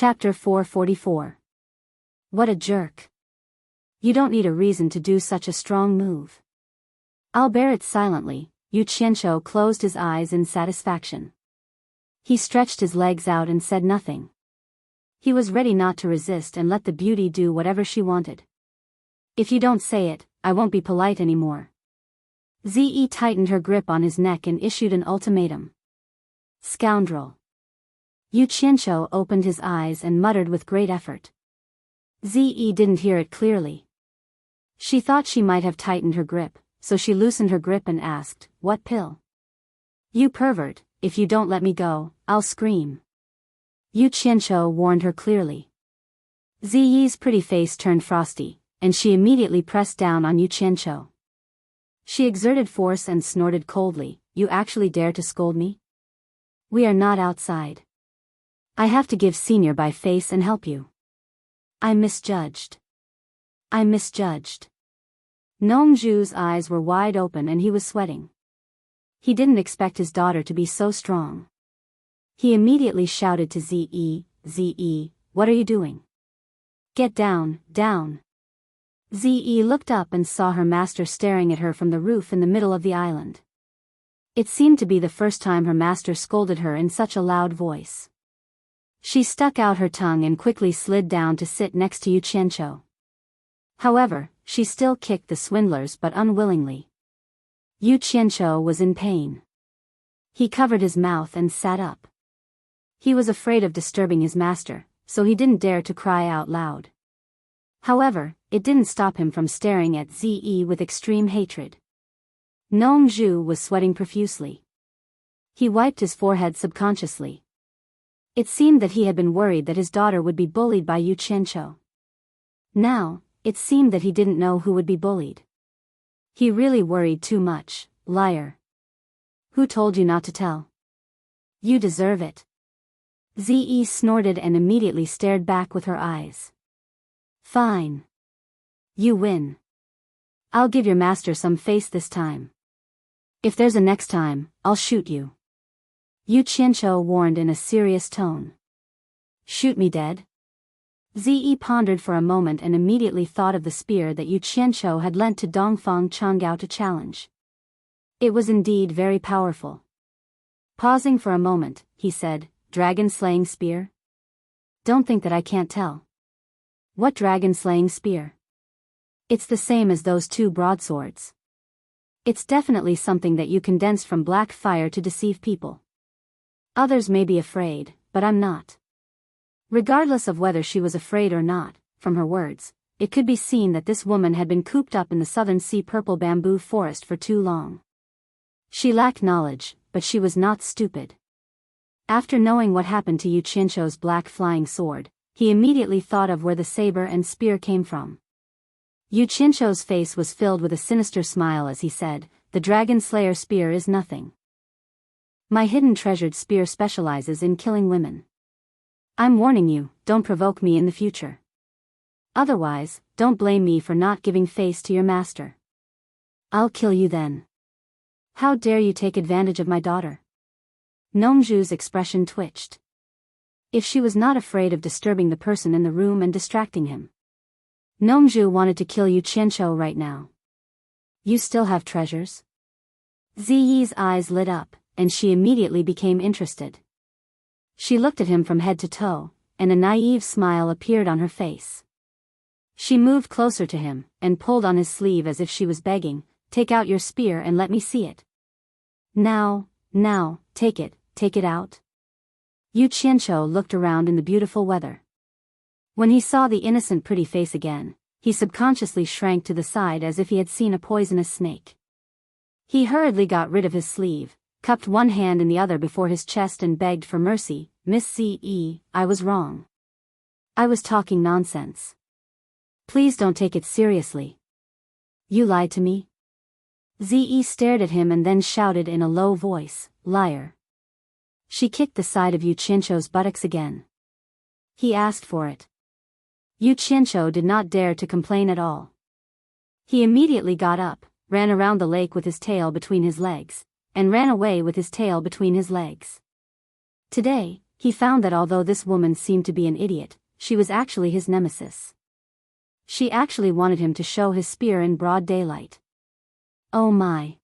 Chapter 444. What a jerk. You don't need a reason to do such a strong move. I'll bear it silently. Yu Qianqiu closed his eyes in satisfaction. He stretched his legs out and said nothing. He was ready not to resist and let the beauty do whatever she wanted. If you don't say it, I won't be polite anymore. Zi tightened her grip on his neck and issued an ultimatum. Scoundrel. Yu Qianqiu opened his eyes and muttered with great effort. Zi didn't hear it clearly. She thought she might have tightened her grip, so she loosened her grip and asked, "What pill?" "You pervert, if you don't let me go, I'll scream." Yu Qianqiu warned her clearly. Ziyi's pretty face turned frosty, and she immediately pressed down on Yu Qianqiu. She exerted force and snorted coldly, "You actually dare to scold me? We are not outside. I have to give senior by face and help you. I misjudged. Nong Zhu's eyes were wide open and he was sweating. He didn't expect his daughter to be so strong. He immediately shouted to Zi, "What are you doing? Get down, down." Zi looked up and saw her master staring at her from the roof in the middle of the island. It seemed to be the first time her master scolded her in such a loud voice. She stuck out her tongue and quickly slid down to sit next to Yu Qianqiu. However, she still kicked the swindlers but unwillingly. Yu Qianqiu was in pain. He covered his mouth and sat up. He was afraid of disturbing his master, so he didn't dare to cry out loud. However, it didn't stop him from staring at Zi with extreme hatred. Nong Zhu was sweating profusely. He wiped his forehead subconsciously. It seemed that he had been worried that his daughter would be bullied by Yu Qianqiu. Now, it seemed that he didn't know who would be bullied. He really worried too much. Liar. Who told you not to tell? You deserve it. Zi snorted and immediately stared back with her eyes. Fine. You win. I'll give your master some face this time. If there's a next time, I'll shoot you. Yu Qianqiu warned in a serious tone. Shoot me dead? Zi pondered for a moment and immediately thought of the spear that Yu Qianqiu had lent to Dongfang Changgao to challenge. It was indeed very powerful. Pausing for a moment, he said, "Dragon-slaying spear? Don't think that I can't tell. What dragon-slaying spear? It's the same as those two broadswords. It's definitely something that you condensed from black fire to deceive people. Others may be afraid, but I'm not." Regardless of whether she was afraid or not, from her words, it could be seen that this woman had been cooped up in the southern sea purple bamboo forest for too long. She lacked knowledge, but she was not stupid. After knowing what happened to Yu Qianqiu's black flying sword, he immediately thought of where the saber and spear came from. Yu Qianqiu's face was filled with a sinister smile as he said, "The Dragon Slayer spear is nothing. My hidden treasured spear specializes in killing women. I'm warning you, don't provoke me in the future. Otherwise, don't blame me for not giving face to your master. I'll kill you then. How dare you take advantage of my daughter?" Nong Zhu's expression twitched. If she was not afraid of disturbing the person in the room and distracting him. Nong Zhu wanted to kill Yu Qianqiu right now. You still have treasures? Ziyi's eyes lit up, and she immediately became interested. She looked at him from head to toe, and a naive smile appeared on her face. She moved closer to him, and pulled on his sleeve as if she was begging, "Take out your spear and let me see it. Now, take it out." Yu Qianqiu looked around in the beautiful weather. When he saw the innocent pretty face again, he subconsciously shrank to the side as if he had seen a poisonous snake. He hurriedly got rid of his sleeve, cupped one hand in the other before his chest and begged for mercy. "Miss C.E., I was wrong. I was talking nonsense. Please don't take it seriously. You lied to me?" Zi stared at him and then shouted in a low voice, "Liar." She kicked the side of Yu Qianqiu's buttocks again. He asked for it. Yu Qianqiu did not dare to complain at all. He immediately got up, ran around the lake with his tail between his legs, and ran away with his tail between his legs. Today, he found that although this woman seemed to be an idiot, she was actually his nemesis. She actually wanted him to show his spear in broad daylight. Oh my.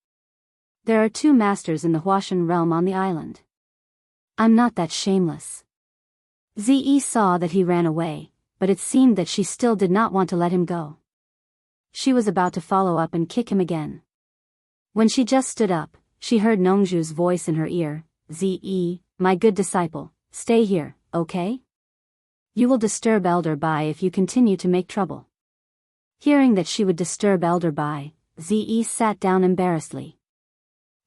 There are 2 masters in the Huashan realm on the island. I'm not that shameless. Ze saw that he ran away, but it seemed that she still did not want to let him go. She was about to follow up and kick him again. When she just stood up, she heard Nongju's voice in her ear. Ze, my good disciple, stay here, okay? You will disturb Elder Bai if you continue to make trouble. Hearing that she would disturb Elder Bai, Ze sat down embarrassedly.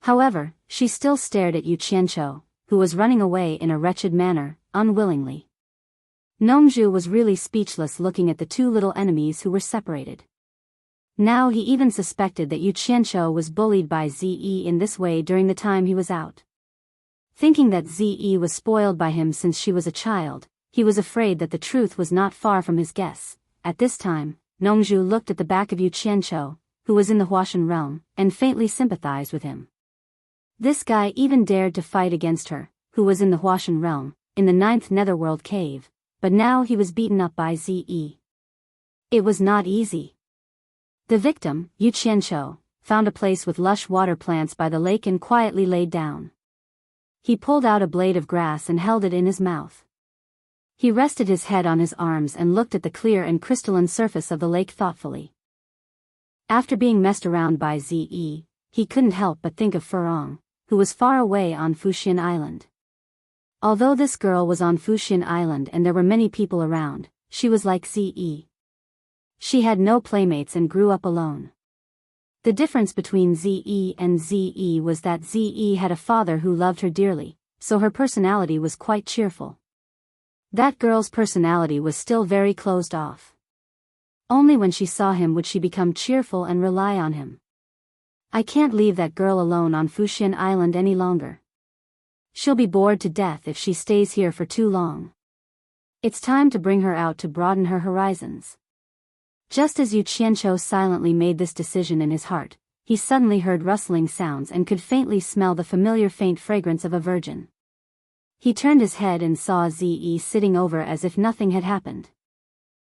However, she still stared at Yu Qianqiu, who was running away in a wretched manner, unwillingly. Nongju was really speechless looking at the 2 little enemies who were separated. Now he even suspected that Yu Qianqiu was bullied by Ze in this way during the time he was out. Thinking that Ze was spoiled by him since she was a child, he was afraid that the truth was not far from his guess. At this time, Nongju looked at the back of Yu Qianqiu, who was in the Huashan realm, and faintly sympathized with him. This guy even dared to fight against her, who was in the Huashan realm, in the 9th Netherworld cave, but now he was beaten up by Ze. It was not easy. The victim, Yu Qianqiu, found a place with lush water plants by the lake and quietly laid down. He pulled out a blade of grass and held it in his mouth. He rested his head on his arms and looked at the clear and crystalline surface of the lake thoughtfully. After being messed around by Ze, he couldn't help but think of Furong, who was far away on Fuxian Island. Although this girl was on Fuxian Island and there were many people around, she was like Ze. She had no playmates and grew up alone. The difference between Ze and Ze was that Ze had a father who loved her dearly, so her personality was quite cheerful. That girl's personality was still very closed off. Only when she saw him would she become cheerful and rely on him. I can't leave that girl alone on Fuxian Island any longer. She'll be bored to death if she stays here for too long. It's time to bring her out to broaden her horizons. Just as Yu Qianqiu silently made this decision in his heart, he suddenly heard rustling sounds and could faintly smell the familiar faint fragrance of a virgin. He turned his head and saw Ze sitting over as if nothing had happened.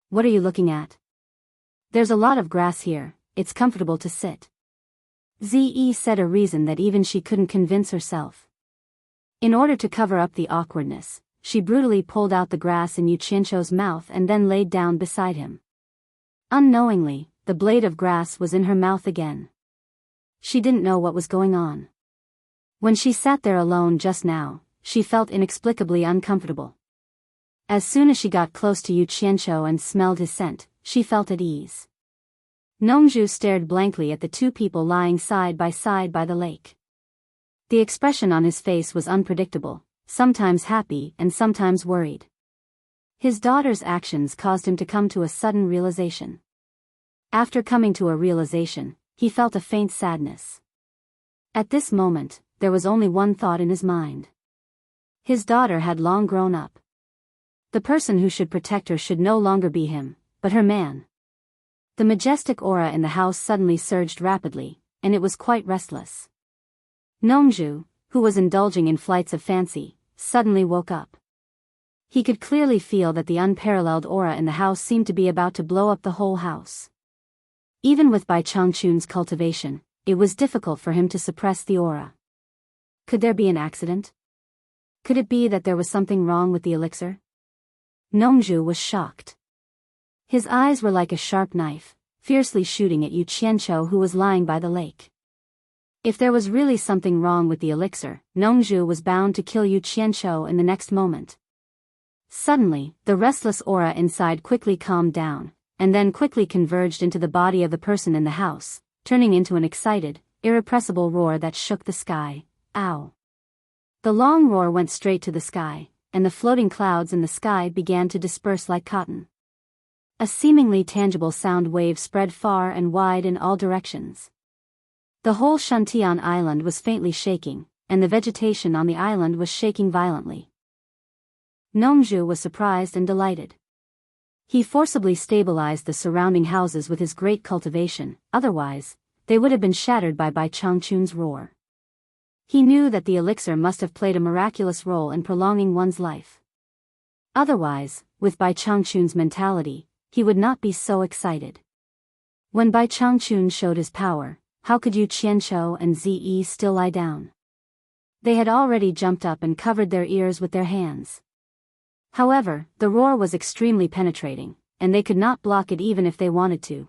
What are you looking at? There's a lot of grass here, it's comfortable to sit. Ze said, a reason that even she couldn't convince herself. In order to cover up the awkwardness, she brutally pulled out the grass in Yu Qianqiu's mouth and then laid down beside him. Unknowingly, the blade of grass was in her mouth again. She didn't know what was going on. When she sat there alone just now, she felt inexplicably uncomfortable. As soon as she got close to Yu Qianqiu and smelled his scent, she felt at ease. Nongju stared blankly at the 2 people lying side by the lake. The expression on his face was unpredictable, sometimes happy and sometimes worried. His daughter's actions caused him to come to a sudden realization. After coming to a realization, he felt a faint sadness. At this moment, there was only one thought in his mind. His daughter had long grown up. The person who should protect her should no longer be him, but her man. The majestic aura in the house suddenly surged rapidly, and it was quite restless. Nongju, who was indulging in flights of fancy, suddenly woke up. He could clearly feel that the unparalleled aura in the house seemed to be about to blow up the whole house. Even with Bai Changchun's cultivation, it was difficult for him to suppress the aura. Could there be an accident? Could it be that there was something wrong with the elixir? Nongju was shocked. His eyes were like a sharp knife, fiercely shooting at Yu Qianqiu, who was lying by the lake. If there was really something wrong with the elixir, Nongju was bound to kill Yu Qianqiu in the next moment. Suddenly, the restless aura inside quickly calmed down, and then quickly converged into the body of the person in the house, turning into an excited, irrepressible roar that shook the sky. Ow! The long roar went straight to the sky, and the floating clouds in the sky began to disperse like cotton. A seemingly tangible sound wave spread far and wide in all directions. The whole Shantian island was faintly shaking, and the vegetation on the island was shaking violently. Nongju was surprised and delighted. He forcibly stabilized the surrounding houses with his great cultivation, otherwise, they would have been shattered by Bai Changchun's roar. He knew that the elixir must have played a miraculous role in prolonging one's life. Otherwise, with Bai Changchun's mentality, he would not be so excited. When Bai Changchun showed his power, how could Yu Qianqiu and Zi still lie down? They had already jumped up and covered their ears with their hands. However, the roar was extremely penetrating, and they could not block it even if they wanted to.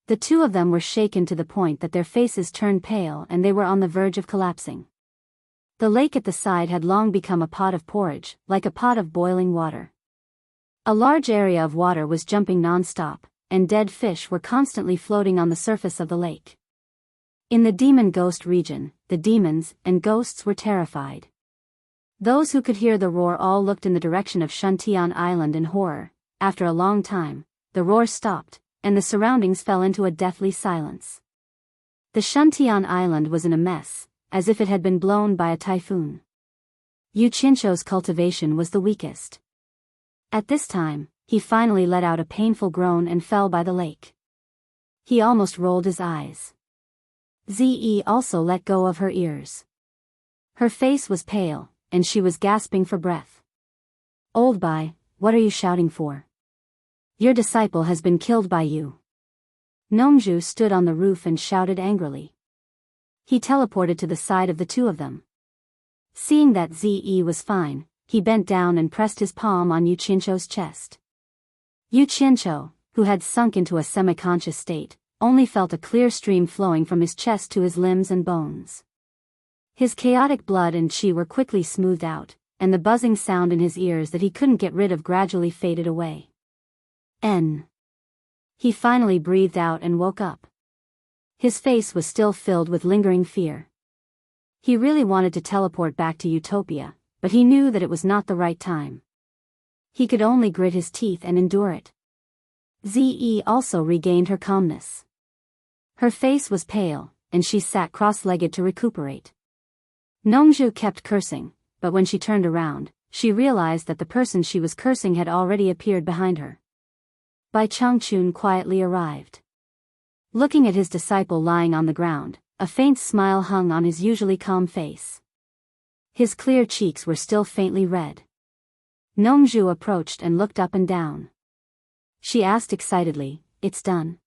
The two of them were shaken to the point that their faces turned pale and they were on the verge of collapsing. The lake at the side had long become a pot of porridge, like a pot of boiling water. A large area of water was jumping non-stop, and dead fish were constantly floating on the surface of the lake. In the demon ghost region, the demons and ghosts were terrified. Those who could hear the roar all looked in the direction of Shuntian Island in horror. After a long time, the roar stopped, and the surroundings fell into a deathly silence. The Shuntian Island was in a mess, as if it had been blown by a typhoon. Yu Qianqiu's cultivation was the weakest. At this time, he finally let out a painful groan and fell by the lake. He almost rolled his eyes. Zi also let go of her ears. Her face was pale, and she was gasping for breath. "Old Bai, what are you shouting for? Your disciple has been killed by you." Nongzhu stood on the roof and shouted angrily. He teleported to the side of the two of them. Seeing that Zi was fine, he bent down and pressed his palm on Yu Qianqiu's chest. Yu Qianqiu, who had sunk into a semi-conscious state, only felt a clear stream flowing from his chest to his limbs and bones. His chaotic blood and qi were quickly smoothed out, and the buzzing sound in his ears that he couldn't get rid of gradually faded away. He finally breathed out and woke up. His face was still filled with lingering fear. He really wanted to teleport back to Utopia, but he knew that it was not the right time. He could only grit his teeth and endure it. Zi also regained her calmness. Her face was pale, and she sat cross-legged to recuperate. Nongzhu kept cursing, but when she turned around, she realized that the person she was cursing had already appeared behind her. Bai Changchun quietly arrived. Looking at his disciple lying on the ground, a faint smile hung on his usually calm face. His clear cheeks were still faintly red. Nongzhu approached and looked up and down. She asked excitedly, "It's done?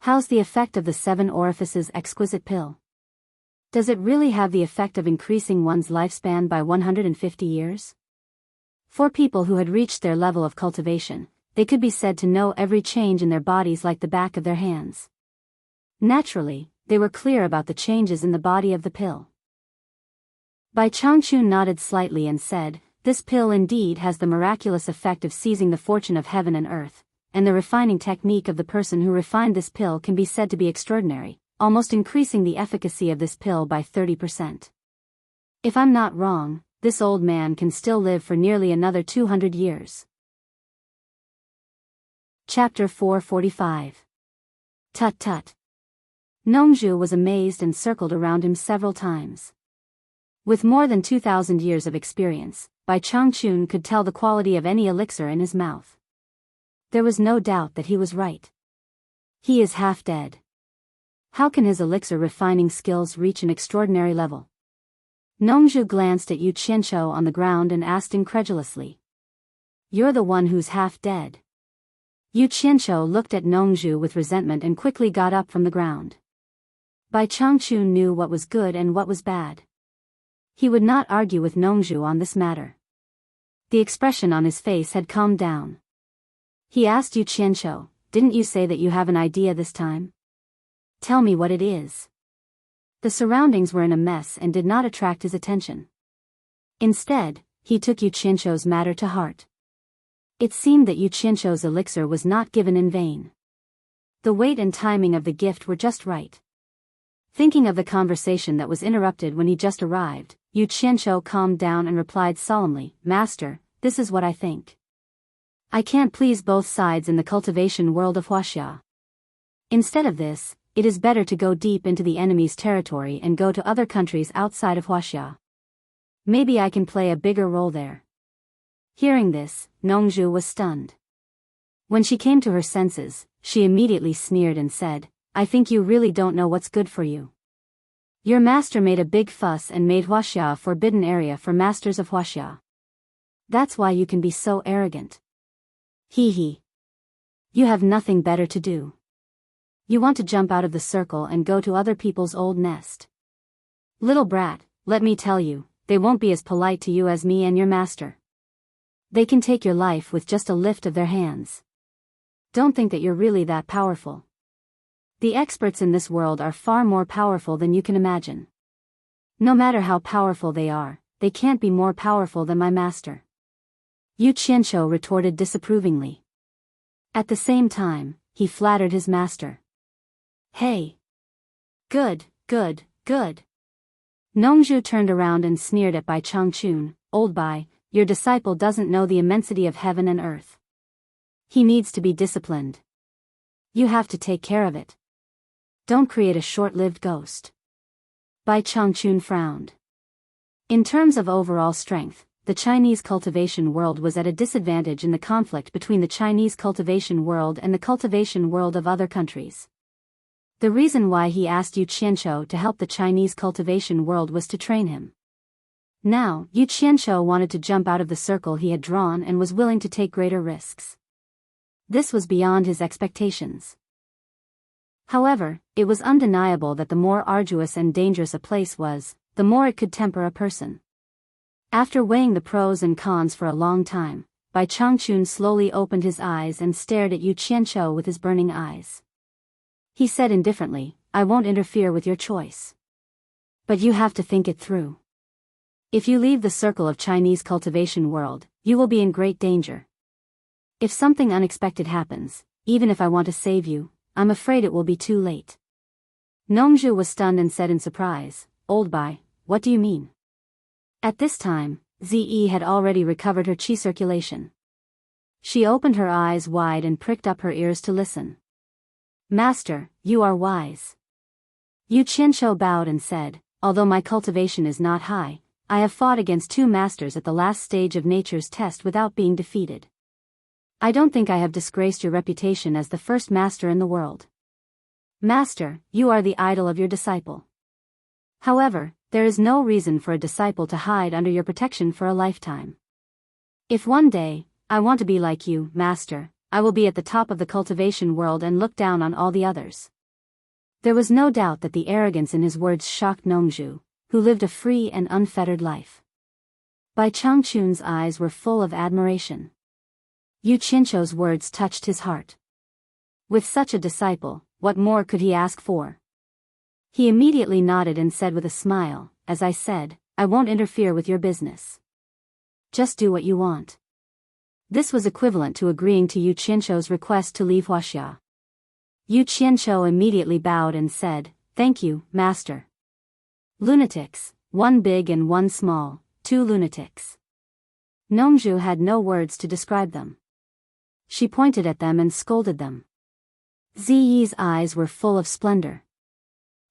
How's the effect of the 7 orifices exquisite pill? Does it really have the effect of increasing one's lifespan by 150 years? For people who had reached their level of cultivation, they could be said to know every change in their bodies like the back of their hands. Naturally, they were clear about the changes in the body of the pill. Bai Changchun nodded slightly and said, "This pill indeed has the miraculous effect of seizing the fortune of heaven and earth, and the refining technique of the person who refined this pill can be said to be extraordinary, almost increasing the efficacy of this pill by 30%. If I'm not wrong, this old man can still live for nearly another 200 years. Chapter 445. Tut tut. Nongzhu was amazed and circled around him several times. With more than 2,000 years of experience, Bai Changchun could tell the quality of any elixir in his mouth. There was no doubt that he was right. He is half dead. How can his elixir refining skills reach an extraordinary level? Nongzhu glanced at Yu Qianqiu on the ground and asked incredulously. "You're the one who's half dead." Yu Qianqiu looked at Nongzhu with resentment and quickly got up from the ground. Bai Changchun knew what was good and what was bad. He would not argue with Nongzhu on this matter. The expression on his face had calmed down. He asked Yu Qianqiu, "Didn't you say that you have an idea this time? Tell me what it is." The surroundings were in a mess and did not attract his attention. Instead, he took Yu Qianqiu's matter to heart. It seemed that Yu Qianqiu's elixir was not given in vain. The weight and timing of the gift were just right. Thinking of the conversation that was interrupted when he just arrived, Yu Qianqiu calmed down and replied solemnly, "Master, this is what I think. I can't please both sides in the cultivation world of Huaxia. Instead of this, it is better to go deep into the enemy's territory and go to other countries outside of Huaxia. Maybe I can play a bigger role there." Hearing this, Nongzhu was stunned. When she came to her senses, she immediately sneered and said, "I think you really don't know what's good for you. Your master made a big fuss and made Huaxia a forbidden area for masters of Huaxia. That's why you can be so arrogant. Hee hee. You have nothing better to do. You want to jump out of the circle and go to other people's old nest. Little brat, let me tell you, they won't be as polite to you as me and your master. They can take your life with just a lift of their hands. Don't think that you're really that powerful. The experts in this world are far more powerful than you can imagine. No matter how powerful they can't be more powerful than my master. Yu Qianqiu retorted disapprovingly. At the same time, he flattered his master. Hey! Good, good, good. Nongzhu turned around and sneered at Bai Changchun. Old Bai, your disciple doesn't know the immensity of heaven and earth. He needs to be disciplined. You have to take care of it. Don't create a short-lived ghost. Bai Changchun frowned. In terms of overall strength, the Chinese cultivation world was at a disadvantage in the conflict between the Chinese cultivation world and the cultivation world of other countries. The reason why he asked Yu Qianqiu to help the Chinese cultivation world was to train him. Now, Yu Qianqiu wanted to jump out of the circle he had drawn and was willing to take greater risks. This was beyond his expectations. However, it was undeniable that the more arduous and dangerous a place was, the more it could temper a person. After weighing the pros and cons for a long time, Bai Changchun slowly opened his eyes and stared at Yu Qianqiu with his burning eyes. He said indifferently, I won't interfere with your choice. But you have to think it through. If you leave the circle of Chinese cultivation world, you will be in great danger. If something unexpected happens, even if I want to save you, I'm afraid it will be too late. Nongzhu was stunned and said in surprise, Old Bai, what do you mean? At this time, Zi had already recovered her qi circulation. She opened her eyes wide and pricked up her ears to listen. Master, you are wise. Yu Qianqiu bowed and said, although my cultivation is not high, I have fought against 2 masters at the last stage of nature's test without being defeated. I don't think I have disgraced your reputation as the first master in the world. Master, you are the idol of your disciple. However, there is no reason for a disciple to hide under your protection for a lifetime. If one day, I want to be like you, Master, I will be at the top of the cultivation world and look down on all the others. There was no doubt that the arrogance in his words shocked Nongzhu, who lived a free and unfettered life. Bai Changchun's eyes were full of admiration. Yu Qianqiu's words touched his heart. With such a disciple, what more could he ask for? He immediately nodded and said with a smile, as I said, I won't interfere with your business. Just do what you want. This was equivalent to agreeing to Yu Qianqiu's request to leave Huaxia. Yu Qianqiu immediately bowed and said, Thank you, Master. Lunatics, one big and one small, 2 lunatics. Nongzhu had no words to describe them. She pointed at them and scolded them. Ziyi's eyes were full of splendor.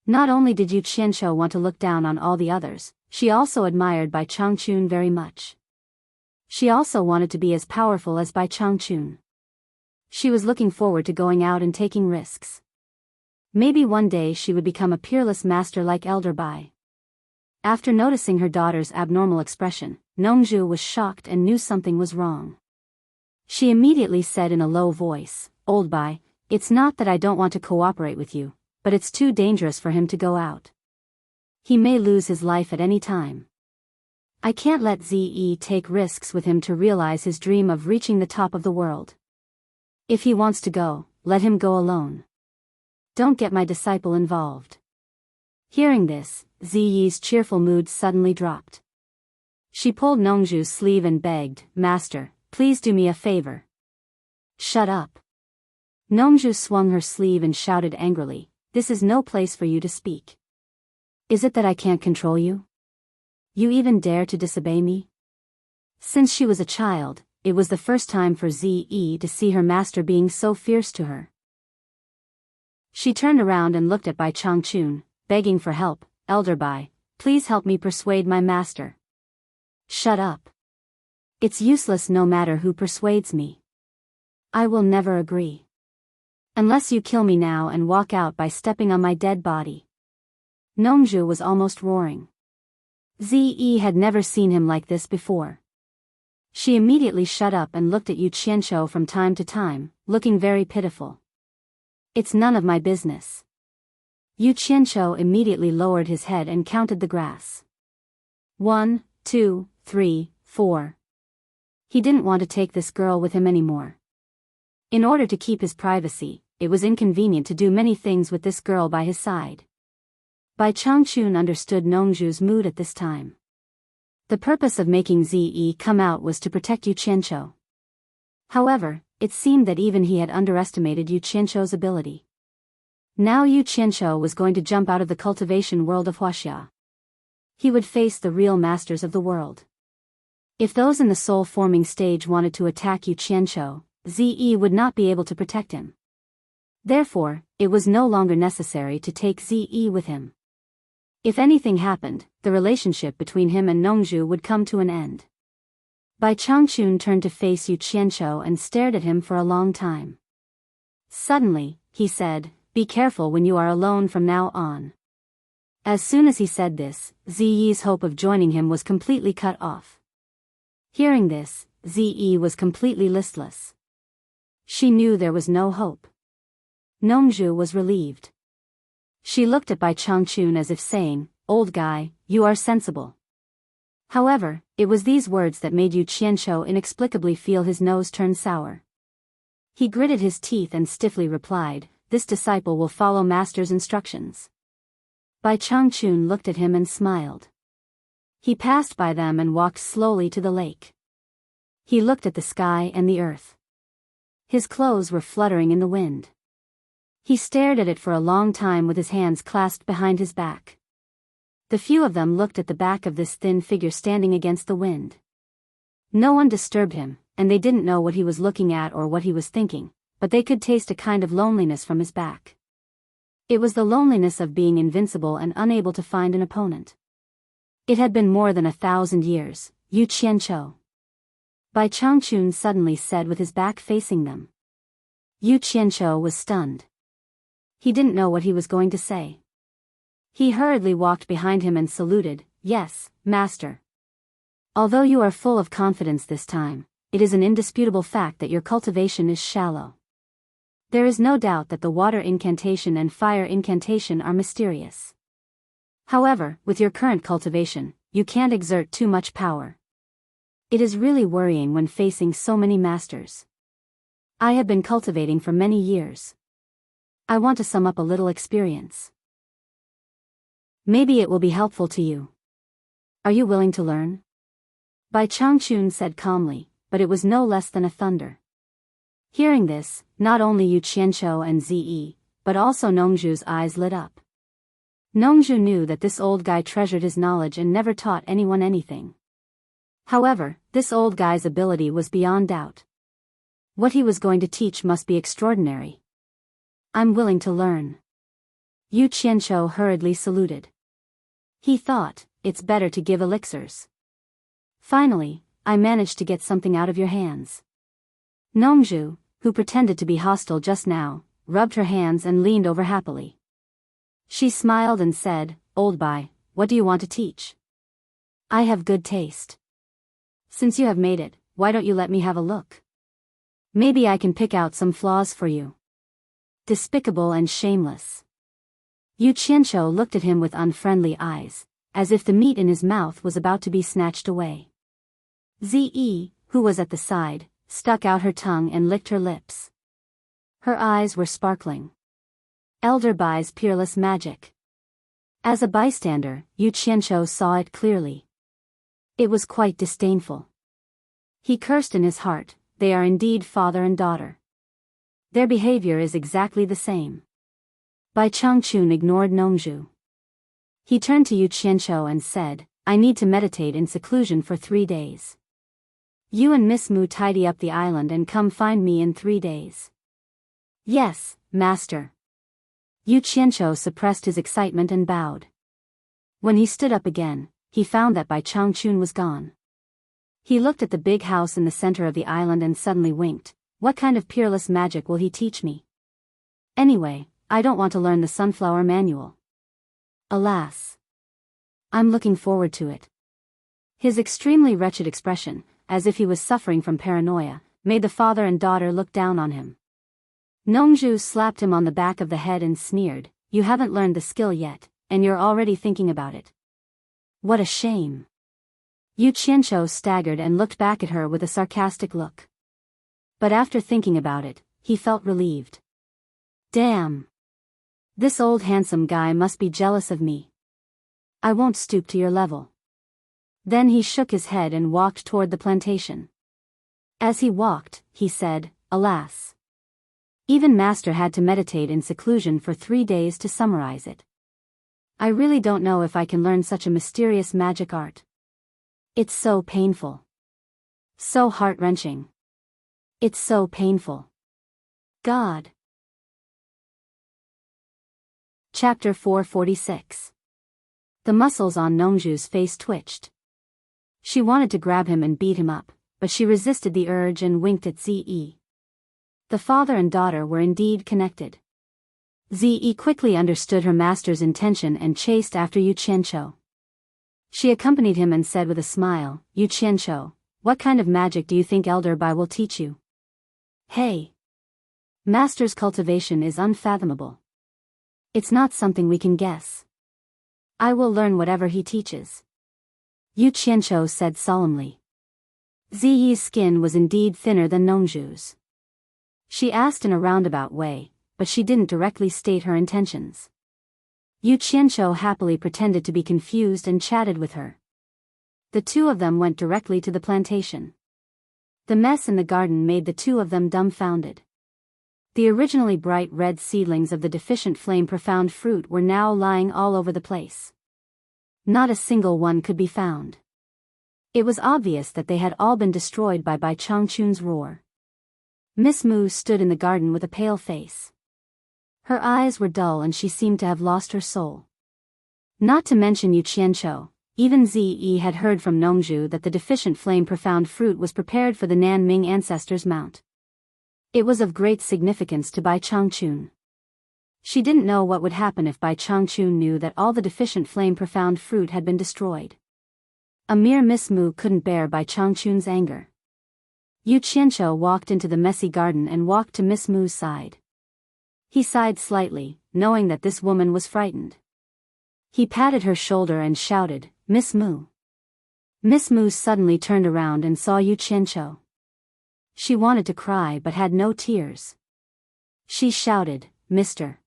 Not only did Yu Qianqiu want to look down on all the others, she also admired Bai Changchun very much. She also wanted to be as powerful as Bai Changchun. She was looking forward to going out and taking risks. Maybe one day she would become a peerless master like Elder Bai. After noticing her daughter's abnormal expression, Nongzhu was shocked and knew something was wrong. She immediately said in a low voice, Old Bai, it's not that I don't want to cooperate with you, but it's too dangerous for him to go out. He may lose his life at any time. I can't let Zi take risks with him to realize his dream of reaching the top of the world. If he wants to go, let him go alone. Don't get my disciple involved. Hearing this, Ziyi's cheerful mood suddenly dropped. She pulled Nongzhu's sleeve and begged, Master, please do me a favor. Shut up. Nongzhu swung her sleeve and shouted angrily, This is no place for you to speak. Is it that I can't control you? You even dare to disobey me? Since she was a child, it was the first time for Zi to see her master being so fierce to her. She turned around and looked at Bai Changchun, begging for help, Elder Bai, please help me persuade my master. Shut up. It's useless no matter who persuades me. I will never agree. Unless you kill me now and walk out by stepping on my dead body. Nongju was almost roaring. Ze had never seen him like this before. She immediately shut up and looked at Yu Qianqiu from time to time, looking very pitiful. It's none of my business. Yu Qianqiu immediately lowered his head and counted the grass. 1, 2, 3, 4. He didn't want to take this girl with him anymore. In order to keep his privacy, it was inconvenient to do many things with this girl by his side. Bai Changchun understood Nongju's mood at this time. The purpose of making Ze come out was to protect Yu Qianqiu. However, it seemed that even he had underestimated Yu Qianqiu's ability. Now Yu Qianqiu was going to jump out of the cultivation world of Huaxia. He would face the real masters of the world. If those in the soul-forming stage wanted to attack Yu Qianqiu, Ze would not be able to protect him. Therefore, it was no longer necessary to take Ze with him. If anything happened, the relationship between him and Nongju would come to an end. Bai Changchun turned to face Yu Qianqiu and stared at him for a long time. Suddenly, he said, "Be careful when you are alone from now on." As soon as he said this, Ziyi's hope of joining him was completely cut off. Hearing this, Ziyi was completely listless. She knew there was no hope. Nongju was relieved. She looked at Bai Changchun as if saying, "Old guy, you are sensible." However, it was these words that made Yu Qianqiu inexplicably feel his nose turn sour. He gritted his teeth and stiffly replied, "This disciple will follow master's instructions." Bai Changchun looked at him and smiled. He passed by them and walked slowly to the lake. He looked at the sky and the earth. His clothes were fluttering in the wind. He stared at it for a long time with his hands clasped behind his back. The few of them looked at the back of this thin figure standing against the wind. No one disturbed him, and they didn't know what he was looking at or what he was thinking, but they could taste a kind of loneliness from his back. It was the loneliness of being invincible and unable to find an opponent. It had been more than 1,000 years, Yu Qianqiu. Bai Changchun suddenly said with his back facing them. Yu Qianqiu was stunned. He didn't know what he was going to say. He hurriedly walked behind him and saluted, "Yes, master. Although you are full of confidence this time, it is an indisputable fact that your cultivation is shallow. There is no doubt that the water incantation and fire incantation are mysterious. However, with your current cultivation, you can't exert too much power. It is really worrying when facing so many masters. I have been cultivating for many years. I want to sum up a little experience. Maybe it will be helpful to you. Are you willing to learn?" Bai Changchun said calmly, but it was no less than a thunder. Hearing this, not only Yu Qianqiu and Ze, but also Nongju's eyes lit up. Nongju knew that this old guy treasured his knowledge and never taught anyone anything. However, this old guy's ability was beyond doubt. What he was going to teach must be extraordinary. "I'm willing to learn." Yu Qianqiu hurriedly saluted. He thought, "It's better to give elixirs. Finally, I managed to get something out of your hands." Nongju, who pretended to be hostile just now, rubbed her hands and leaned over happily. She smiled and said, "Old Bai, what do you want to teach? I have good taste. Since you have made it, why don't you let me have a look? Maybe I can pick out some flaws for you." Despicable and shameless. Yu Qianqiu looked at him with unfriendly eyes, as if the meat in his mouth was about to be snatched away. Ze, who was at the side, stuck out her tongue and licked her lips. Her eyes were sparkling. Elder Bai's peerless magic. As a bystander, Yu Qianqiu saw it clearly. It was quite disdainful. He cursed in his heart, "They are indeed father and daughter. Their behavior is exactly the same." Bai Changchun ignored Nongju. He turned to Yu Qianqiu and said, "I need to meditate in seclusion for 3 days. You and Miss Mu tidy up the island and come find me in 3 days." "Yes, master." Yu Qianqiu suppressed his excitement and bowed. When he stood up again, he found that Bai Changchun was gone. He looked at the big house in the center of the island and suddenly winked. What kind of peerless magic will he teach me? Anyway, I don't want to learn the sunflower manual. Alas. I'm looking forward to it. His extremely wretched expression, as if he was suffering from paranoia, made the father and daughter look down on him. Nongju slapped him on the back of the head and sneered, "You haven't learned the skill yet, and you're already thinking about it. What a shame." Yu Qianqiu staggered and looked back at her with a sarcastic look. But after thinking about it, he felt relieved. Damn. This old handsome guy must be jealous of me. I won't stoop to your level. Then he shook his head and walked toward the plantation. As he walked, he said, "Alas. Even Master had to meditate in seclusion for 3 days to summarize it. I really don't know if I can learn such a mysterious magic art. It's so painful. So heart-wrenching. It's so painful. God." Chapter 446. The muscles on Nongju's face twitched. She wanted to grab him and beat him up, but she resisted the urge and winked at Ze. The father and daughter were indeed connected. Ze quickly understood her master's intention and chased after Yu Qianqiu. She accompanied him and said with a smile, "Yu Qianqiu, what kind of magic do you think Elder Bai will teach you?" "Hey. Master's cultivation is unfathomable. It's not something we can guess. I will learn whatever he teaches," Yu Qianqiu said solemnly. Ziyi's skin was indeed thinner than Nongju's. She asked in a roundabout way, but she didn't directly state her intentions. Yu Qianqiu happily pretended to be confused and chatted with her. The two of them went directly to the plantation. The mess in the garden made the two of them dumbfounded. The originally bright red seedlings of the deficient flame profound fruit were now lying all over the place. Not a single one could be found. It was obvious that they had all been destroyed by Bai Changchun's roar. Miss Mu stood in the garden with a pale face. Her eyes were dull and she seemed to have lost her soul. Not to mention Yu Qianqiu, even Ze had heard from Nongju that the deficient flame profound fruit was prepared for the Nanming ancestors' mount. It was of great significance to Bai Changchun. She didn't know what would happen if Bai Changchun knew that all the deficient flame profound fruit had been destroyed. A mere Miss Mu couldn't bear Bai Changchun's anger. Yu Qianqiu walked into the messy garden and walked to Miss Mu's side. He sighed slightly, knowing that this woman was frightened. He patted her shoulder and shouted, "Miss Mu." Miss Mu suddenly turned around and saw Yu Qianqiu. She wanted to cry but had no tears. She shouted, "Mister.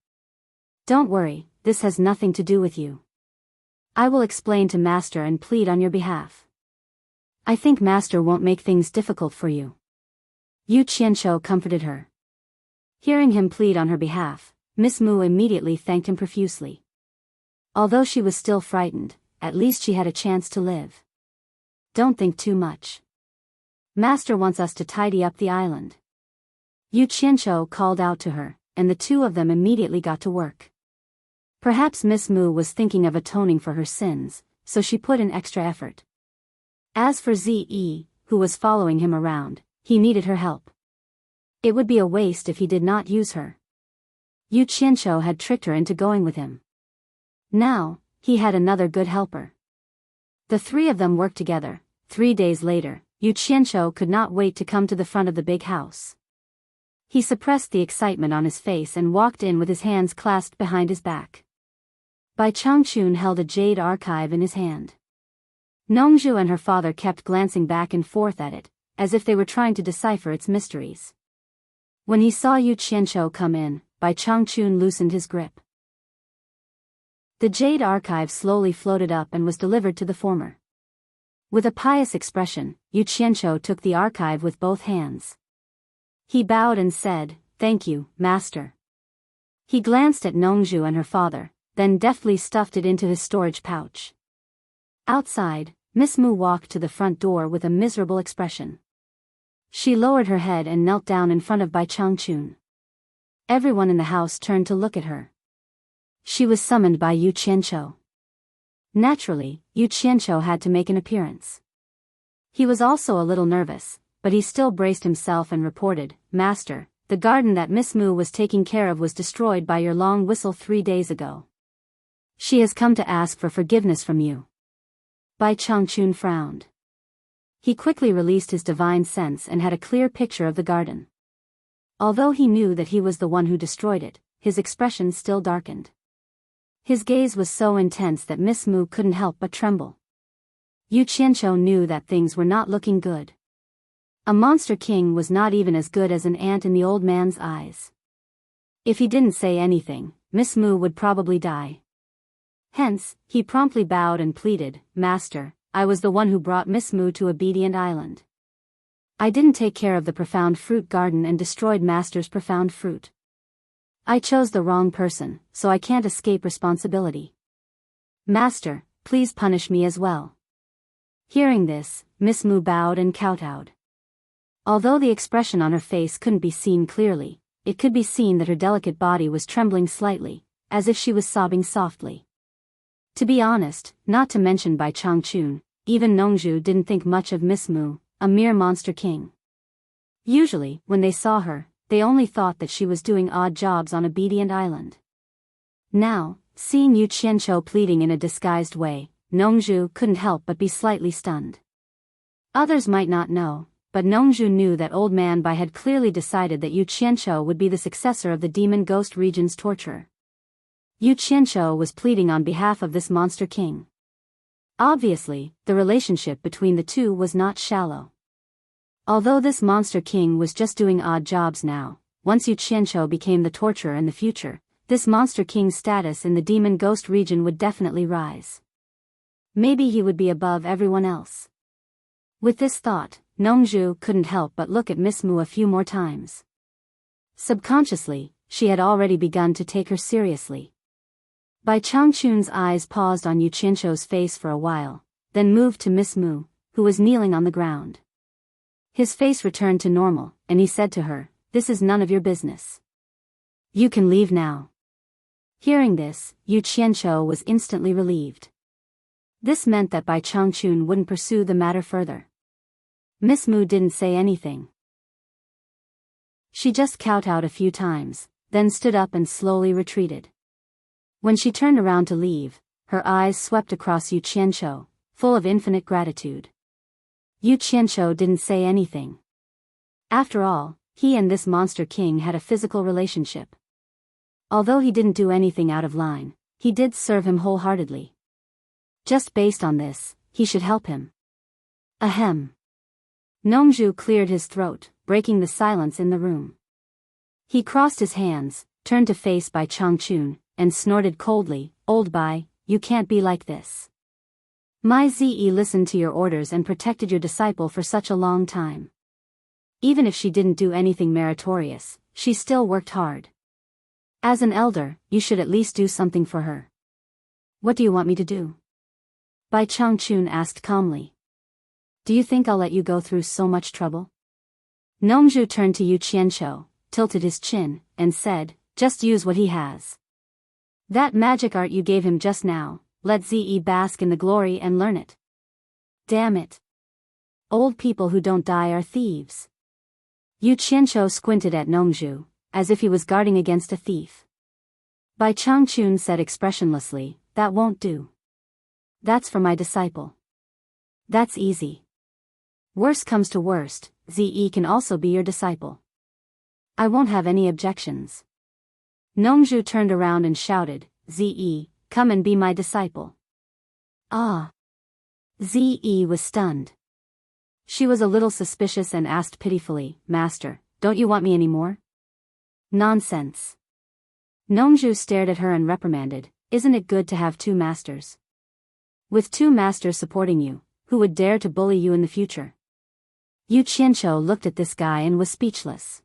Don't worry, this has nothing to do with you. I will explain to Master and plead on your behalf. I think Master won't make things difficult for you." Yu Qianqiu comforted her. Hearing him plead on her behalf, Miss Mu immediately thanked him profusely. Although she was still frightened, at least she had a chance to live. "Don't think too much. Master wants us to tidy up the island." Yu Qianqiu called out to her, and the two of them immediately got to work. Perhaps Miss Mu was thinking of atoning for her sins, so she put in extra effort. As for Ze, who was following him around, he needed her help. It would be a waste if he did not use her. Yu Qianqiu had tricked her into going with him. Now, he had another good helper. The three of them worked together. 3 days later, Yu Qianqiu could not wait to come to the front of the big house. He suppressed the excitement on his face and walked in with his hands clasped behind his back. Bai Changchun held a jade archive in his hand. Nongju and her father kept glancing back and forth at it, as if they were trying to decipher its mysteries. When he saw Yu Qianqiu come in, Bai Changchun loosened his grip. The jade archive slowly floated up and was delivered to the former. With a pious expression, Yu Qianqiu took the archive with both hands. He bowed and said, "Thank you, Master." He glanced at Nongju and her father, then deftly stuffed it into his storage pouch. Outside, Miss Mu walked to the front door with a miserable expression. She lowered her head and knelt down in front of Bai Changchun. Everyone in the house turned to look at her. She was summoned by Yu Qianqiu. Naturally, Yu Qianqiu had to make an appearance. He was also a little nervous, but he still braced himself and reported, "Master, the garden that Miss Mu was taking care of was destroyed by your long whistle 3 days ago." She has come to ask for forgiveness from you. Bai Changchun frowned. He quickly released his divine sense and had a clear picture of the garden. Although he knew that he was the one who destroyed it, his expression still darkened. His gaze was so intense that Miss Mu couldn't help but tremble. Yu Qianqiu knew that things were not looking good. A monster king was not even as good as an ant in the old man's eyes. If he didn't say anything, Miss Mu would probably die. Hence, he promptly bowed and pleaded, "Master, I was the one who brought Miss Mu to Obedient Island. I didn't take care of the profound fruit garden and destroyed Master's profound fruit. I chose the wrong person, so I can't escape responsibility. Master, please punish me as well." Hearing this, Miss Mu bowed and kowtowed. Although the expression on her face couldn't be seen clearly, it could be seen that her delicate body was trembling slightly, as if she was sobbing softly. To be honest, not to mention Bai Changchun, even Nongzhu didn't think much of Miss Mu, a mere monster king. Usually, when they saw her, they only thought that she was doing odd jobs on Obedient Island. Now, seeing Yu Qianqiu pleading in a disguised way, Nongzhu couldn't help but be slightly stunned. Others might not know, but Nongzhu knew that Old Man Bai had clearly decided that Yu Qianqiu would be the successor of the demon ghost region's torturer. Yu Qianqiu was pleading on behalf of this monster king. Obviously, the relationship between the two was not shallow. Although this monster king was just doing odd jobs now, once Yu Qianqiu became the torturer in the future, this monster king's status in the demon ghost region would definitely rise. Maybe he would be above everyone else. With this thought, Nongzhu couldn't help but look at Miss Mu a few more times. Subconsciously, she had already begun to take her seriously. Bai Changchun's eyes paused on Yu Qianqiu's face for a while, then moved to Miss Mu, who was kneeling on the ground. His face returned to normal, and he said to her, "This is none of your business. You can leave now." Hearing this, Yu Qianqiu was instantly relieved. This meant that Bai Changchun wouldn't pursue the matter further. Miss Mu didn't say anything. She just kowtowed a few times, then stood up and slowly retreated. When she turned around to leave, her eyes swept across Yu Qianqiu, full of infinite gratitude. Yu Qianqiu didn't say anything. After all, he and this monster king had a physical relationship. Although he didn't do anything out of line, he did serve him wholeheartedly. Just based on this, he should help him. Ahem. Nongzhu cleared his throat, breaking the silence in the room. He crossed his hands, turned to face Bai Changchun, and snorted coldly, "Old Bai, you can't be like this. My Ze listened to your orders and protected your disciple for such a long time. Even if she didn't do anything meritorious, she still worked hard. As an elder, you should at least do something for her. What do you want me to do?" Bai Changchun asked calmly. "Do you think I'll let you go through so much trouble?" Nongzhu turned to Yu Qianqiu, tilted his chin, and said, "Just use what he has. That magic art you gave him just now, let Ze bask in the glory and learn it. Damn it. Old people who don't die are thieves." Yu Qianqiu squinted at Nongzhu, as if he was guarding against a thief. Bai Changchun said expressionlessly, "That won't do. That's for my disciple. That's easy. Worst comes to worst, Ze can also be your disciple. I won't have any objections." Nongzhu turned around and shouted, "Ze, come and be my disciple." Ah! Ze was stunned. She was a little suspicious and asked pitifully, "Master, don't you want me anymore?" "Nonsense." Nongzhu stared at her and reprimanded, "Isn't it good to have two masters? With two masters supporting you, who would dare to bully you in the future?" Yu Qianqiu looked at this guy and was speechless.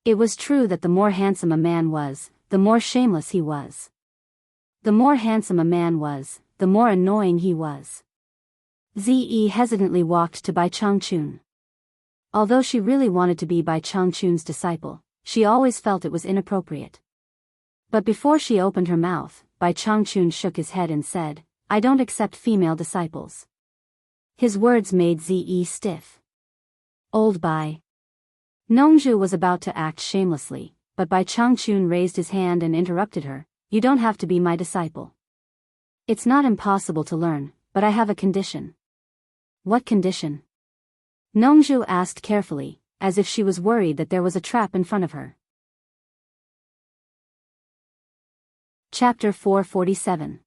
It was true that the more handsome a man was, the more shameless he was. The more handsome a man was, the more annoying he was. Ze hesitantly walked to Bai Changchun. Although she really wanted to be Bai Changchun's disciple, she always felt it was inappropriate. But before she opened her mouth, Bai Changchun shook his head and said, "I don't accept female disciples." His words made Ze stiff. "Old Bai." Nongzhu was about to act shamelessly, but Bai Changchun raised his hand and interrupted her, "You don't have to be my disciple. It's not impossible to learn, but I have a condition. What condition? Nongju asked carefully, as if she was worried that there was a trap in front of her. Chapter 447.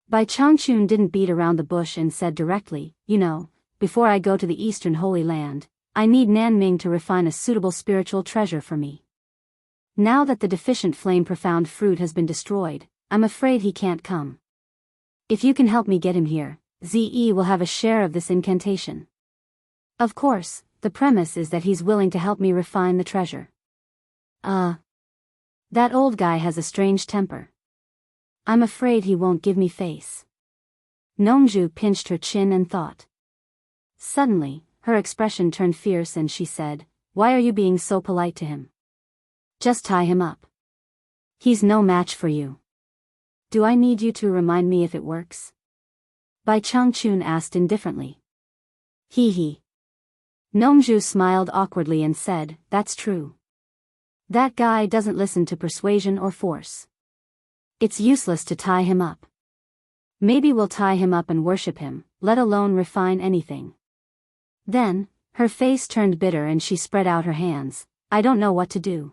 Bai Changchun didn't beat around the bush and said directly, before I go to the Eastern Holy Land, I need Nanming to refine a suitable spiritual treasure for me. Now that the deficient flame profound fruit has been destroyed, I'm afraid he can't come. If you can help me get him here, Ze will have a share of this incantation. Of course, the premise is that he's willing to help me refine the treasure. That old guy has a strange temper. I'm afraid he won't give me face. Nongju pinched her chin and thought. Suddenly, her expression turned fierce and she said, Why are you being so polite to him? Just tie him up. He's no match for you. Do I need you to remind me if it works? Bai Changchun asked indifferently. Hee. Nongju smiled awkwardly and said, That's true. That guy doesn't listen to persuasion or force. It's useless to tie him up. Maybe we'll tie him up and worship him, let alone refine anything. Then, her face turned bitter and she spread out her hands. I don't know what to do.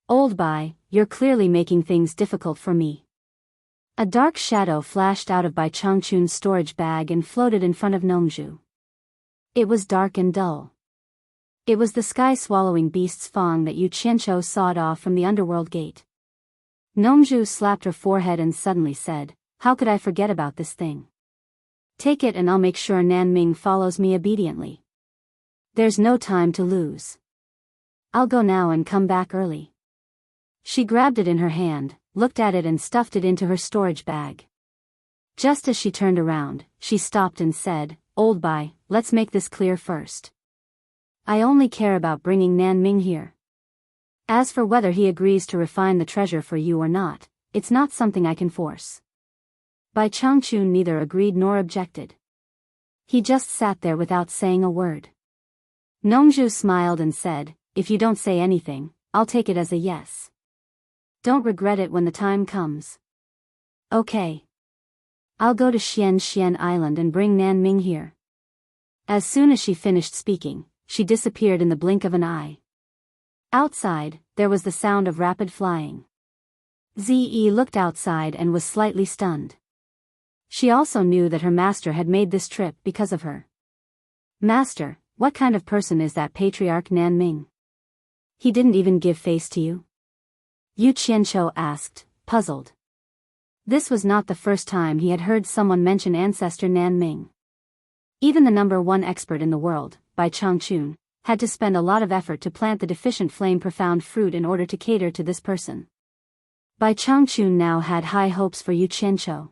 Old Bai, you're clearly making things difficult for me. A dark shadow flashed out of Bai Changchun's storage bag and floated in front of Nongju. It was dark and dull. It was the sky-swallowing beast's fang that Yu Qianqiu sawed off from the underworld gate. Nongju slapped her forehead and suddenly said, How could I forget about this thing? Take it and I'll make sure Nanming follows me obediently. There's no time to lose. I'll go now and come back early. She grabbed it in her hand, looked at it and stuffed it into her storage bag. Just as she turned around, she stopped and said, Old Bai, let's make this clear first. I only care about bringing Nanming here. As for whether he agrees to refine the treasure for you or not, it's not something I can force. Bai Changchun neither agreed nor objected. He just sat there without saying a word. Nongju smiled and said, If you don't say anything, I'll take it as a yes. Don't regret it when the time comes. Okay. I'll go to Xian Island and bring Nanming here. As soon as she finished speaking, she disappeared in the blink of an eye. Outside, there was the sound of rapid flying. Ze looked outside and was slightly stunned. She also knew that her master had made this trip because of her. Master, what kind of person is that patriarch Nanming? He didn't even give face to you? Yu Qianqiu asked, puzzled. This was not the first time he had heard someone mention ancestor Nanming. Even the #1 expert in the world, Bai Changchun, had to spend a lot of effort to plant the deficient flame profound fruit in order to cater to this person. Bai Changchun now had high hopes for Yu Qianqiu.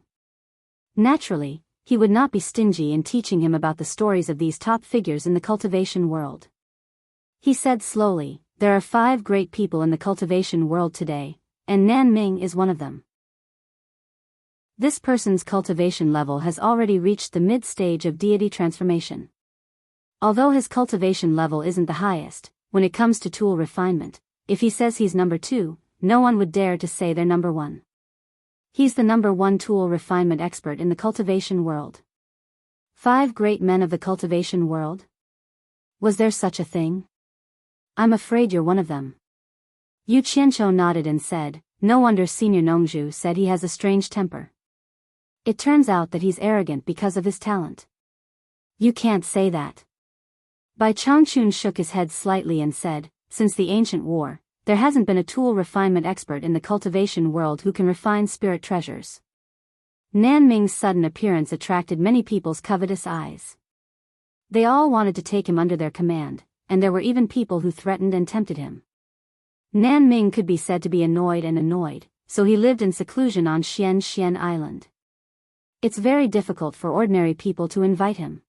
Naturally, he would not be stingy in teaching him about the stories of these top figures in the cultivation world. He said slowly, There are 5 great people in the cultivation world today, and Nanming is one of them. This person's cultivation level has already reached the mid-stage of deity transformation. Although his cultivation level isn't the highest, when it comes to tool refinement, if he says he's number 2, no one would dare to say they're number 1. He's the #1 tool refinement expert in the cultivation world. 5 great men of the cultivation world? Was there such a thing? I'm afraid you're one of them. Yu Qianqiu nodded and said, No wonder Senior Nongju said he has a strange temper. It turns out that he's arrogant because of his talent. You can't say that. Bai Changchun shook his head slightly and said, Since the ancient war, there hasn't been a tool refinement expert in the cultivation world who can refine spirit treasures. Nanming's sudden appearance attracted many people's covetous eyes. They all wanted to take him under their command, and there were even people who threatened and tempted him. Nanming could be said to be annoyed, so he lived in seclusion on Xian Island. It's very difficult for ordinary people to invite him.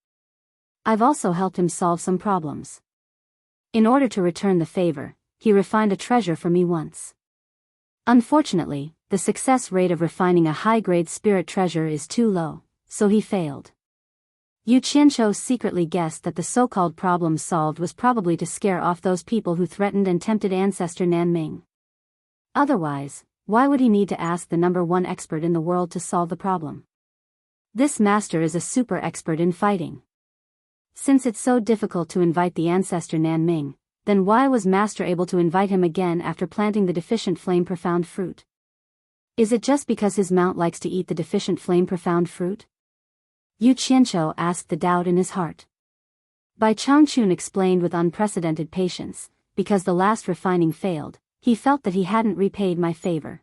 I've also helped him solve some problems. In order to return the favor, he refined a treasure for me once. Unfortunately, the success rate of refining a high-grade spirit treasure is too low, so he failed. Yu Qianqiu secretly guessed that the so-called problem solved was probably to scare off those people who threatened and tempted ancestor Nanming. Otherwise, Why would he need to ask the number one expert in the world to solve the problem? This master is a super expert in fighting. Since it's so difficult to invite the ancestor Nan Ming, then why was master able to invite him again after planting the deficient flame profound fruit? Is it just because his mount likes to eat the deficient flame profound fruit? Yu Qianqiu asked the doubt in his heart. Bai Changchun explained with unprecedented patience, because the last refining failed, he felt that he hadn't repaid my favor.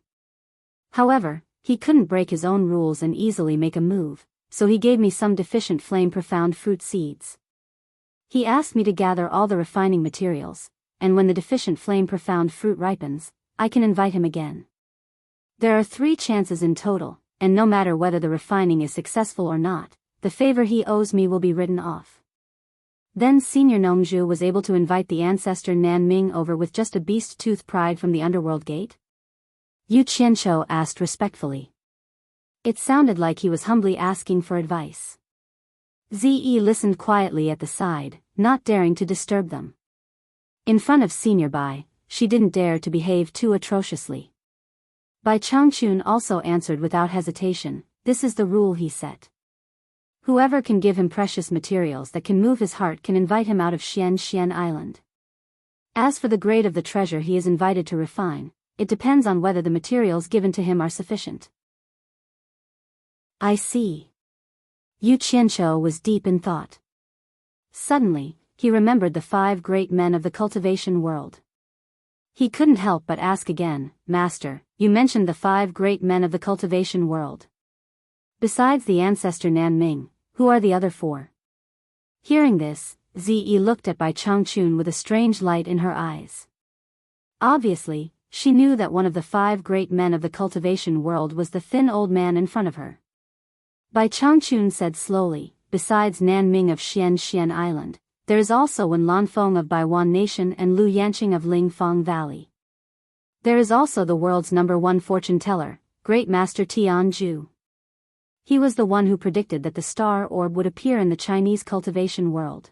However, he couldn't break his own rules and easily make a move, so he gave me some deficient flame profound fruit seeds. He asked me to gather all the refining materials, and when the deficient flame profound fruit ripens, I can invite him again. There are 3 chances in total, and no matter whether the refining is successful or not, the favor he owes me will be written off. Then Senior Nongzhu was able to invite the ancestor Nan Ming over with just a beast-tooth pride from the underworld gate? Yu Qianqiu asked respectfully. It sounded like he was humbly asking for advice. Zi listened quietly at the side, not daring to disturb them. In front of Senior Bai, she didn't dare to behave too atrociously. Bai Changchun also answered without hesitation, this is the rule he set. Whoever can give him precious materials that can move his heart can invite him out of Xian Island. As for the grade of the treasure he is invited to refine, it depends on whether the materials given to him are sufficient. I see. Yu Qianqiu was deep in thought. Suddenly, he remembered the 5 great men of the cultivation world. He couldn't help but ask again, Master, you mentioned the 5 great men of the cultivation world. Besides the ancestor Nan Ming, who are the other 4? Hearing this, Zi looked at Bai Changchun with a strange light in her eyes. Obviously, she knew that one of the 5 great men of the cultivation world was the thin old man in front of her. Bai Changchun said slowly, besides Nan Ming of Xian Island, there is also Wen Lanfeng of Baiwan Nation and Lu Yanqing of Lingfang Valley. There is also the world's number 1 fortune teller, Great Master Tianzhu. He was the one who predicted that the star orb would appear in the Chinese cultivation world.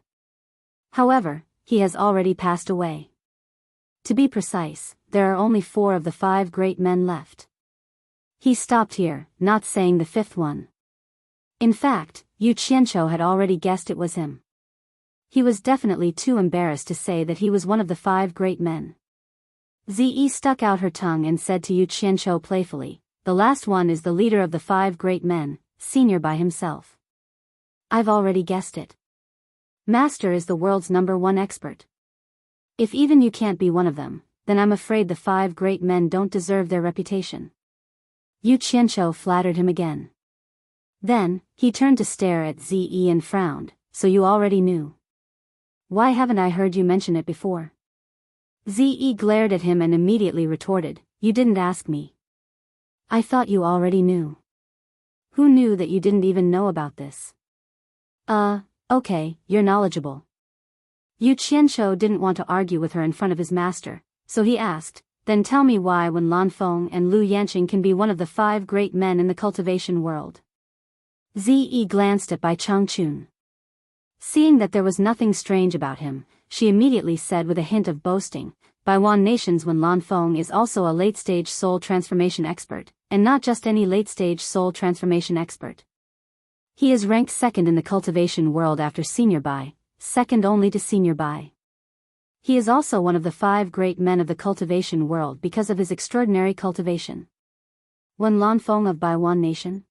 However, he has already passed away. To be precise, there are only 4 of the 5 great men left. He stopped here, not saying the 5th one. In fact, Yu Qianqiu had already guessed it was him. He was definitely too embarrassed to say that he was one of the 5 great men. Zi stuck out her tongue and said to Yu Qianqiu playfully, the last one is the leader of the 5 great men, Senior by himself. I've already guessed it. Master is the world's number 1 expert. If even you can't be one of them, then I'm afraid the 5 great men don't deserve their reputation. Yu Qianqiu flattered him again. Then, he turned to stare at Zi and frowned, so you already knew. Why haven't I heard you mention it before? Zi glared at him and immediately retorted, you didn't ask me. I thought you already knew. Who knew that you didn't even know about this? Okay, you're knowledgeable. Yu Qianqiu didn't want to argue with her in front of his master, so he asked, then tell me why Wen Lanfeng and Lu Yanqing can be one of the 5 great men in the cultivation world. Zi glanced at Bai Changchun. Seeing that there was nothing strange about him, she immediately said with a hint of boasting, Baiwan Nation's Wen Lanfeng is also a late-stage soul transformation expert, and not just any late-stage soul transformation expert. He is ranked 2nd in the cultivation world after Senior Bai, 2nd only to Senior Bai. He is also one of the 5 great men of the cultivation world because of his extraordinary cultivation. Wen Lanfeng of Baiwan Nation?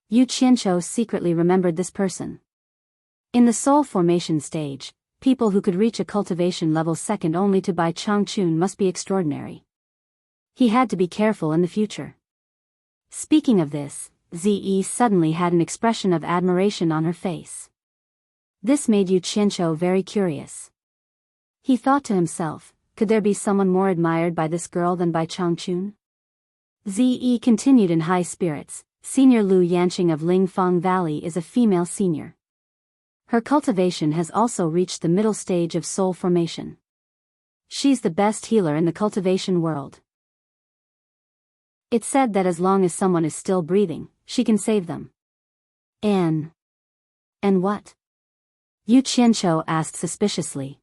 Yu Qianqiu secretly remembered this person. In the soul formation stage, people who could reach a cultivation level 2nd only to Bai Changchun must be extraordinary. He had to be careful in the future. Speaking of this, Zi suddenly had an expression of admiration on her face. This made Yu Qianqiu very curious. He thought to himself, could there be someone more admired by this girl than Bai Changchun? Zi continued in high spirits, Senior Lu Yanqing of Lingfang Valley is a female senior. Her cultivation has also reached the middle stage of soul formation. She's the best healer in the cultivation world. It's said that as long as someone is still breathing, she can save them. And what? Yu Qianqiu asked suspiciously.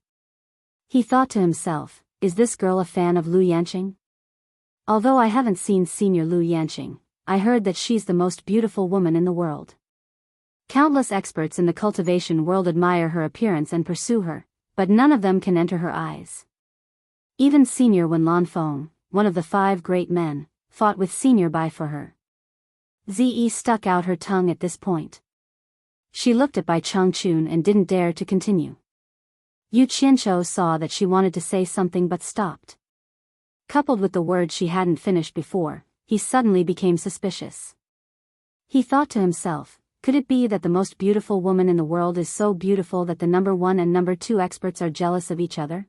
He thought to himself, is this girl a fan of Lu Yanqing? Although I haven't seen Senior Lu Yanqing, I heard that she's the most beautiful woman in the world. Countless experts in the cultivation world admire her appearance and pursue her, but none of them can enter her eyes. Even Senior Wen Lanfeng, one of the 5 great men, fought with Senior Bai for her. Ze stuck out her tongue at this point. She looked at Bai Changchun and didn't dare to continue. Yu Qianzhou saw that she wanted to say something but stopped. Coupled with the words she hadn't finished before, he suddenly became suspicious. He thought to himself, could it be that the most beautiful woman in the world is so beautiful that the number 1 and number 2 experts are jealous of each other?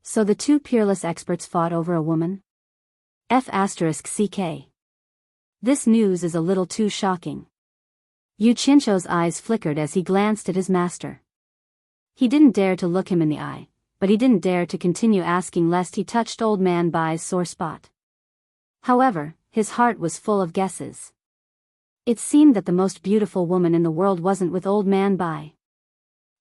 So the 2 peerless experts fought over a woman? F***CK. This news is a little too shocking. Yu Qianzhou's eyes flickered as he glanced at his master. He didn't dare to look him in the eye, but he didn't dare to continue asking lest he touched old man Bai's sore spot. However, his heart was full of guesses. It seemed that the most beautiful woman in the world wasn't with old man Bai.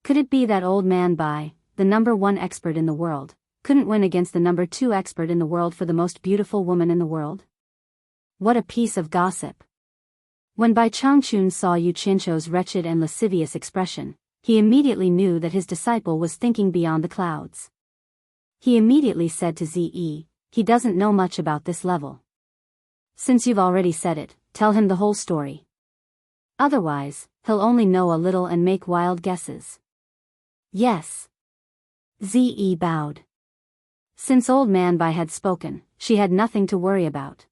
Could it be that old man Bai, the number 1 expert in the world, couldn't win against the number 2 expert in the world for the most beautiful woman in the world? What a piece of gossip. When Bai Changchun saw Yu Qianzhou's wretched and lascivious expression, he immediately knew that his disciple was thinking beyond the clouds. He immediately said to Ze, he doesn't know much about this level. Since you've already said it, tell him the whole story. Otherwise, he'll only know a little and make wild guesses. Yes. Ze bowed. Since old man Bai had spoken, she had nothing to worry about.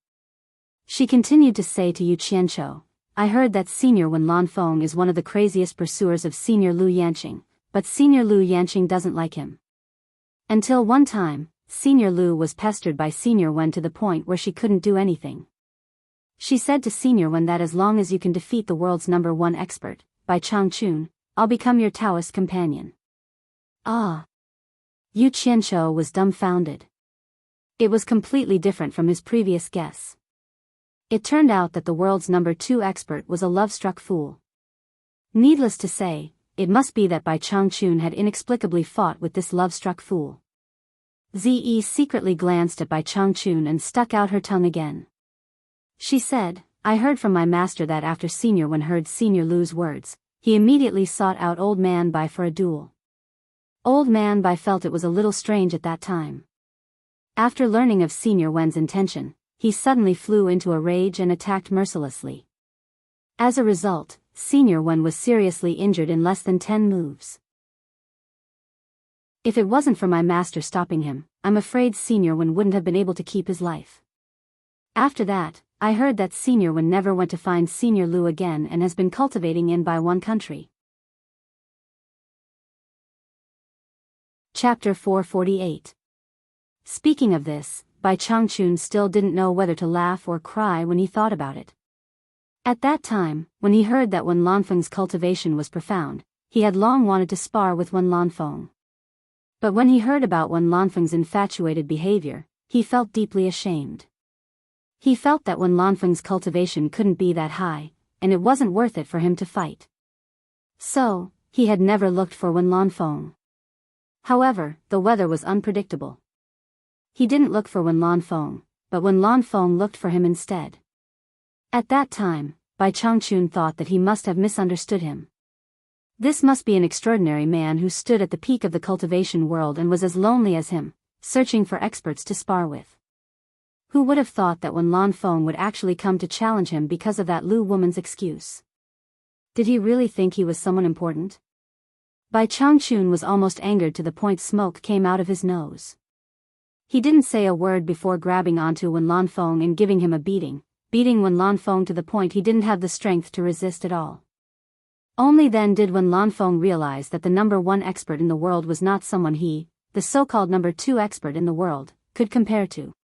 She continued to say to Yu Qianzhou, I heard that Senior Wen Lanfeng is one of the craziest pursuers of Senior Lu Yanqing, but Senior Lu Yanqing doesn't like him. Until one time, Senior Lu was pestered by Senior Wen to the point where she couldn't do anything. She said to Senior Wen that as long as you can defeat the world's number 1 expert, Bai Changchun, I'll become your Taoist companion. Ah! Yu Qianzhou was dumbfounded. It was completely different from his previous guess. It turned out that the world's number 2 expert was a love-struck fool. Needless to say, it must be that Bai Changchun had inexplicably fought with this love-struck fool. Ze secretly glanced at Bai Changchun and stuck out her tongue again. She said, I heard from my master that after Senior Wen heard Senior Lu's words, he immediately sought out old man Bai for a duel. Old man Bai felt it was a little strange at that time. After learning of Senior Wen's intention, he suddenly flew into a rage and attacked mercilessly. As a result, Senior Wen was seriously injured in less than 10 moves. If it wasn't for my master stopping him, I'm afraid Senior Wen wouldn't have been able to keep his life. After that, I heard that Senior Wen never went to find Senior Lu again and has been cultivating in Bai 1 country. Chapter 448. Speaking of this, Bai Changchun still didn't know whether to laugh or cry when he thought about it. At that time, when he heard that Wen Lanfeng's cultivation was profound, he had long wanted to spar with Wen Lanfeng. But when he heard about Wen Lanfeng's infatuated behavior, he felt deeply ashamed. He felt that Wen Lanfeng's cultivation couldn't be that high, and it wasn't worth it for him to fight. So, he had never looked for Wen Lanfeng. However, the weather was unpredictable. He didn't look for Wen Lanfeng, but Wen Lanfeng looked for him instead. At that time, Bai Changchun thought that he must have misunderstood him. This must be an extraordinary man who stood at the peak of the cultivation world and was as lonely as him, searching for experts to spar with. Who would have thought that Wen Lanfeng would actually come to challenge him because of that Lu woman's excuse? Did he really think he was someone important? Bai Changchun was almost angered to the point smoke came out of his nose. He didn't say a word before grabbing onto Wen Lanfeng and giving him a beating Wen Lanfeng to the point he didn't have the strength to resist at all. Only then did Wen Lanfeng realize that the number 1 expert in the world was not someone he, the so-called number 2 expert in the world, could compare to.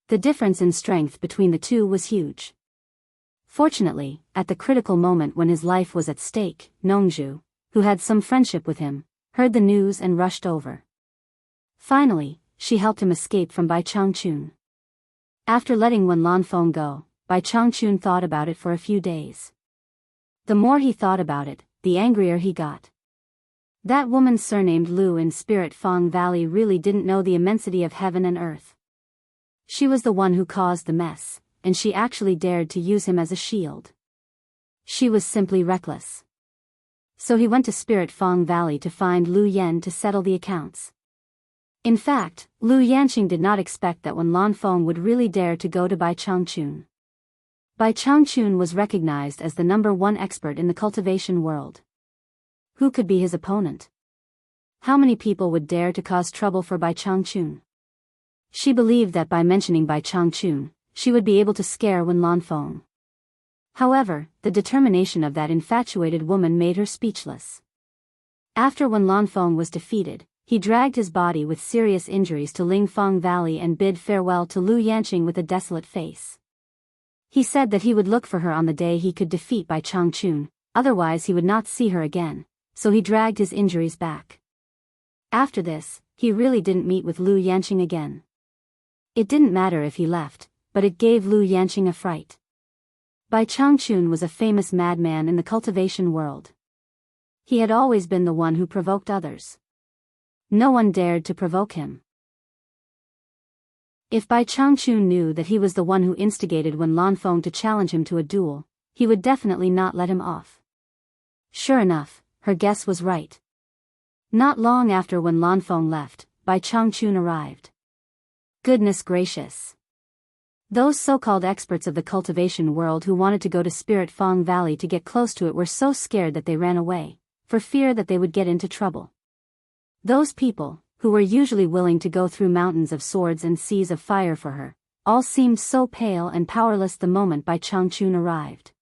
The difference in strength between the two was huge. Fortunately, at the critical moment when his life was at stake, Nongzhu, who had some friendship with him, heard the news and rushed over. Finally, she helped him escape from Bai Changchun. After letting Wen Lanfeng go, Bai Changchun thought about it for a few days. The more he thought about it, the angrier he got. That woman surnamed Lu in Spirit Fang Valley really didn't know the immensity of heaven and earth. She was the one who caused the mess, and she actually dared to use him as a shield. She was simply reckless. So he went to Spirit Fong Valley to find Lu Yen to settle the accounts. In fact, Lu Yanqing did not expect that Wen Lanfeng would really dare to go to Bai Changchun. Bai Changchun was recognized as the #1 expert in the cultivation world. Who could be his opponent? How many people would dare to cause trouble for Bai Changchun? She believed that by mentioning Bai Changchun, she would be able to scare Wen Lanfeng. However, the determination of that infatuated woman made her speechless. After Wen Lanfeng was defeated, he dragged his body with serious injuries to Lingfeng Valley and bid farewell to Lu Yanqing with a desolate face. He said that he would look for her on the day he could defeat Bai Changchun, otherwise he would not see her again, so he dragged his injuries back. After this, he really didn't meet with Lu Yanqing again. It didn't matter if he left, but it gave Lu Yanqing a fright. Bai Changchun was a famous madman in the cultivation world. He had always been the one who provoked others. No one dared to provoke him. If Bai Changchun knew that he was the one who instigated Wen Lanfeng to challenge him to a duel, he would definitely not let him off. Sure enough, her guess was right. Not long after Wen Lanfeng left, Bai Changchun arrived. Goodness gracious! Those so-called experts of the cultivation world who wanted to go to Spirit Fong Valley to get close to it were so scared that they ran away, for fear that they would get into trouble. Those people, who were usually willing to go through mountains of swords and seas of fire for her, all seemed so pale and powerless the moment Bai Changchun arrived.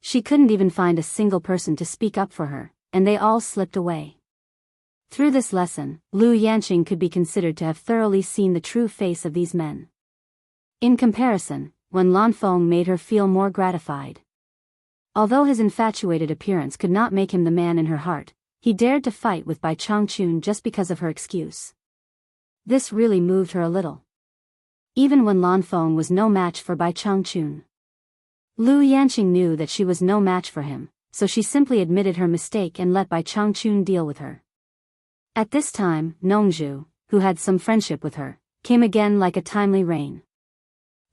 She couldn't even find a single person to speak up for her, and they all slipped away. Through this lesson, Lu Yanqing could be considered to have thoroughly seen the true face of these men. In comparison, Wen Lanfeng made her feel more gratified. Although his infatuated appearance could not make him the man in her heart, he dared to fight with Bai Changchun just because of her excuse. This really moved her a little. Even Wen Lanfeng was no match for Bai Changchun. Lu Yanqing knew that she was no match for him, so she simply admitted her mistake and let Bai Changchun deal with her. At this time, Nongzhu, who had some friendship with her, came again like a timely rain.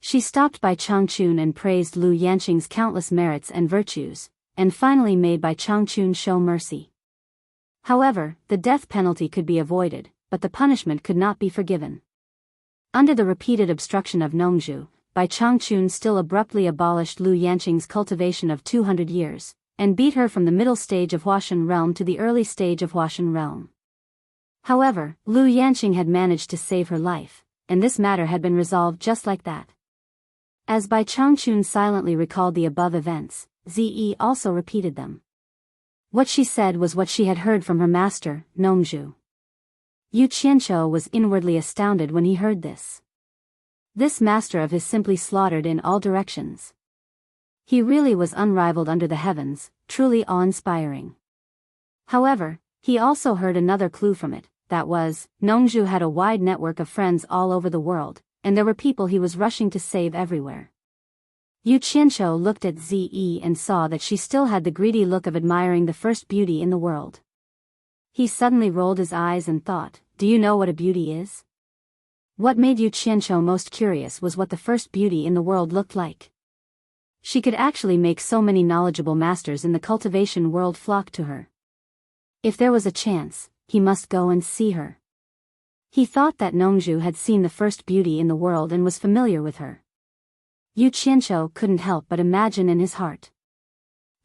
She stopped Bai Changchun and praised Lu Yanqing's countless merits and virtues, and finally made Bai Changchun show mercy. However, the death penalty could be avoided, but the punishment could not be forgiven. Under the repeated obstruction of Nongzhu, Bai Changchun still abruptly abolished Lu Yanqing's cultivation of 200 years, and beat her from the middle stage of Huashan realm to the early stage of Huashan realm. However, Lu Yanqing had managed to save her life, and this matter had been resolved just like that. As Bai Changchun silently recalled the above events, Ze also repeated them. What she said was what she had heard from her master, Nongzhu. Yu Qianqiu was inwardly astounded when he heard this. This master of his simply slaughtered in all directions. He really was unrivaled under the heavens, truly awe-inspiring. However, he also heard another clue from it, that was, Nongzhu had a wide network of friends all over the world, and there were people he was rushing to save everywhere. Yu Qianqiu looked at Ze and saw that she still had the greedy look of admiring the first beauty in the world. He suddenly rolled his eyes and thought, do you know what a beauty is? What made Yu Qianqiu most curious was what the first beauty in the world looked like. She could actually make so many knowledgeable masters in the cultivation world flock to her. If there was a chance, he must go and see her. He thought that Nongzhu had seen the first beauty in the world and was familiar with her. Yu Qianqiu couldn't help but imagine in his heart.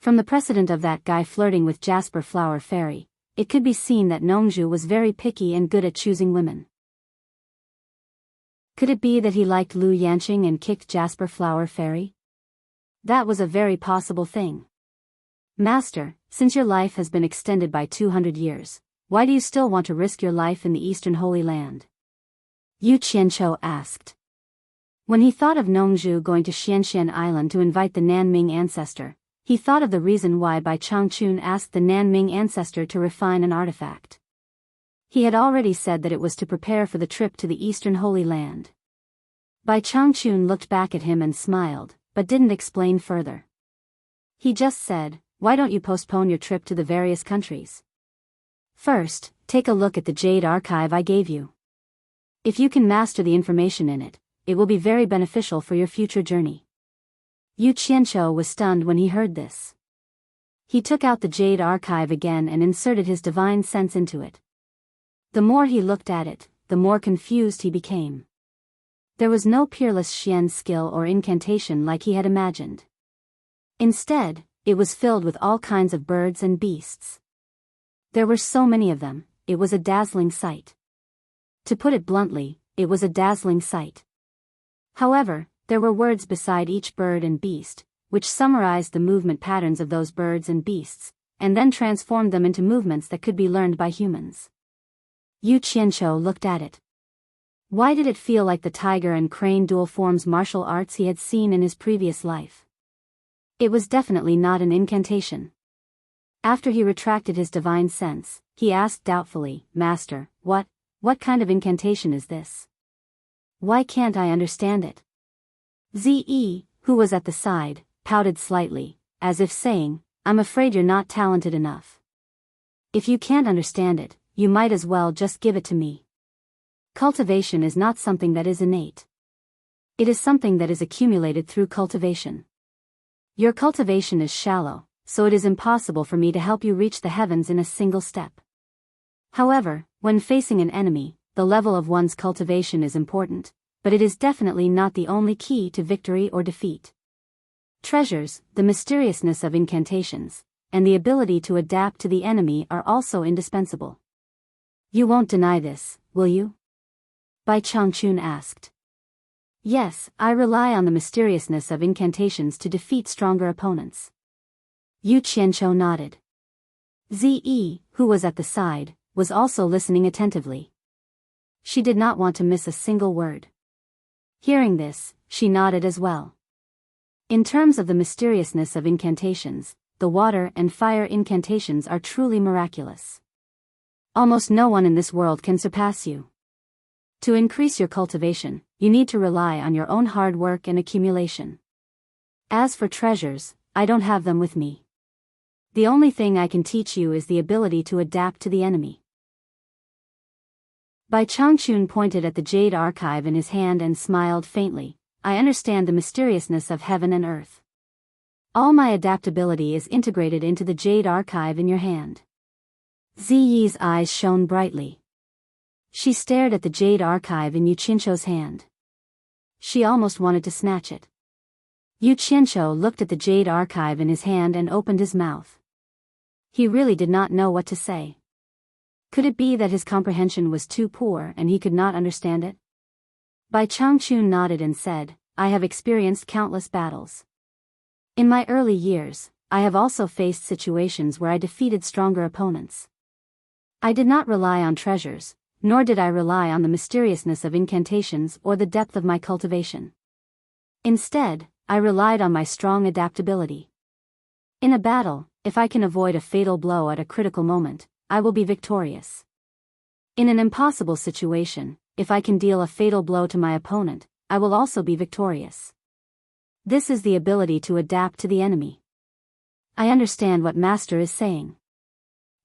From the precedent of that guy flirting with Jasper Flower Fairy, it could be seen that Nongzhu was very picky and good at choosing women. Could it be that he liked Lu Yanqing and kicked Jasper Flower Fairy? That was a very possible thing. Master, since your life has been extended by 200 years, why do you still want to risk your life in the Eastern Holy Land? Yu Qianqiu asked. When he thought of Nongzhu going to Xianxian Island to invite the Nanming ancestor, he thought of the reason why Bai Changchun asked the Nanming ancestor to refine an artifact. He had already said that it was to prepare for the trip to the Eastern Holy Land. Bai Changchun looked back at him and smiled, but didn't explain further. He just said, why don't you postpone your trip to the various countries? First, take a look at the Jade Archive I gave you. If you can master the information in it, it will be very beneficial for your future journey. Yu Qianqiu was stunned when he heard this. He took out the jade archive again and inserted his divine sense into it. The more he looked at it, the more confused he became. There was no peerless Xian skill or incantation like he had imagined. Instead, it was filled with all kinds of birds and beasts. There were so many of them, it was a dazzling sight. To put it bluntly, it was a dazzling sight. However, there were words beside each bird and beast, which summarized the movement patterns of those birds and beasts, and then transformed them into movements that could be learned by humans. Yu Qianqiu looked at it. Why did it feel like the tiger and crane dual forms martial arts he had seen in his previous life? It was definitely not an incantation. After he retracted his divine sense, he asked doubtfully, Master, what kind of incantation is this? Why can't I understand it? Zi, who was at the side, pouted slightly, as if saying, I'm afraid you're not talented enough. If you can't understand it, you might as well just give it to me. Cultivation is not something that is innate. It is something that is accumulated through cultivation. Your cultivation is shallow, so it is impossible for me to help you reach the heavens in a single step. However, when facing an enemy, the level of one's cultivation is important, but it is definitely not the only key to victory or defeat. Treasures, the mysteriousness of incantations, and the ability to adapt to the enemy are also indispensable. You won't deny this, will you? Bai Changchun asked. Yes, I rely on the mysteriousness of incantations to defeat stronger opponents. Yu Qianqiu nodded. Zi, who was at the side, was also listening attentively. She did not want to miss a single word. Hearing this, she nodded as well. In terms of the mysteriousness of incantations, the water and fire incantations are truly miraculous. Almost no one in this world can surpass you. To increase your cultivation, you need to rely on your own hard work and accumulation. As for treasures, I don't have them with me. The only thing I can teach you is the ability to adapt to the enemy. Bai Changchun pointed at the jade archive in his hand and smiled faintly. I understand the mysteriousness of heaven and earth. All my adaptability is integrated into the jade archive in your hand. Ziyi's eyes shone brightly. She stared at the jade archive in Yu Qianqiu's hand. She almost wanted to snatch it. Yu Qianqiu looked at the jade archive in his hand and opened his mouth. He really did not know what to say. Could it be that his comprehension was too poor and he could not understand it? Bai Changchun nodded and said, I have experienced countless battles. In my early years, I have also faced situations where I defeated stronger opponents. I did not rely on treasures, nor did I rely on the mysteriousness of incantations or the depth of my cultivation. Instead, I relied on my strong adaptability. In a battle, if I can avoid a fatal blow at a critical moment, I will be victorious. In an impossible situation, if I can deal a fatal blow to my opponent, I will also be victorious. This is the ability to adapt to the enemy. I understand what Master is saying.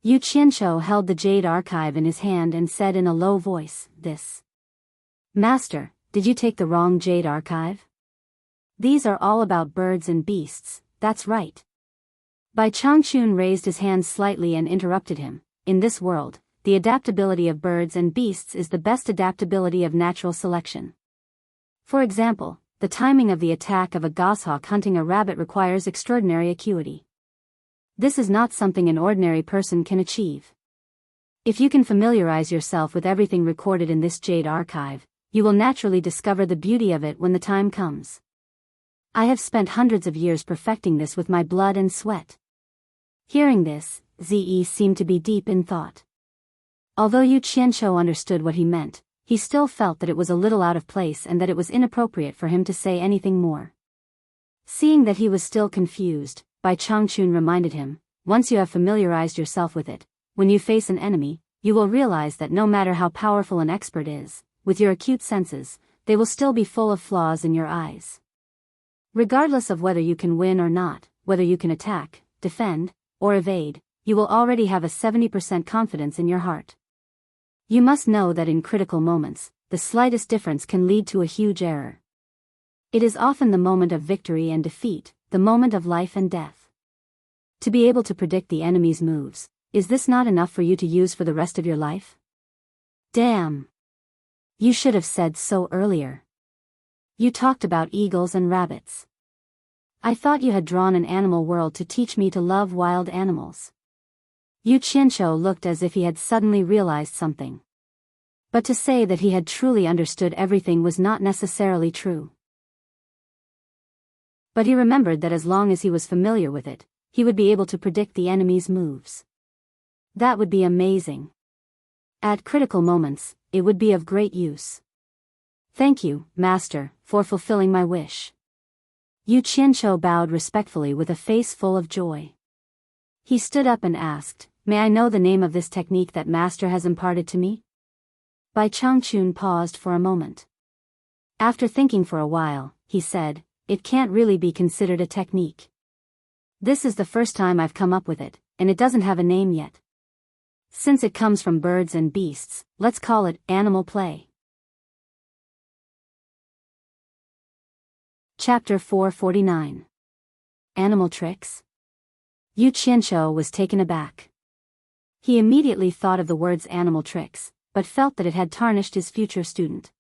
Yu Qianqiu held the jade archive in his hand and said in a low voice, This. Master, did you take the wrong jade archive? These are all about birds and beasts, that's right. Bai Changchun raised his hand slightly and interrupted him. In this world, the adaptability of birds and beasts is the best adaptability of natural selection. For example, the timing of the attack of a goshawk hunting a rabbit requires extraordinary acuity. This is not something an ordinary person can achieve. If you can familiarize yourself with everything recorded in this jade archive, you will naturally discover the beauty of it when the time comes. I have spent hundreds of years perfecting this with my blood and sweat. Hearing this, Zi seemed to be deep in thought. Although Yu Qianqiu understood what he meant, he still felt that it was a little out of place and that it was inappropriate for him to say anything more. Seeing that he was still confused, Bai Changchun reminded him, once you have familiarized yourself with it, when you face an enemy, you will realize that no matter how powerful an expert is, with your acute senses, they will still be full of flaws in your eyes. Regardless of whether you can win or not, whether you can attack, defend, or evade, you will already have a 70% confidence in your heart. You must know that in critical moments, the slightest difference can lead to a huge error. It is often the moment of victory and defeat, the moment of life and death. To be able to predict the enemy's moves, is this not enough for you to use for the rest of your life? Damn! You should have said so earlier. You talked about eagles and rabbits. I thought you had drawn an animal world to teach me to love wild animals. Yu Qianqiu looked as if he had suddenly realized something. But to say that he had truly understood everything was not necessarily true. But he remembered that as long as he was familiar with it, he would be able to predict the enemy's moves. That would be amazing. At critical moments, it would be of great use. Thank you, Master, for fulfilling my wish. Yu Qianqiu bowed respectfully with a face full of joy. He stood up and asked, "May I know the name of this technique that Master has imparted to me?" Bai Changchun paused for a moment. After thinking for a while, he said, "It can't really be considered a technique. This is the first time I've come up with it, and it doesn't have a name yet. Since it comes from birds and beasts, let's call it animal play." Chapter 449. Animal Tricks? Yu Qianqiu was taken aback. He immediately thought of the words animal tricks, but felt that it had tarnished his future student.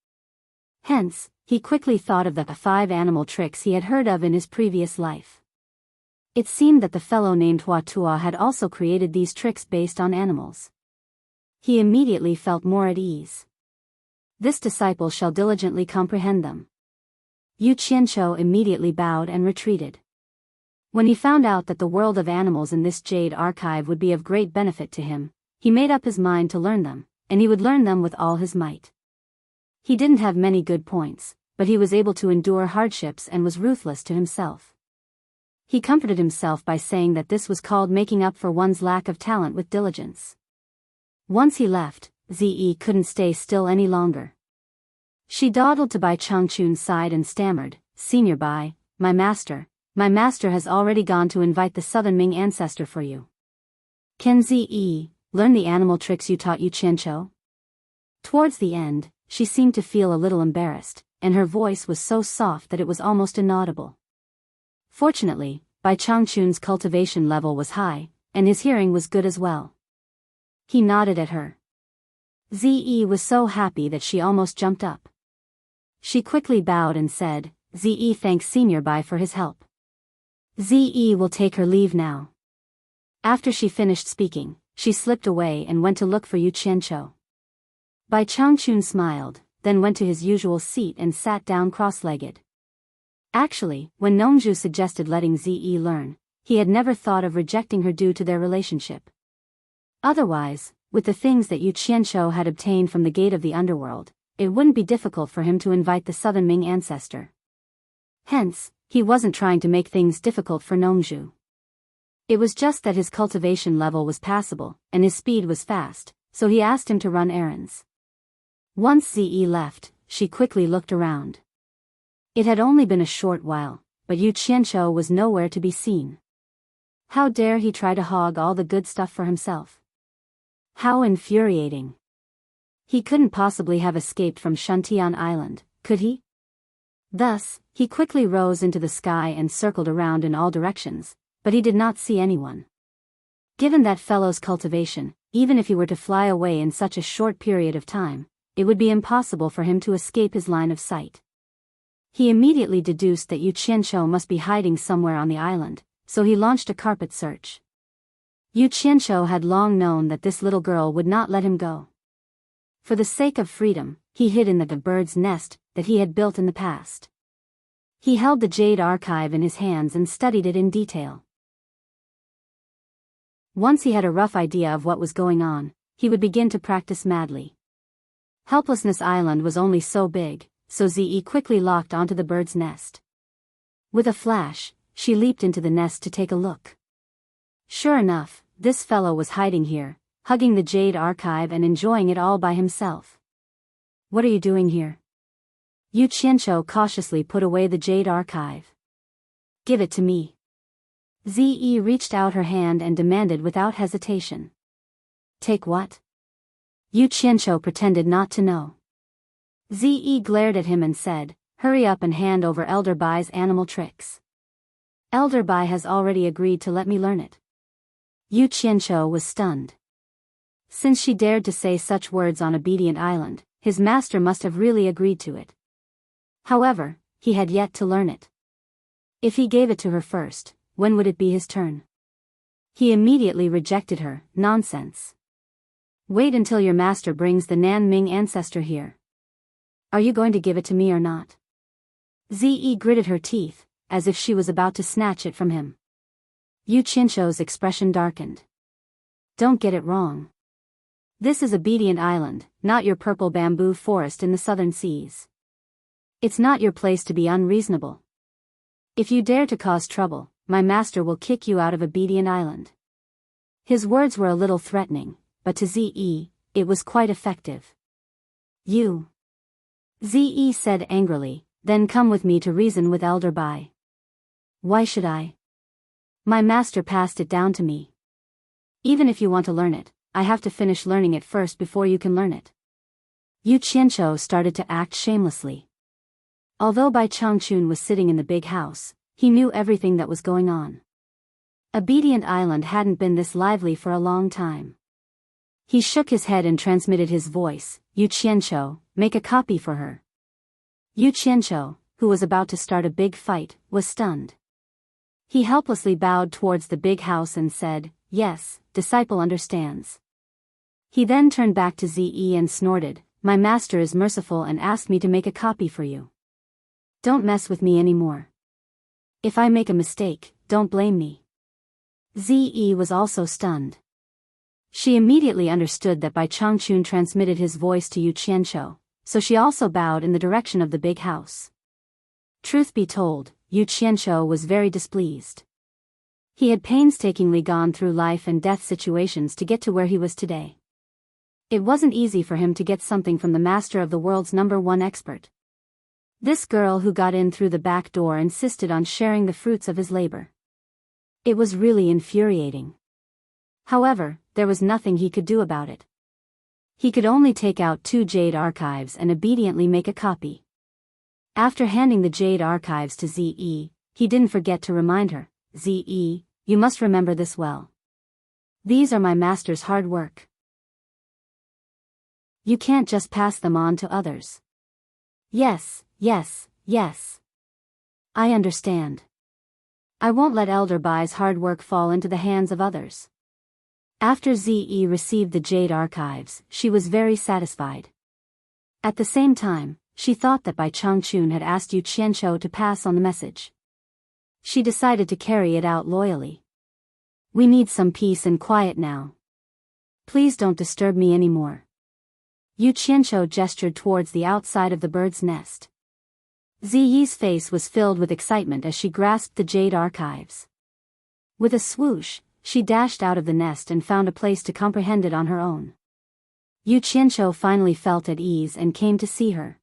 Hence, he quickly thought of the 5 animal tricks he had heard of in his previous life. It seemed that the fellow named Hua Tua had also created these tricks based on animals. He immediately felt more at ease. This disciple shall diligently comprehend them. Yu Qianqiu immediately bowed and retreated. When he found out that the world of animals in this jade archive would be of great benefit to him, he made up his mind to learn them, and he would learn them with all his might. He didn't have many good points, but he was able to endure hardships and was ruthless to himself. He comforted himself by saying that this was called making up for one's lack of talent with diligence. Once he left, Zi couldn't stay still any longer. She dawdled to Bai Changchun's side and stammered, "Senior Bai, my master has already gone to invite the Southern Ming ancestor for you. Can Zi learn the animal tricks you taught Yu Qianqiu?" Towards the end, she seemed to feel a little embarrassed, and her voice was so soft that it was almost inaudible. Fortunately, Bai Changchun's cultivation level was high, and his hearing was good as well. He nodded at her. Zi was so happy that she almost jumped up. She quickly bowed and said, "Zi thanks Senior Bai for his help. Zi will take her leave now." After she finished speaking, she slipped away and went to look for Yu Qianqiu. Bai Changchun smiled, then went to his usual seat and sat down cross-legged. Actually, when Nongzhu suggested letting Zi learn, he had never thought of rejecting her due to their relationship. Otherwise, with the things that Yu Qianqiu had obtained from the gate of the underworld, it wouldn't be difficult for him to invite the Southern Ming ancestor. Hence, he wasn't trying to make things difficult for Nongzhu. It was just that his cultivation level was passable, and his speed was fast, so he asked him to run errands. Once Zi left, she quickly looked around. It had only been a short while, but Yu Qianqiu was nowhere to be seen. How dare he try to hog all the good stuff for himself? How infuriating. He couldn't possibly have escaped from Shuntian Island, could he? Thus, he quickly rose into the sky and circled around in all directions, but he did not see anyone. Given that fellow's cultivation, even if he were to fly away in such a short period of time, it would be impossible for him to escape his line of sight. He immediately deduced that Yu Qianqiu must be hiding somewhere on the island, so he launched a carpet search. Yu Qianqiu had long known that this little girl would not let him go. For the sake of freedom, he hid in the bird's nest that he had built in the past. He held the jade archive in his hands and studied it in detail. Once he had a rough idea of what was going on, he would begin to practice madly. Helplessness Island was only so big, so Zi quickly locked onto the bird's nest. With a flash, she leaped into the nest to take a look. Sure enough, this fellow was hiding here, hugging the jade archive and enjoying it all by himself. "What are you doing here?" Yu Qianqiu cautiously put away the jade archive. "Give it to me." Zi reached out her hand and demanded without hesitation. "Take what?" Yu Qianqiu pretended not to know. Ze glared at him and said, "Hurry up and hand over Elder Bai's animal tricks. Elder Bai has already agreed to let me learn it." Yu Qianqiu was stunned. Since she dared to say such words on Obedient Island, his master must have really agreed to it. However, he had yet to learn it. If he gave it to her first, when would it be his turn? He immediately rejected her. "Nonsense. Wait until your master brings the Nan Ming ancestor here. Are you going to give it to me or not?" Ze gritted her teeth, as if she was about to snatch it from him. Yu Qianqiu's expression darkened. "Don't get it wrong. This is Obedient Island, not your purple bamboo forest in the southern seas. It's not your place to be unreasonable. If you dare to cause trouble, my master will kick you out of Obedient Island." His words were a little threatening, but to Ze, it was quite effective. "You," Ze said angrily, "then come with me to reason with Elder Bai." "Why should I? My master passed it down to me. Even if you want to learn it, I have to finish learning it first before you can learn it." Yu Qianqiu started to act shamelessly. Although Bai Changchun was sitting in the big house, he knew everything that was going on. Obedient Island hadn't been this lively for a long time. He shook his head and transmitted his voice, "Yu Qianqiu, make a copy for her." Yu Qianqiu, who was about to start a big fight, was stunned. He helplessly bowed towards the big house and said, "Yes, disciple understands." He then turned back to Ze and snorted, "My master is merciful and asked me to make a copy for you. Don't mess with me anymore. If I make a mistake, don't blame me." Ze was also stunned. She immediately understood that Bai Changchun transmitted his voice to Yu Qianqiu, so she also bowed in the direction of the big house. Truth be told, Yu Qianqiu was very displeased. He had painstakingly gone through life and death situations to get to where he was today. It wasn't easy for him to get something from the master of the world's #1 expert. This girl who got in through the back door insisted on sharing the fruits of his labor. It was really infuriating. However, there was nothing he could do about it. He could only take out 2 jade archives and obediently make a copy. After handing the jade archives to Ze, he didn't forget to remind her, "Ze, you must remember this well. These are my master's hard work. You can't just pass them on to others." "Yes, yes, yes. I understand. I won't let Elder Bai's hard work fall into the hands of others." After Ze received the jade archives, she was very satisfied. At the same time, she thought that Bai Changchun had asked Yu Qianqiu to pass on the message. She decided to carry it out loyally. "We need some peace and quiet now. Please don't disturb me anymore." Yu Qianqiu gestured towards the outside of the bird's nest. Ziyi's face was filled with excitement as she grasped the jade archives. With a swoosh, she dashed out of the nest and found a place to comprehend it on her own. Yu Qianqiu finally felt at ease and came to see her.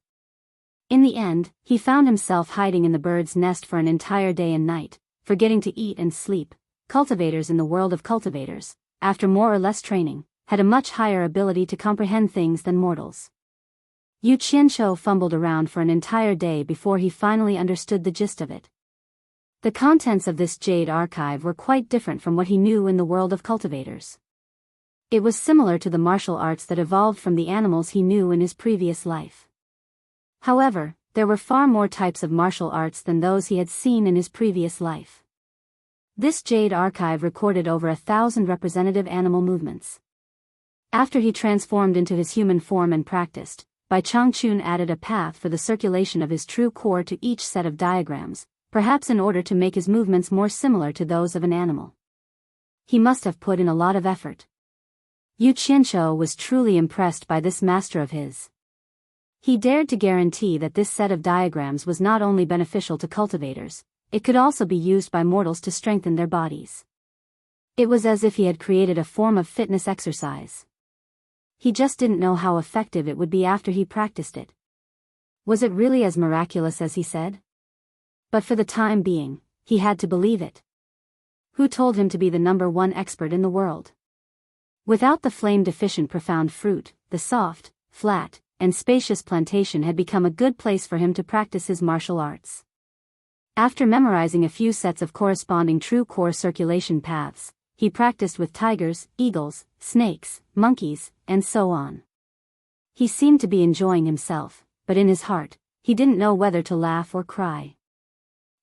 In the end, he found himself hiding in the bird's nest for an entire day and night, forgetting to eat and sleep. Cultivators in the world of cultivators, after more or less training, had a much higher ability to comprehend things than mortals. Yu Qianqiu fumbled around for an entire day before he finally understood the gist of it. The contents of this jade archive were quite different from what he knew in the world of cultivators. It was similar to the martial arts that evolved from the animals he knew in his previous life. However, there were far more types of martial arts than those he had seen in his previous life. This jade archive recorded over 1,000 representative animal movements. After he transformed into his human form and practiced, Bai Changchun added a path for the circulation of his true core to each set of diagrams, perhaps in order to make his movements more similar to those of an animal. He must have put in a lot of effort. Yu Qianqiu was truly impressed by this master of his. He dared to guarantee that this set of diagrams was not only beneficial to cultivators, it could also be used by mortals to strengthen their bodies. It was as if he had created a form of fitness exercise. He just didn't know how effective it would be after he practiced it. Was it really as miraculous as he said? But for the time being, he had to believe it. Who told him to be the #1 expert in the world? Without the flame-deficient profound fruit, the soft, flat, and spacious plantation had become a good place for him to practice his martial arts. After memorizing a few sets of corresponding true core circulation paths, he practiced with tigers, eagles, snakes, monkeys, and so on. He seemed to be enjoying himself, but in his heart, he didn't know whether to laugh or cry.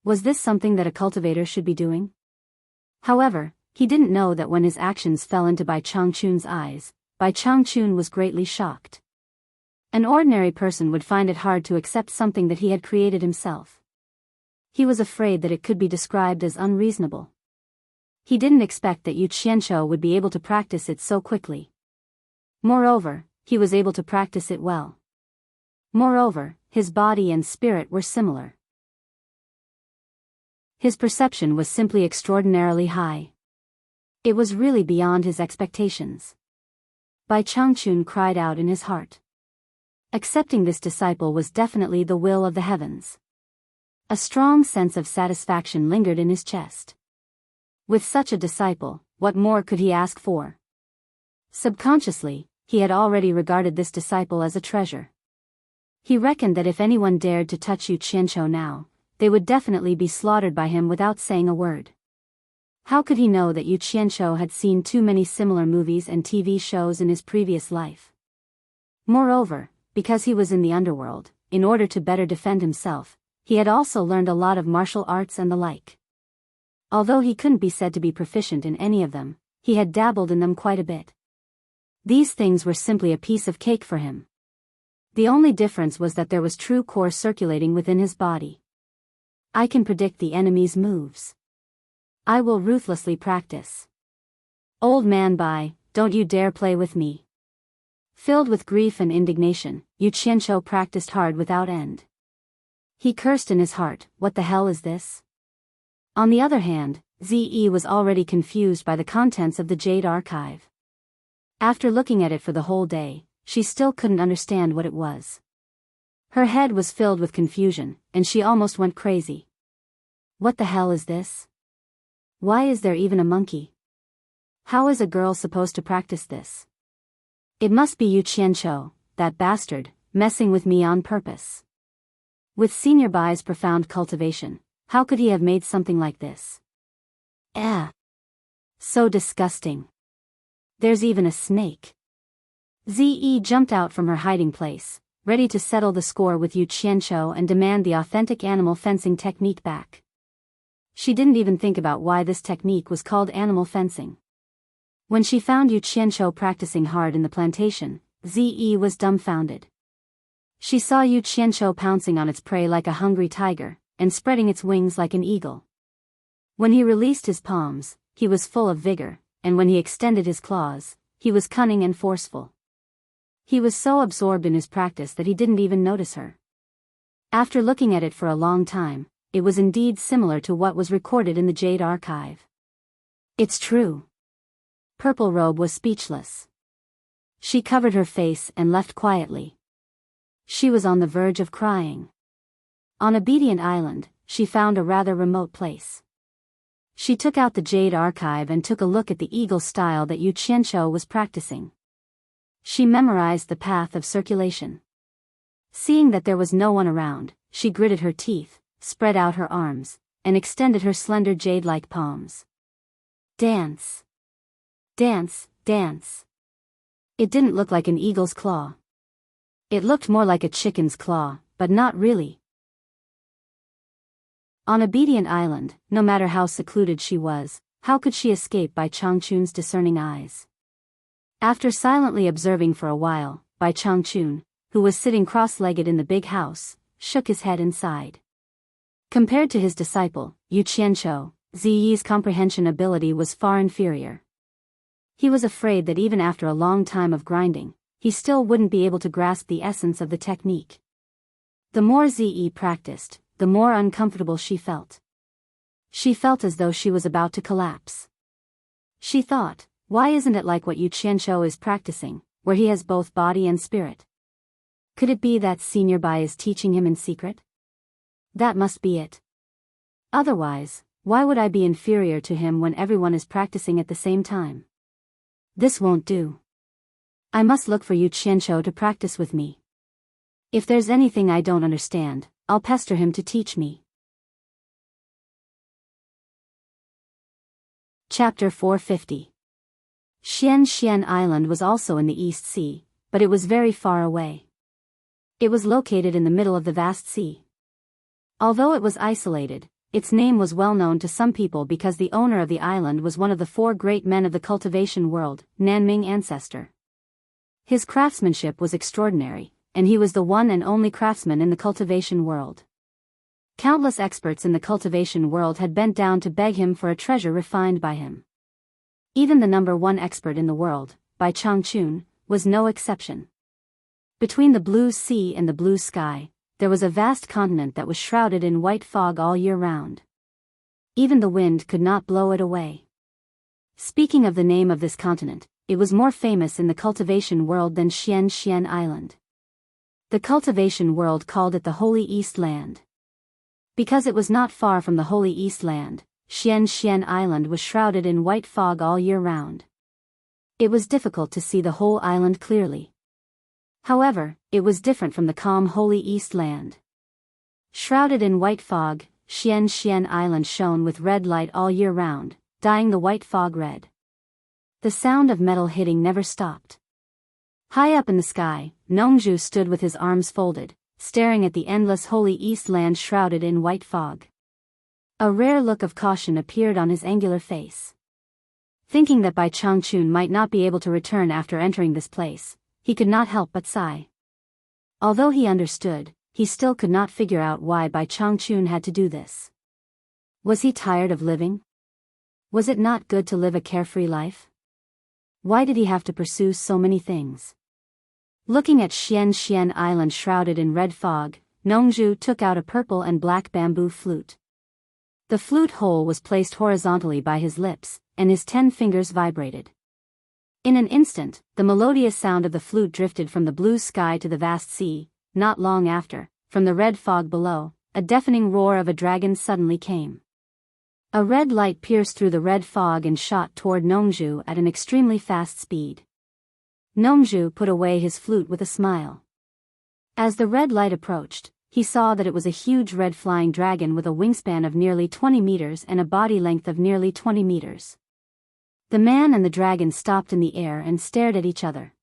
Was this something that a cultivator should be doing? However, he didn't know that when his actions fell into Bai Changchun's eyes, Bai Changchun was greatly shocked. An ordinary person would find it hard to accept something that he had created himself. He was afraid that it could be described as unreasonable. He didn't expect that Yu Qianqiu would be able to practice it so quickly. Moreover, he was able to practice it well. Moreover, his body and spirit were similar. His perception was simply extraordinarily high. It was really beyond his expectations. Bai Changchun cried out in his heart. Accepting this disciple was definitely the will of the heavens. A strong sense of satisfaction lingered in his chest. With such a disciple, what more could he ask for? Subconsciously, he had already regarded this disciple as a treasure. He reckoned that if anyone dared to touch Yu Qianqiu now, they would definitely be slaughtered by him without saying a word. How could he know that Yu Qianqiu had seen too many similar movies and TV shows in his previous life? Moreover, because he was in the underworld, in order to better defend himself, he had also learned a lot of martial arts and the like. Although he couldn't be said to be proficient in any of them, he had dabbled in them quite a bit. These things were simply a piece of cake for him. The only difference was that there was true core circulating within his body. I can predict the enemy's moves. I will ruthlessly practice. Old man Bai, don't you dare play with me. Filled with grief and indignation, Yu Qianqiu practiced hard without end. He cursed in his heart, what the hell is this? On the other hand, Ze was already confused by the contents of the Jade Archive. After looking at it for the whole day, she still couldn't understand what it was. Her head was filled with confusion, and she almost went crazy. What the hell is this? Why is there even a monkey? How is a girl supposed to practice this? It must be Yu Qianqiu, that bastard, messing with me on purpose. With Senior Bai's profound cultivation, how could he have made something like this? So disgusting. There's even a snake. Ze jumped out from her hiding place, ready to settle the score with Yu Qianqiu and demand the authentic animal fencing technique back. She didn't even think about why this technique was called animal fencing. When she found Yu Qianqiu practicing hard in the plantation, Ze was dumbfounded. She saw Yu Qianqiu pouncing on its prey like a hungry tiger, and spreading its wings like an eagle. When he released his palms, he was full of vigor, and when he extended his claws, he was cunning and forceful. He was so absorbed in his practice that he didn't even notice her. After looking at it for a long time, it was indeed similar to what was recorded in the Jade Archive. It's true. Purple Robe was speechless. She covered her face and left quietly. She was on the verge of crying. On Obedient Island, she found a rather remote place. She took out the Jade Archive and took a look at the eagle style that Yu Qianqiu was practicing. She memorized the path of circulation. Seeing that there was no one around, she gritted her teeth, spread out her arms, and extended her slender jade-like palms. Dance. Dance, dance. It didn't look like an eagle's claw. It looked more like a chicken's claw, but not really. On Obedient Island, no matter how secluded she was, how could she escape Bai Changchun's discerning eyes? After silently observing for a while, Bai Changchun, who was sitting cross-legged in the big house, shook his head and sighed. Compared to his disciple, Yu Qianqiu, Ziyi's comprehension ability was far inferior. He was afraid that even after a long time of grinding, he still wouldn't be able to grasp the essence of the technique. The more Ziyi practiced, the more uncomfortable she felt. She felt as though she was about to collapse. She thought, why isn't it like what Yu Qianqiu is practicing, where he has both body and spirit? Could it be that Senior Bai is teaching him in secret? That must be it. Otherwise, why would I be inferior to him when everyone is practicing at the same time? This won't do. I must look for Yu Qianqiu to practice with me. If there's anything I don't understand, I'll pester him to teach me. Chapter 450. Xian Island was also in the East Sea, but it was very far away. It was located in the middle of the vast sea. Although it was isolated, its name was well known to some people because the owner of the island was one of the 4 great men of the cultivation world, Nanming ancestor. His craftsmanship was extraordinary, and he was the one and only craftsman in the cultivation world. Countless experts in the cultivation world had bent down to beg him for a treasure refined by him. Even the number 1 expert in the world, Bai Changchun, was no exception. Between the blue sea and the blue sky, there was a vast continent that was shrouded in white fog all year round. Even the wind could not blow it away. Speaking of the name of this continent, it was more famous in the cultivation world than Xian Island. The cultivation world called it the Holy East Land. Because it was not far from the Holy East Land, Xian Island was shrouded in white fog all year round. It was difficult to see the whole island clearly. However, it was different from the calm Holy East Land. Shrouded in white fog, Xian Island shone with red light all year round, dyeing the white fog red. The sound of metal hitting never stopped. High up in the sky, Nongzhu stood with his arms folded, staring at the endless Holy East Land shrouded in white fog. A rare look of caution appeared on his angular face. Thinking that Bai Changchun might not be able to return after entering this place, he could not help but sigh. Although he understood, he still could not figure out why Bai Changchun had to do this. Was he tired of living? Was it not good to live a carefree life? Why did he have to pursue so many things? Looking at Xian Island shrouded in red fog, Nongzhu took out a purple and black bamboo flute. The flute hole was placed horizontally by his lips, and his 10 fingers vibrated. In an instant, the melodious sound of the flute drifted from the blue sky to the vast sea. Not long after, from the red fog below, a deafening roar of a dragon suddenly came. A red light pierced through the red fog and shot toward Nongzhu at an extremely fast speed. Nongzhu put away his flute with a smile. As the red light approached, he saw that it was a huge red flying dragon with a wingspan of nearly 20 meters and a body length of nearly 20 meters. The man and the dragon stopped in the air and stared at each other.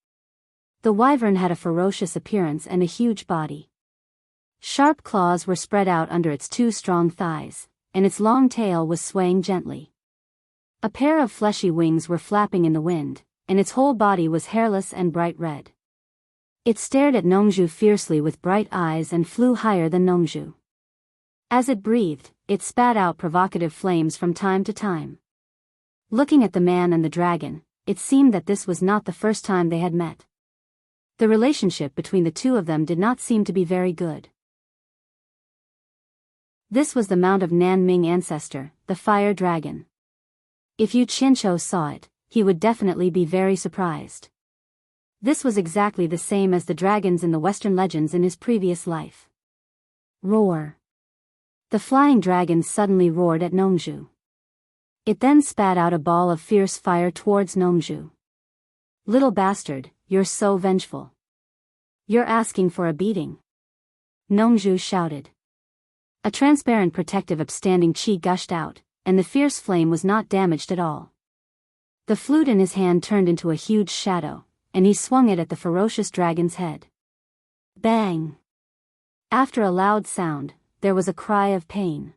The wyvern had a ferocious appearance and a huge body. Sharp claws were spread out under its 2 strong thighs, and its long tail was swaying gently. A pair of fleshy wings were flapping in the wind, and its whole body was hairless and bright red. It stared at Nongzhu fiercely with bright eyes and flew higher than Nongzhu. As it breathed, it spat out provocative flames from time to time. Looking at the man and the dragon, it seemed that this was not the first time they had met. The relationship between the 2 of them did not seem to be very good. This was the mount of Nanming ancestor, the fire dragon. If Yu Qianqiu saw it, he would definitely be very surprised. This was exactly the same as the dragons in the Western legends in his previous life. Roar! The flying dragon suddenly roared at Nongzhu. It then spat out a ball of fierce fire towards Nongzhu. Little bastard, you're so vengeful. You're asking for a beating. Nongzhu shouted. A transparent protective upstanding qi gushed out, and the fierce flame was not damaged at all. The flute in his hand turned into a huge shadow, and he swung it at the ferocious dragon's head. Bang! After a loud sound, there was a cry of pain.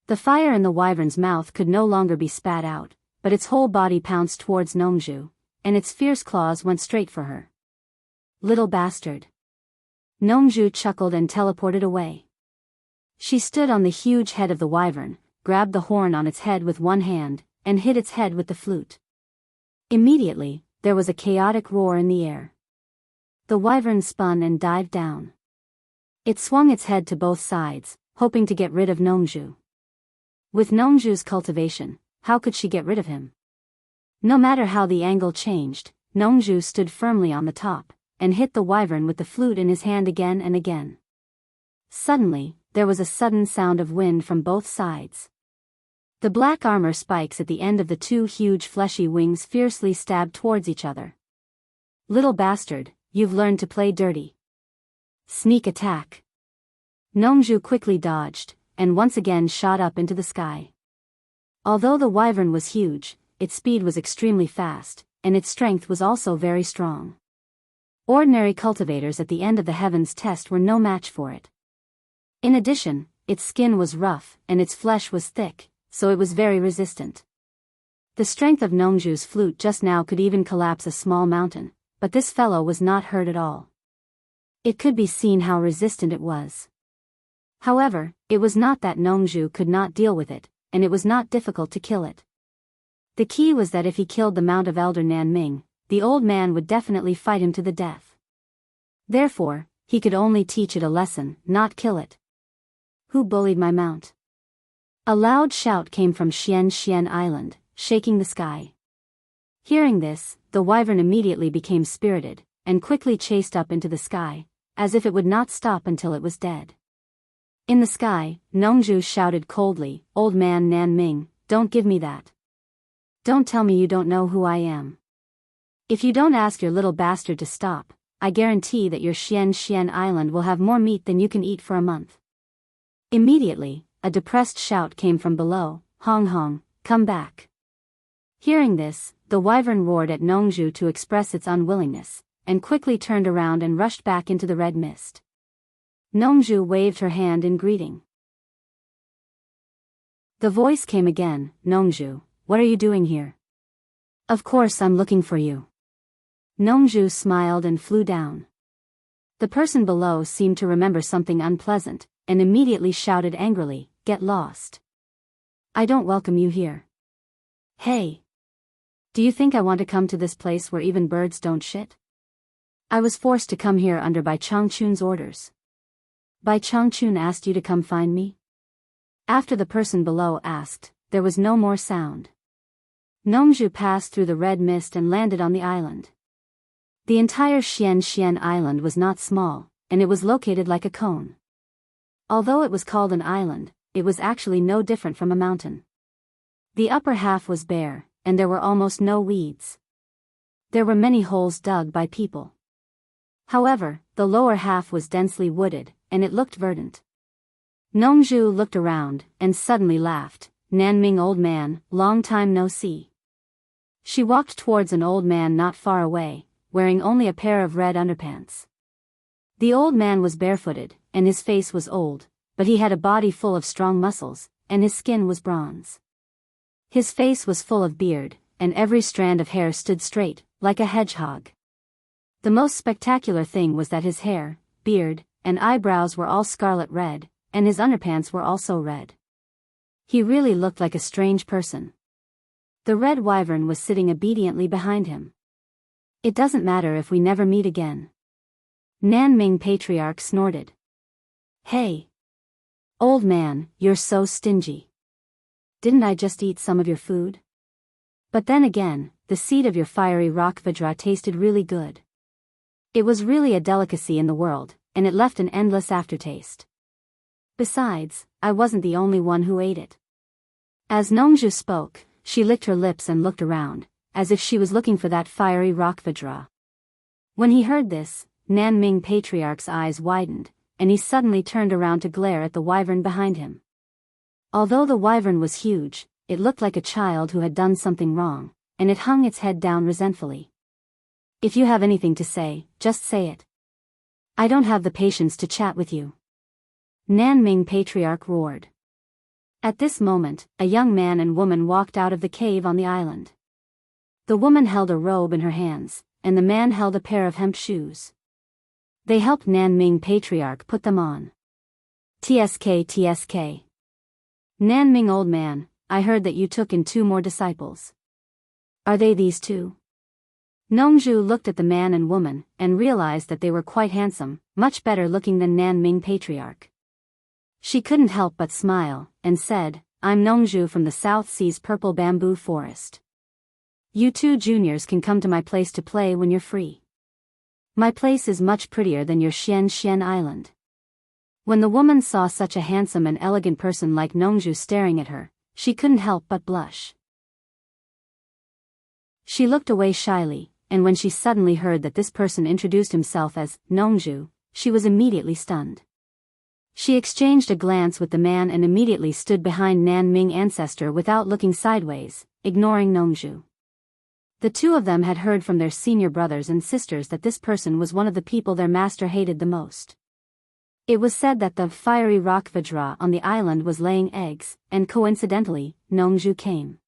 The fire in the wyvern's mouth could no longer be spat out, but its whole body pounced towards Nongzhu, and its fierce claws went straight for her. Little bastard! Nongzhu chuckled and teleported away. She stood on the huge head of the wyvern, grabbed the horn on its head with one hand, and hit its head with the flute. Immediately, there was a chaotic roar in the air. The wyvern spun and dived down. It swung its head to both sides, hoping to get rid of Nongzhu. With Nongzhu's cultivation, how could she get rid of him? No matter how the angle changed, Nongzhu stood firmly on the top, and hit the wyvern with the flute in his hand again and again. Suddenly, there was a sudden sound of wind from both sides. The black armor spikes at the end of the 2 huge fleshy wings fiercely stabbed towards each other. Little bastard, you've learned to play dirty. Sneak attack. Nongju quickly dodged, and once again shot up into the sky. Although the wyvern was huge, its speed was extremely fast, and its strength was also very strong. Ordinary cultivators at the end of the heavens test were no match for it. In addition, its skin was rough, and its flesh was thick, so it was very resistant. The strength of Nongju's flute just now could even collapse a small mountain, but this fellow was not hurt at all. It could be seen how resistant it was. However, it was not that Nongju could not deal with it, and it was not difficult to kill it. The key was that if he killed the Mount of Elder Nanming, the old man would definitely fight him to the death. Therefore, he could only teach it a lesson, not kill it. Who bullied my mount? A loud shout came from Xian Island, shaking the sky. Hearing this, the wyvern immediately became spirited, and quickly chased up into the sky, as if it would not stop until it was dead. In the sky, Nongju shouted coldly, "Old man Nanming, don't give me that. Don't tell me you don't know who I am. If you don't ask your little bastard to stop, I guarantee that your Xian Island will have more meat than you can eat for a month." Immediately, a depressed shout came from below, "Hong Hong, come back." Hearing this, the wyvern roared at Nongju to express its unwillingness, and quickly turned around and rushed back into the red mist. Nongju waved her hand in greeting. The voice came again, "Nongju, what are you doing here?" "Of course I'm looking for you." Nongju smiled and flew down. The person below seemed to remember something unpleasant, and immediately shouted angrily, "Get lost. I don't welcome you here. Hey! Do you think I want to come to this place where even birds don't shit? I was forced to come here under Bai Changchun's orders. Bai Changchun asked you to come find me?" After the person below asked, there was no more sound. Nongju passed through the red mist and landed on the island. The entire Xian Island was not small, and it was located like a cone. Although it was called an island, it was actually no different from a mountain. The upper half was bare, and there were almost no weeds. There were many holes dug by people. However, the lower half was densely wooded, and it looked verdant. Nongju looked around, and suddenly laughed, "Nanming old man, long time no see." She walked towards an old man not far away, wearing only a pair of red underpants. The old man was barefooted, and his face was old, but he had a body full of strong muscles, and his skin was bronze. His face was full of beard, and every strand of hair stood straight, like a hedgehog. The most spectacular thing was that his hair, beard, and eyebrows were all scarlet red, and his underpants were also red. He really looked like a strange person. The red wyvern was sitting obediently behind him. "It doesn't matter if we never meet again." Nanming Patriarch snorted. "Hey! Old man, you're so stingy. Didn't I just eat some of your food? But then again, the seed of your fiery rock vajra tasted really good. It was really a delicacy in the world, and it left an endless aftertaste. Besides, I wasn't the only one who ate it." As Nongju spoke, she licked her lips and looked around, as if she was looking for that fiery rock vajra. When he heard this, Nanming Patriarch's eyes widened, and he suddenly turned around to glare at the wyvern behind him. Although the wyvern was huge, it looked like a child who had done something wrong, and it hung its head down resentfully. "If you have anything to say, just say it. I don't have the patience to chat with you." Nanming Patriarch roared. At this moment, a young man and woman walked out of the cave on the island. The woman held a robe in her hands, and the man held a pair of hemp shoes. They helped Nanming Patriarch put them on. TSK. Nanming old man, I heard that you took in 2 more disciples. Are they these 2? Nongju looked at the man and woman, and realized that they were quite handsome, much better looking than Nanming Patriarch. She couldn't help but smile, and said, "I'm Nongju from the South Sea's Purple Bamboo Forest. You 2 juniors can come to my place to play when you're free. My place is much prettier than your Xian Island." When the woman saw such a handsome and elegant person like Nongju staring at her, she couldn't help but blush. She looked away shyly, and when she suddenly heard that this person introduced himself as Nongju, she was immediately stunned. She exchanged a glance with the man and immediately stood behind Nan Ming ancestor without looking sideways, ignoring Nongzhu. The two of them had heard from their senior brothers and sisters that this person was one of the people their master hated the most. It was said that the fiery rock Vajra on the island was laying eggs, and coincidentally, Nongzhu came.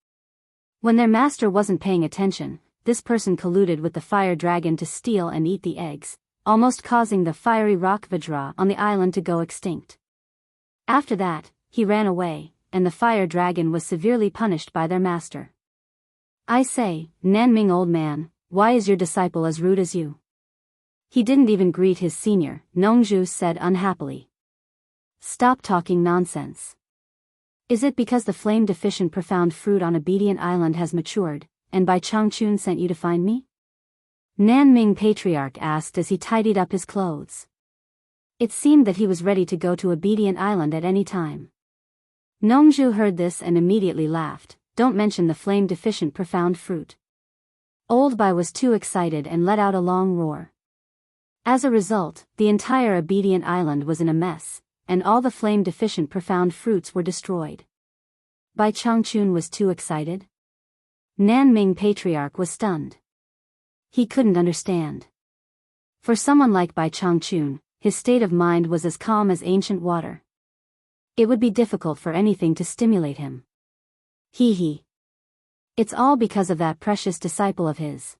When their master wasn't paying attention, this person colluded with the fire dragon to steal and eat the eggs, almost causing the fiery rock Vajra on the island to go extinct. After that, he ran away, and the fire dragon was severely punished by their master. I say, Nanming old man, why is your disciple as rude as you? He didn't even greet his senior, Nongzhu said unhappily. Stop talking nonsense. Is it because the flame-deficient profound fruit on Obedient Island has matured, and Bai Changchun sent you to find me? Nanming Patriarch asked as he tidied up his clothes. It seemed that he was ready to go to Obedient Island at any time. Nongzhu heard this and immediately laughed. Don't mention the flame-deficient profound fruit. Old Bai was too excited and let out a long roar. As a result, the entire Obedient Island was in a mess, and all the flame-deficient profound fruits were destroyed. Bai Changchun was too excited? Nanming Patriarch was stunned. He couldn't understand. For someone like Bai Changchun, his state of mind was as calm as ancient water. It would be difficult for anything to stimulate him. Hee. It's all because of that precious disciple of his.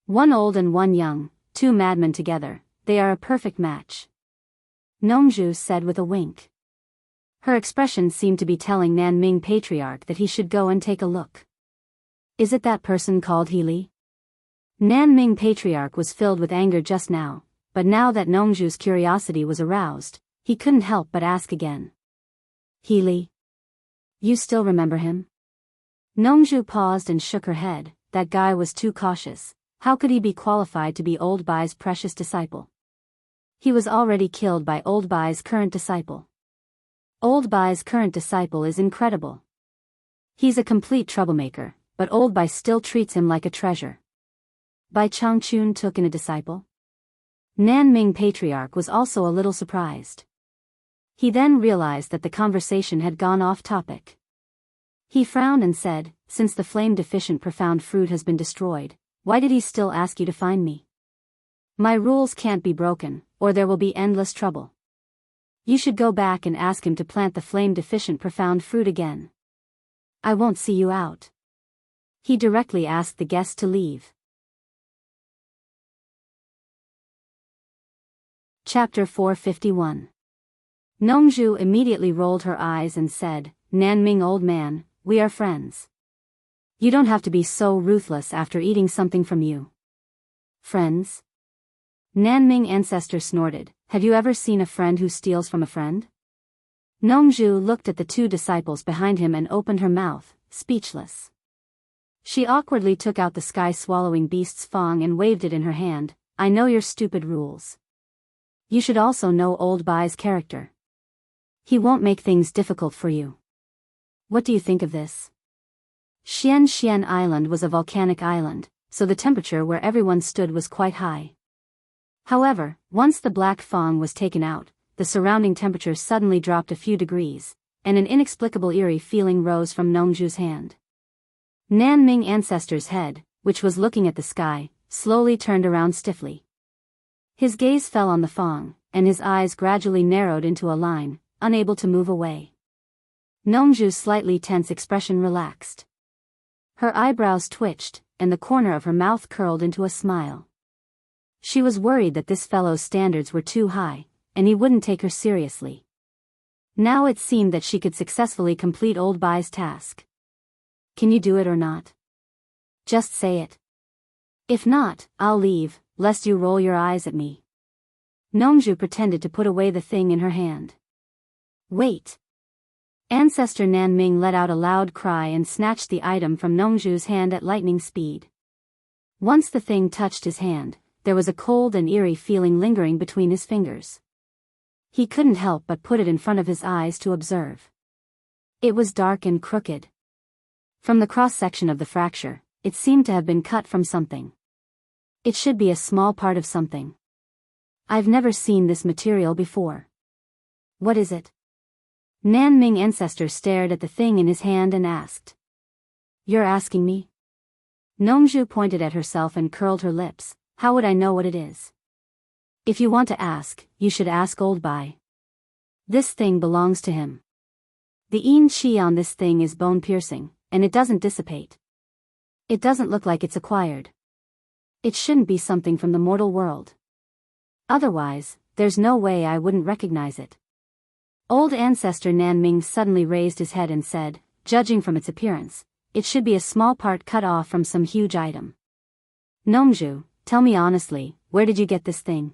One old and one young, two madmen together, they are a perfect match. Nongzhu said with a wink. Her expression seemed to be telling Nanming Patriarch that he should go and take a look. Is it that person called Healy? Nanming Patriarch was filled with anger just now, but now that Nongzhu's curiosity was aroused, he couldn't help but ask again. Healy? You still remember him? Nongzhu paused and shook her head. That guy was too cautious. How could he be qualified to be Old Bai's precious disciple? He was already killed by Old Bai's current disciple. Old Bai's current disciple is incredible. He's a complete troublemaker, but Old Bai still treats him like a treasure. Bai Changchun took in a disciple? Nanming Patriarch was also a little surprised. He then realized that the conversation had gone off topic. He frowned and said, since the flame-deficient profound fruit has been destroyed, why did he still ask you to find me? My rules can't be broken, or there will be endless trouble. You should go back and ask him to plant the flame-deficient profound fruit again. I won't see you out. He directly asked the guest to leave. Chapter 451. Nongzhu immediately rolled her eyes and said, Nanming old man, we are friends. You don't have to be so ruthless after eating something from you. Friends? Nanming ancestor snorted, have you ever seen a friend who steals from a friend? Nongzhu looked at the two disciples behind him and opened her mouth, speechless. She awkwardly took out the sky-swallowing beast's fang and waved it in her hand. I know your stupid rules. You should also know Old Bai's character. He won't make things difficult for you. What do you think of this? Xian Island was a volcanic island, so the temperature where everyone stood was quite high. However, once the black fang was taken out, the surrounding temperature suddenly dropped a few degrees, and an inexplicable eerie feeling rose from Nongzhu's hand. Nanming ancestor's head, which was looking at the sky, slowly turned around stiffly. His gaze fell on the fang, and his eyes gradually narrowed into a line, unable to move away. Nongzhu's slightly tense expression relaxed. Her eyebrows twitched, and the corner of her mouth curled into a smile. She was worried that this fellow's standards were too high, and he wouldn't take her seriously. Now it seemed that she could successfully complete Old Bai's task. Can you do it or not? Just say it. If not, I'll leave, lest you roll your eyes at me. Nongzhu pretended to put away the thing in her hand. Wait. Ancestor Nanming let out a loud cry and snatched the item from Nongzhu's hand at lightning speed. Once the thing touched his hand, there was a cold and eerie feeling lingering between his fingers. He couldn't help but put it in front of his eyes to observe. It was dark and crooked. From the cross-section of the fracture, it seemed to have been cut from something. It should be a small part of something. I've never seen this material before. What is it? Nan Ming ancestor stared at the thing in his hand and asked. You're asking me? Nongzhu pointed at herself and curled her lips. How would I know what it is? If you want to ask, you should ask Old Bai. This thing belongs to him. The yin qi on this thing is bone-piercing, and it doesn't dissipate. It doesn't look like it's acquired. It shouldn't be something from the mortal world. Otherwise, there's no way I wouldn't recognize it. Old ancestor Nan Ming suddenly raised his head and said, judging from its appearance, it should be a small part cut off from some huge item. Nongzhu, tell me honestly, where did you get this thing?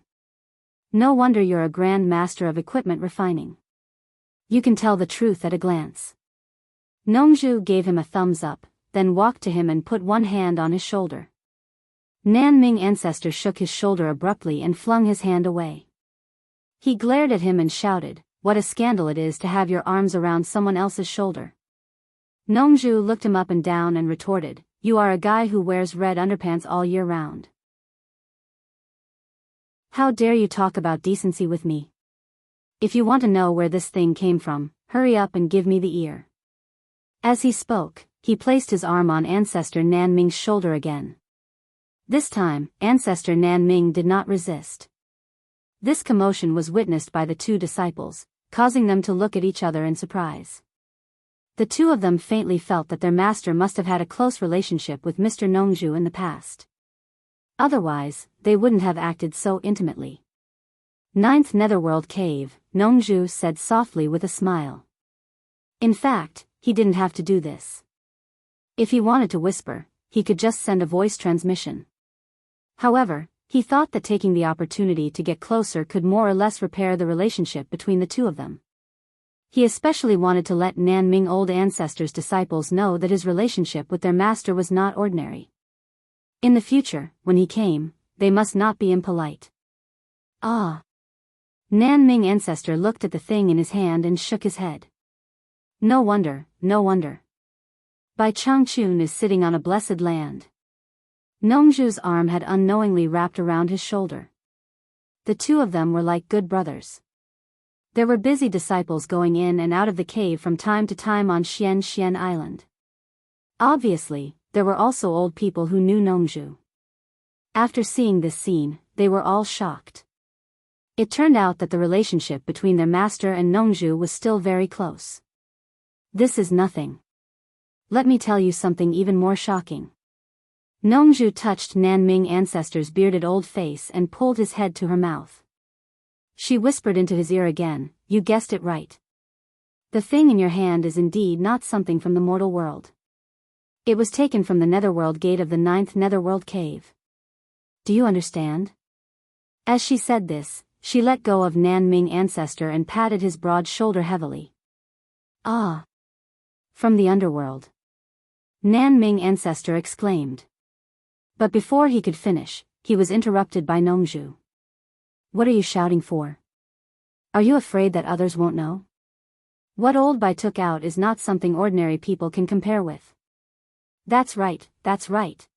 No wonder you're a grand master of equipment refining. You can tell the truth at a glance. Nongzhu gave him a thumbs up, then walked to him and put one hand on his shoulder. Nan Ming ancestor shook his shoulder abruptly and flung his hand away. He glared at him and shouted, what a scandal it is to have your arms around someone else's shoulder. Nongzhu looked him up and down and retorted, you are a guy who wears red underpants all year round. How dare you talk about decency with me? If you want to know where this thing came from, hurry up and give me the ear. As he spoke, he placed his arm on ancestor Nan Ming's shoulder again. This time, ancestor Nan Ming did not resist. This commotion was witnessed by the two disciples, causing them to look at each other in surprise. The two of them faintly felt that their master must have had a close relationship with Mr. Nongzhu in the past. Otherwise, they wouldn't have acted so intimately. Ninth Netherworld Cave, Nongzhu said softly with a smile. In fact, he didn't have to do this. If he wanted to whisper, he could just send a voice transmission. However, he thought that taking the opportunity to get closer could more or less repair the relationship between the two of them. He especially wanted to let Nan Ming old ancestors' disciples know that his relationship with their master was not ordinary. In the future, when he came, they must not be impolite. Ah! Nan Ming ancestor looked at the thing in his hand and shook his head. No wonder, no wonder. Bai Changchun is sitting on a blessed land. Nongzhu's arm had unknowingly wrapped around his shoulder. The two of them were like good brothers. There were busy disciples going in and out of the cave from time to time on Xian Island. Obviously, there were also old people who knew Nongzhu. After seeing this scene, they were all shocked. It turned out that the relationship between their master and Nongzhu was still very close. This is nothing. Let me tell you something even more shocking. Nongzhu touched Nan Ming ancestor's bearded old face and pulled his head to her mouth. She whispered into his ear again, you guessed it right. The thing in your hand is indeed not something from the mortal world. It was taken from the netherworld gate of the 9th Netherworld Cave. Do you understand? As she said this, she let go of Nan Ming ancestor and patted his broad shoulder heavily. Ah! From the underworld. Nan Ming ancestor exclaimed. But before he could finish, he was interrupted by Nongzhu. What are you shouting for? Are you afraid that others won't know? What Old Bai took out is not something ordinary people can compare with. That's right, that's right.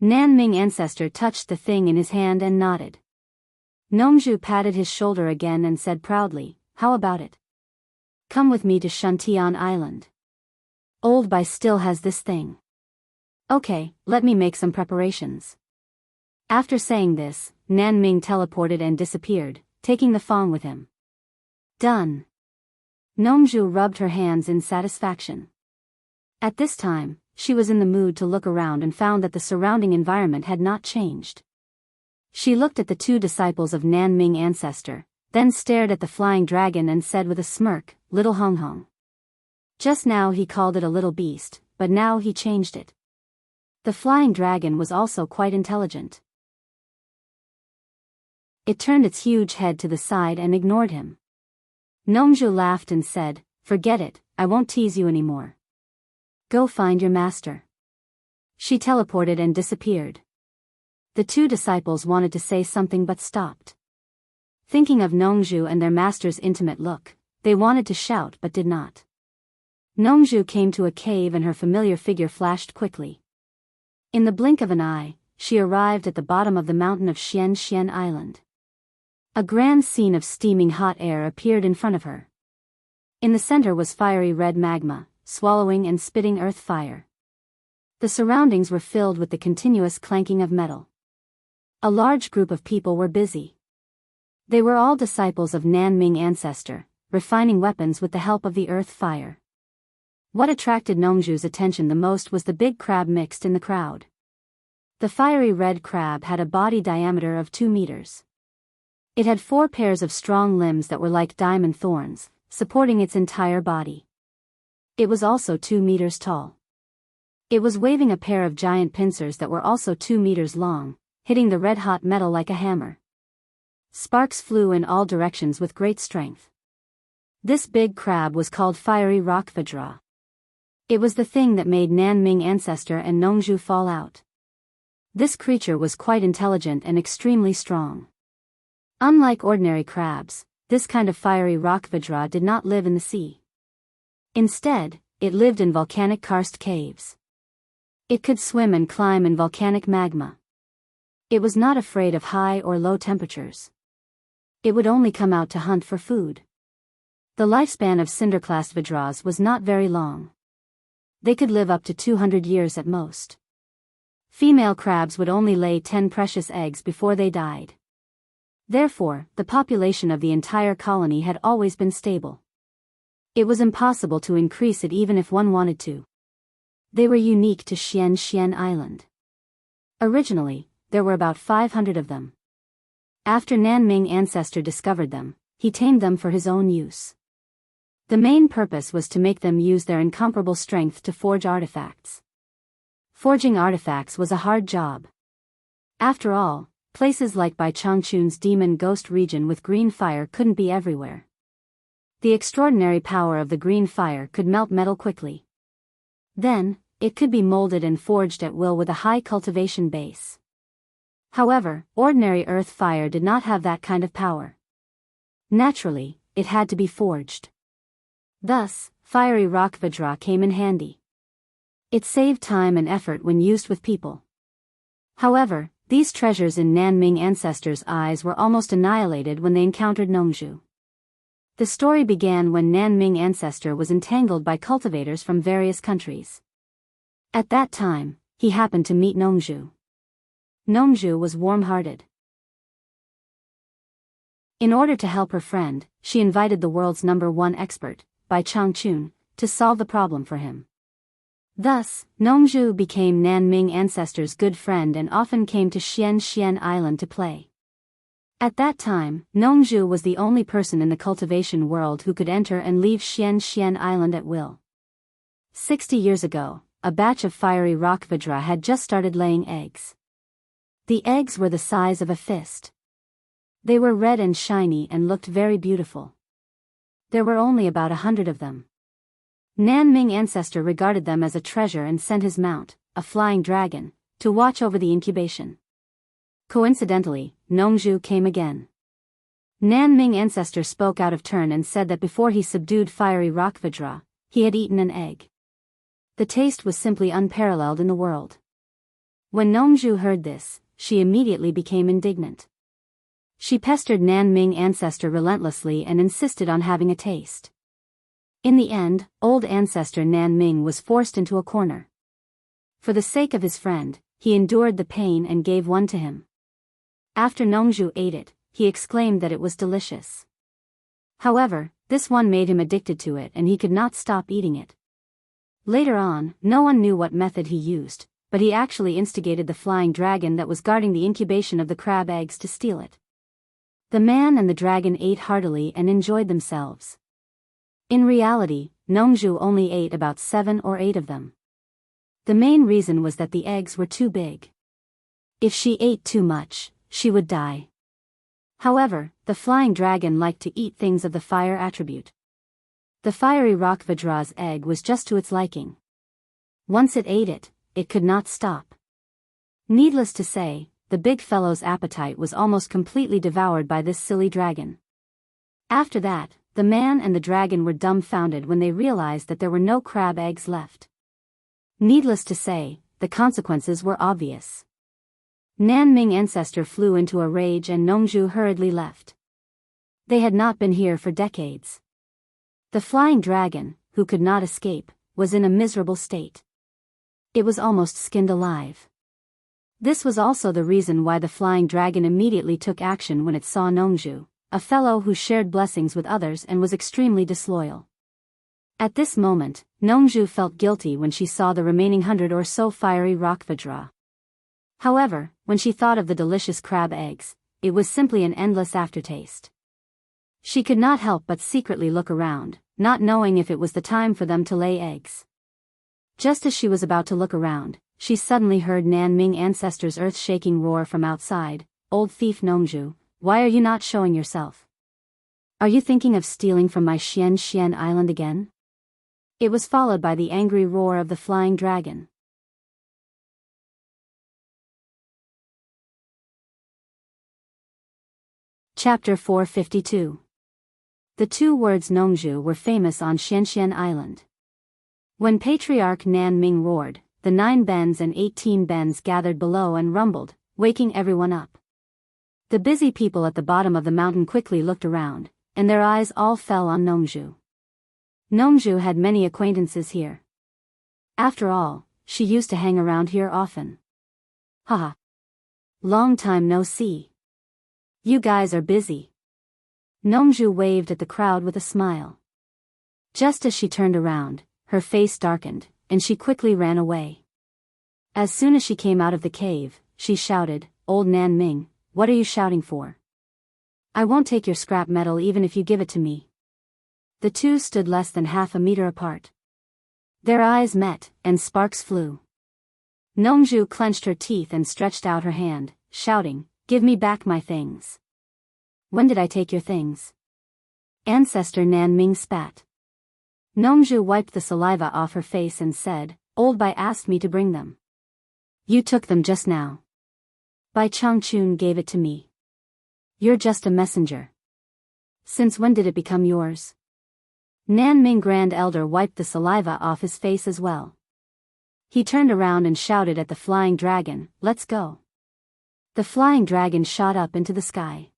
Nan Ming ancestor touched the thing in his hand and nodded. Nongzhu patted his shoulder again and said proudly, how about it? Come with me to Shantian Island. Old Bai still has this thing. Okay, let me make some preparations. After saying this, Nan Ming teleported and disappeared, taking the Fong with him. Done. Nongzhu rubbed her hands in satisfaction. At this time, she was in the mood to look around and found that the surrounding environment had not changed. She looked at the two disciples of Nan Ming ancestor, then stared at the flying dragon and said with a smirk, Little Hong Hong. Just now he called it a little beast, but now he changed it. The flying dragon was also quite intelligent. It turned its huge head to the side and ignored him. Nongzhu laughed and said, forget it, I won't tease you anymore. Go find your master. She teleported and disappeared. The two disciples wanted to say something but stopped. Thinking of Nongzhu and their master's intimate look, they wanted to shout but did not. Nongzhu came to a cave and her familiar figure flashed quickly. In the blink of an eye, she arrived at the bottom of the mountain of Xian Island. A grand scene of steaming hot air appeared in front of her. In the center was fiery red magma, swallowing and spitting earth fire. The surroundings were filled with the continuous clanking of metal. A large group of people were busy. They were all disciples of Nanming ancestor, refining weapons with the help of the earth fire. What attracted Nongju's attention the most was the big crab mixed in the crowd. The fiery red crab had a body diameter of 2 meters. It had 4 pairs of strong limbs that were like diamond thorns, supporting its entire body. It was also 2 meters tall. It was waving a pair of giant pincers that were also 2 meters long, hitting the red-hot metal like a hammer. Sparks flew in all directions with great strength. This big crab was called Fiery Rock Vajra. It was the thing that made Nanming ancestor and Nongju fall out. This creature was quite intelligent and extremely strong. Unlike ordinary crabs, this kind of fiery rock vajra did not live in the sea. Instead, it lived in volcanic karst caves. It could swim and climb in volcanic magma. It was not afraid of high or low temperatures. It would only come out to hunt for food. The lifespan of cinder-class vajras was not very long. They could live up to 200 years at most. Female crabs would only lay 10 precious eggs before they died. Therefore, the population of the entire colony had always been stable. It was impossible to increase it even if one wanted to. They were unique to Xian Island. Originally, there were about 500 of them. After Nanming ancestor discovered them, he tamed them for his own use. The main purpose was to make them use their incomparable strength to forge artifacts. Forging artifacts was a hard job. After all, places like Bai Changchun's demon ghost region with green fire couldn't be everywhere. The extraordinary power of the green fire could melt metal quickly. Then, it could be molded and forged at will with a high cultivation base. However, ordinary earth fire did not have that kind of power. Naturally, it had to be forged. Thus, fiery rock vajra came in handy. It saved time and effort when used with people. However, these treasures in Nanming ancestors' eyes were almost annihilated when they encountered Nongju. The story began when Nanming ancestor was entangled by cultivators from various countries. At that time, he happened to meet Nongju. Nongju was warm-hearted. In order to help her friend, she invited the world's #1 expert, Bai Changchun, to solve the problem for him. Thus, Nongju became Nanming ancestor's good friend and often came to Xian Island to play. At that time, Nongju was the only person in the cultivation world who could enter and leave Xian Island at will. 60 years ago, a batch of fiery rock vajra had just started laying eggs. The eggs were the size of a fist. They were red and shiny and looked very beautiful. There were only about 100 of them. Nanming ancestor regarded them as a treasure and sent his mount, a flying dragon, to watch over the incubation. Coincidentally, Nongju came again. Nanming ancestor spoke out of turn and said that before he subdued fiery rock vajra, he had eaten an egg. The taste was simply unparalleled in the world. When Nongju heard this, she immediately became indignant. She pestered Nanming ancestor relentlessly and insisted on having a taste. In the end, old ancestor Nanming was forced into a corner. For the sake of his friend, he endured the pain and gave one to him. After Nongju ate it, he exclaimed that it was delicious. However, this one made him addicted to it and he could not stop eating it. Later on, no one knew what method he used, but he actually instigated the flying dragon that was guarding the incubation of the crab eggs to steal it. The man and the dragon ate heartily and enjoyed themselves. In reality, Nongju only ate about 7 or 8 of them. The main reason was that the eggs were too big. If she ate too much, she would die. However, the flying dragon liked to eat things of the fire attribute. The fiery rock vajra's egg was just to its liking. Once it ate it, it could not stop. Needless to say, the big fellow's appetite was almost completely devoured by this silly dragon. After that, the man and the dragon were dumbfounded when they realized that there were no crab eggs left. Needless to say, the consequences were obvious. Nanming ancestor flew into a rage and Nongju hurriedly left. They had not been here for decades. The flying dragon, who could not escape, was in a miserable state. It was almost skinned alive. This was also the reason why the flying dragon immediately took action when it saw Nongju, a fellow who shared blessings with others and was extremely disloyal. At this moment, Nongju felt guilty when she saw the remaining 100 or so fiery rock vajra. However, when she thought of the delicious crab eggs, it was simply an endless aftertaste. She could not help but secretly look around, not knowing if it was the time for them to lay eggs. Just as she was about to look around, she suddenly heard Nan Ming ancestor's earth-shaking roar from outside. "Old thief Nongju, why are you not showing yourself? Are you thinking of stealing from my Xian island again?" It was followed by the angry roar of the flying dragon. Chapter 452. The two words Nongju were famous on Xian Island. When Patriarch Nan Ming roared, the 9 bens and 18 bens gathered below and rumbled, waking everyone up. The busy people at the bottom of the mountain quickly looked around, and their eyes all fell on Nongju. Nongju had many acquaintances here. After all, she used to hang around here often. Haha. Long time no see. You guys are busy. Nongju waved at the crowd with a smile. Just as she turned around, her face darkened, and she quickly ran away. As soon as she came out of the cave, she shouted, "Old Nan Ming, what are you shouting for? I won't take your scrap metal even if you give it to me." The two stood less than half a meter apart. Their eyes met, and sparks flew. Nongju clenched her teeth and stretched out her hand, shouting, "Give me back my things." "When did I take your things?" Ancestor Nan Ming spat. Nongju wiped the saliva off her face and said, "Old Bai asked me to bring them." "You took them just now." "Bai Changchun gave it to me." "You're just a messenger." "Since when did it become yours?" Nan Ming Grand Elder wiped the saliva off his face as well. He turned around and shouted at the flying dragon, "Let's go." The flying dragon shot up into the sky.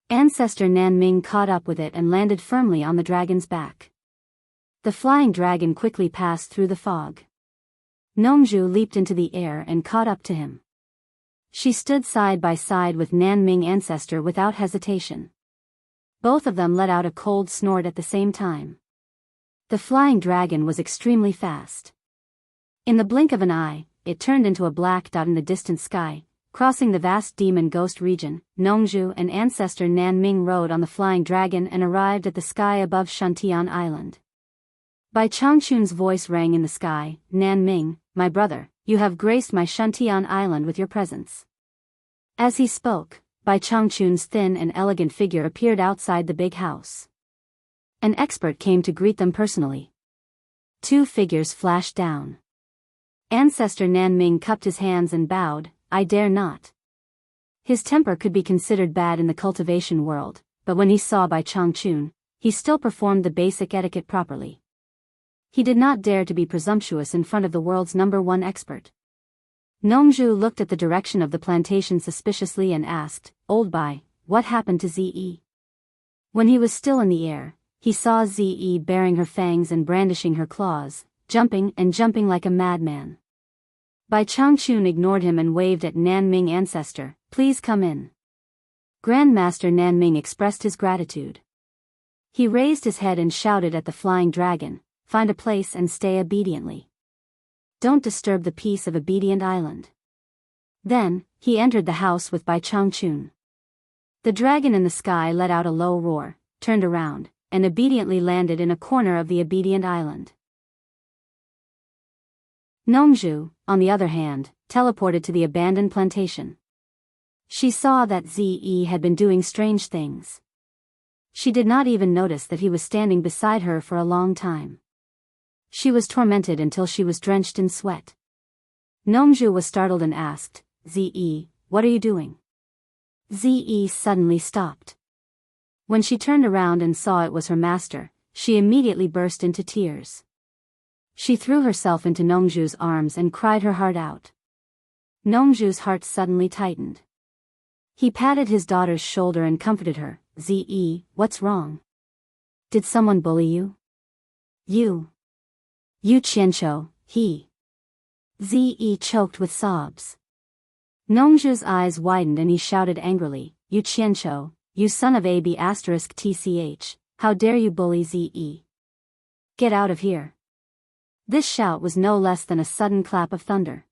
Ancestor Nan Ming caught up with it and landed firmly on the dragon's back. The flying dragon quickly passed through the fog. Nongju leaped into the air and caught up to him. She stood side by side with Nan Ming ancestor without hesitation. Both of them let out a cold snort at the same time. The flying dragon was extremely fast. In the blink of an eye, it turned into a black dot in the distant sky, crossing the vast demon ghost region. Nongju and ancestor Nan Ming rode on the flying dragon and arrived at the sky above Shantian Island. Bai Changchun's voice rang in the sky, "Nan Ming, my brother, you have graced my Shantian Island with your presence." As he spoke, Bai Changchun's thin and elegant figure appeared outside the big house. An expert came to greet them personally. 2 figures flashed down. Ancestor Nan Ming cupped his hands and bowed, "I dare not." His temper could be considered bad in the cultivation world, but when he saw Bai Changchun, he still performed the basic etiquette properly. He did not dare to be presumptuous in front of the world's #1 expert. Nongju looked at the direction of the plantation suspiciously and asked, "Old Bai, what happened to Ze?" When he was still in the air, he saw Ze baring her fangs and brandishing her claws, jumping and jumping like a madman. Bai Changchun ignored him and waved at Nan Ming ancestor, "Please come in." Grandmaster Nan Ming expressed his gratitude. He raised his head and shouted at the flying dragon, "Find a place and stay obediently. Don't disturb the peace of Obedient Island." Then, he entered the house with Bai Changchun. The dragon in the sky let out a low roar, turned around, and obediently landed in a corner of the Obedient Island. Nongju, on the other hand, teleported to the abandoned plantation. She saw that Ze had been doing strange things. She did not even notice that he was standing beside her for a long time. She was tormented until she was drenched in sweat. Nongju was startled and asked, "Ze, what are you doing?" Ze suddenly stopped. When she turned around and saw it was her master, she immediately burst into tears. She threw herself into Nongju's arms and cried her heart out. Nongju's heart suddenly tightened. He patted his daughter's shoulder and comforted her, Ze, what's wrong? Did someone bully you? You Qianqiu, he. Ze choked with sobs. Nongzhu's eyes widened and he shouted angrily, You Qianqiu, you son of a b*tch, how dare you bully Ze? Get out of here. This shout was no less than a sudden clap of thunder.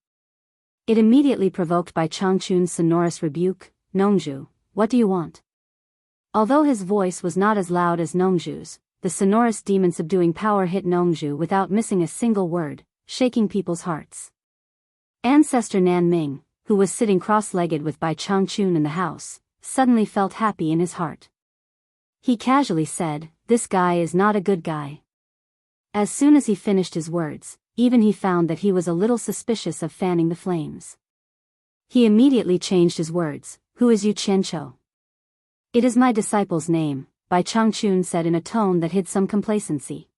It immediately provoked Bai Changchun's sonorous rebuke, Nongzhu, what do you want? Although his voice was not as loud as Nongzhu's, the sonorous demon-subduing power hit Nongzhu without missing a single word, shaking people's hearts. Ancestor Nanming, who was sitting cross-legged with Bai Changchun in the house, suddenly felt happy in his heart. He casually said, This guy is not a good guy. As soon as he finished his words, even he found that he was a little suspicious of fanning the flames. He immediately changed his words, Who is Yu Qianqiu? It is my disciple's name, Bai Changchun said in a tone that hid some complacency.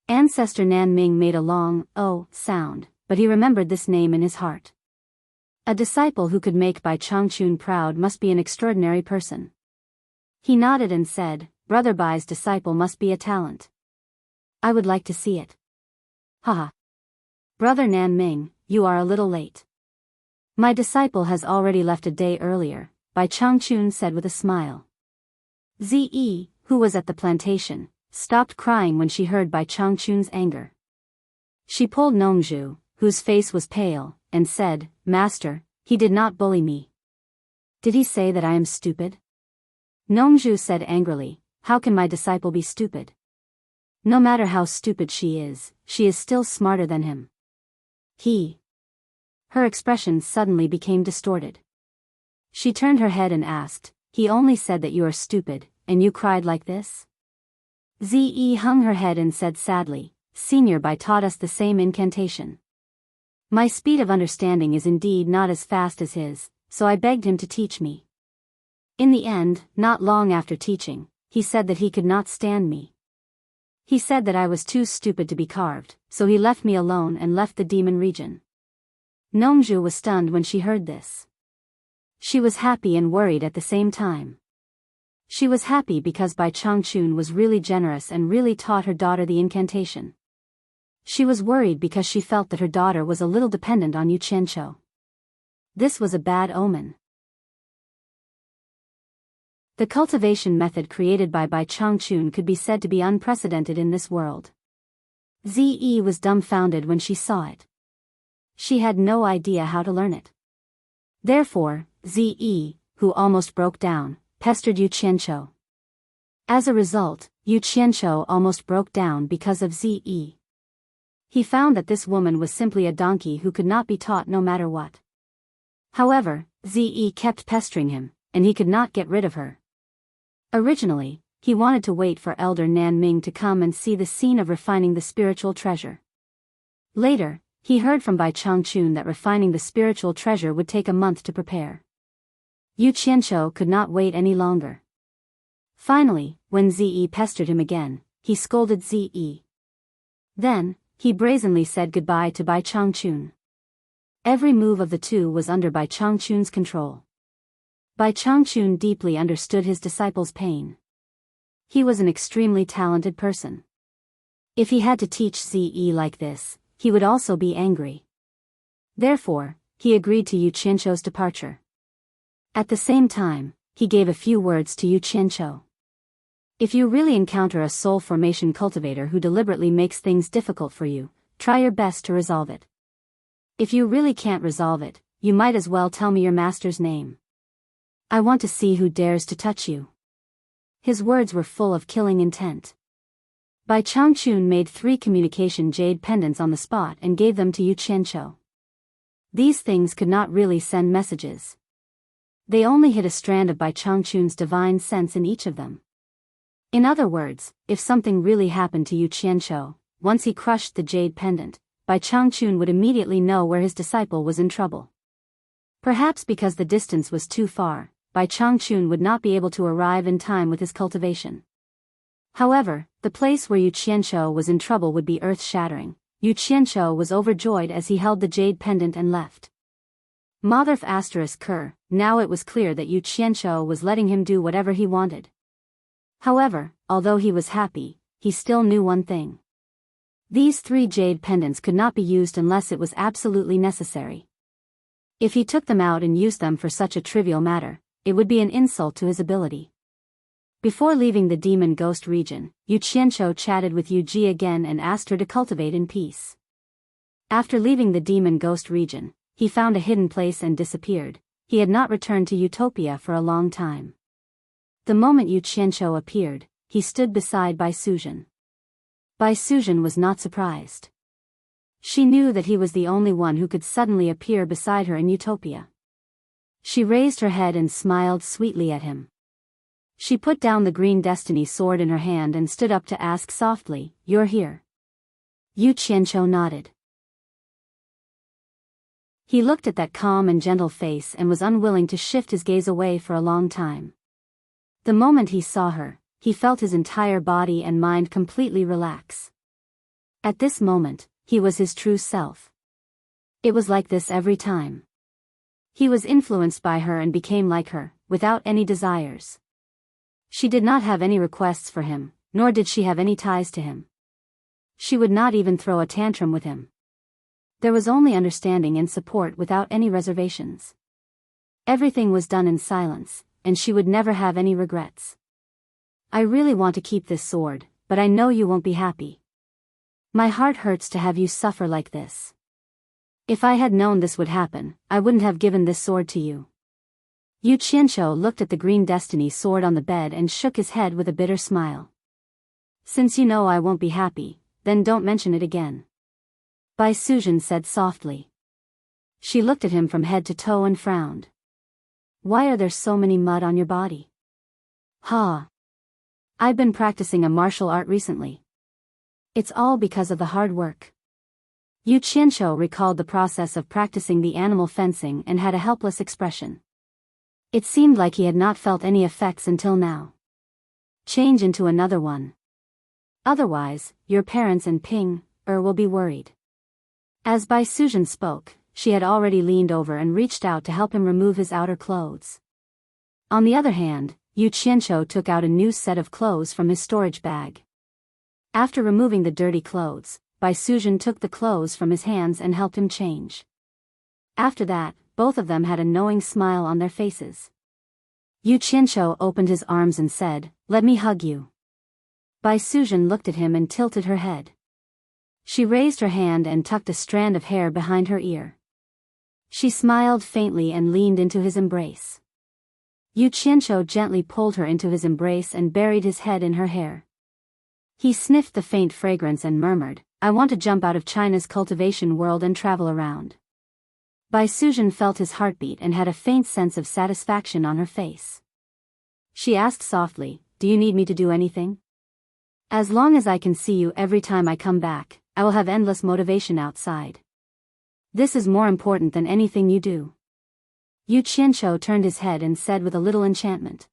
Ancestor Nanming made a long, oh, sound, but he remembered this name in his heart. A disciple who could make Bai Changchun proud must be an extraordinary person. He nodded and said, Brother Bai's disciple must be a talent. I would like to see it. Haha. Brother Nanming, you are a little late. My disciple has already left a day earlier, Bai Changchun said with a smile. Ze, who was at the plantation, stopped crying when she heard Bai Changchun's anger. She pulled Nongzhu, whose face was pale, and said, Master, he did not bully me. Did he say that I am stupid? Nongzhu said angrily, How can my disciple be stupid? No matter how stupid she is still smarter than him. Her expression suddenly became distorted. She turned her head and asked, He only said that you are stupid, and you cried like this? Ze hung her head and said sadly, Senior Bai taught us the same incantation. My speed of understanding is indeed not as fast as his, so I begged him to teach me. In the end, not long after teaching, he said that he could not stand me. He said that I was too stupid to be carved, so he left me alone and left the demon region. Nongzhu was stunned when she heard this. She was happy and worried at the same time. She was happy because Bai Changchun was really generous and really taught her daughter the incantation. She was worried because she felt that her daughter was a little dependent on Yu Qianqiu. This was a bad omen. The cultivation method created by Bai Changchun could be said to be unprecedented in this world. Ze was dumbfounded when she saw it. She had no idea how to learn it. Therefore, Ze, who almost broke down, pestered Yu Qianqiu. As a result, Yu Qianqiu almost broke down because of Ze. He found that this woman was simply a donkey who could not be taught no matter what. However, Ze kept pestering him, and he could not get rid of her. Originally, he wanted to wait for Elder Nanming to come and see the scene of refining the spiritual treasure. Later, he heard from Bai Changchun that refining the spiritual treasure would take a month to prepare. Yu Qianqiu could not wait any longer. Finally, when Ze pestered him again, he scolded Ze. Then, he brazenly said goodbye to Bai Changchun. Every move of the two was under Bai Changchun's control. Bai Changchun deeply understood his disciple's pain. He was an extremely talented person. If he had to teach Ze like this, he would also be angry. Therefore, he agreed to Yu Qianqiu's departure. At the same time, he gave a few words to Yu Qianqiu. If you really encounter a soul formation cultivator who deliberately makes things difficult for you, try your best to resolve it. If you really can't resolve it, you might as well tell me your master's name. I want to see who dares to touch you. His words were full of killing intent. Bai Changchun made 3 communication jade pendants on the spot and gave them to Yu Qianqiu. These things could not really send messages. They only hid a strand of Bai Changchun's divine sense in each of them. In other words, if something really happened to Yu Qianqiu, once he crushed the jade pendant, Bai Changchun would immediately know where his disciple was in trouble. Perhaps because the distance was too far, Bai Changchun would not be able to arrive in time with his cultivation. However, the place where Yu Qianqiu was in trouble would be earth-shattering. Yu Qianqiu was overjoyed as he held the jade pendant and left. Motherf***, now it was clear that Yu Qianqiu was letting him do whatever he wanted. However, although he was happy, he still knew one thing. These 3 jade pendants could not be used unless it was absolutely necessary. If he took them out and used them for such a trivial matter, it would be an insult to his ability. Before leaving the demon ghost region, Yu Qianqiu chatted with Yu Ji again and asked her to cultivate in peace. After leaving the demon ghost region, he found a hidden place and disappeared. He had not returned to Utopia for a long time. The moment Yu Qianqiu appeared, he stood beside Bai Suzhen. Bai Suzhen was not surprised. She knew that he was the only one who could suddenly appear beside her in Utopia. She raised her head and smiled sweetly at him. She put down the green destiny sword in her hand and stood up to ask softly, "You're here?" Yu Qianqiu nodded. He looked at that calm and gentle face and was unwilling to shift his gaze away for a long time. The moment he saw her, he felt his entire body and mind completely relax. At this moment, he was his true self. It was like this every time. He was influenced by her and became like her, without any desires. She did not have any requests for him, nor did she have any ties to him. She would not even throw a tantrum with him. There was only understanding and support without any reservations. Everything was done in silence, and she would never have any regrets. "I really want to keep this sword, but I know you won't be happy. My heart hurts to have you suffer like this. If I had known this would happen, I wouldn't have given this sword to you." Yu Qianqiu looked at the green destiny sword on the bed and shook his head with a bitter smile. "Since you know I won't be happy, then don't mention it again," Bai Suzhen said softly. She looked at him from head to toe and frowned. "Why are there so many mud on your body?" "Ha! I've been practicing a martial art recently. It's all because of the hard work." Yu Qianqiu recalled the process of practicing the animal fencing and had a helpless expression. It seemed like he had not felt any effects until now. "Change into another one. Otherwise, your parents and Ping will be worried." As Bai Suzhen spoke, she had already leaned over and reached out to help him remove his outer clothes. On the other hand, Yu Qianqiu took out a new set of clothes from his storage bag. After removing the dirty clothes, Bai Suzhen took the clothes from his hands and helped him change. After that, both of them had a knowing smile on their faces. Yu Qianqiu opened his arms and said, "Let me hug you." Bai Suzhen looked at him and tilted her head. She raised her hand and tucked a strand of hair behind her ear. She smiled faintly and leaned into his embrace. Yu Qianqiu gently pulled her into his embrace and buried his head in her hair. He sniffed the faint fragrance and murmured, "I want to jump out of China's cultivation world and travel around." Bai Suzhen felt his heartbeat and had a faint sense of satisfaction on her face. She asked softly, "Do you need me to do anything?" "As long as I can see you every time I come back, I will have endless motivation outside. This is more important than anything you do." Yu Qianqiu turned his head and said with a little enchantment.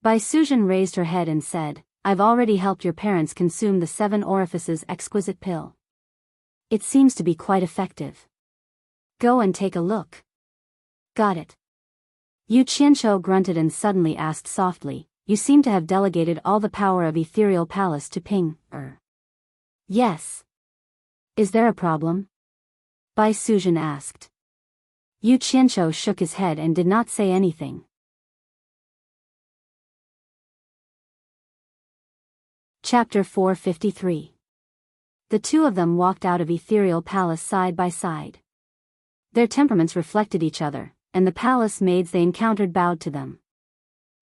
Bai Suzhen raised her head and said, "I've already helped your parents consume the 7 orifices exquisite pill. It seems to be quite effective. Go and take a look." "Got it." Yu Qianqiu grunted and suddenly asked softly, "You seem to have delegated all the power of Ethereal Palace to Ping." "Yes. Is there a problem?" Bai Suzhen asked. Yu Qianqiu shook his head and did not say anything. Chapter 453. The two of them walked out of Ethereal Palace side by side. Their temperaments reflected each other, and the palace maids they encountered bowed to them.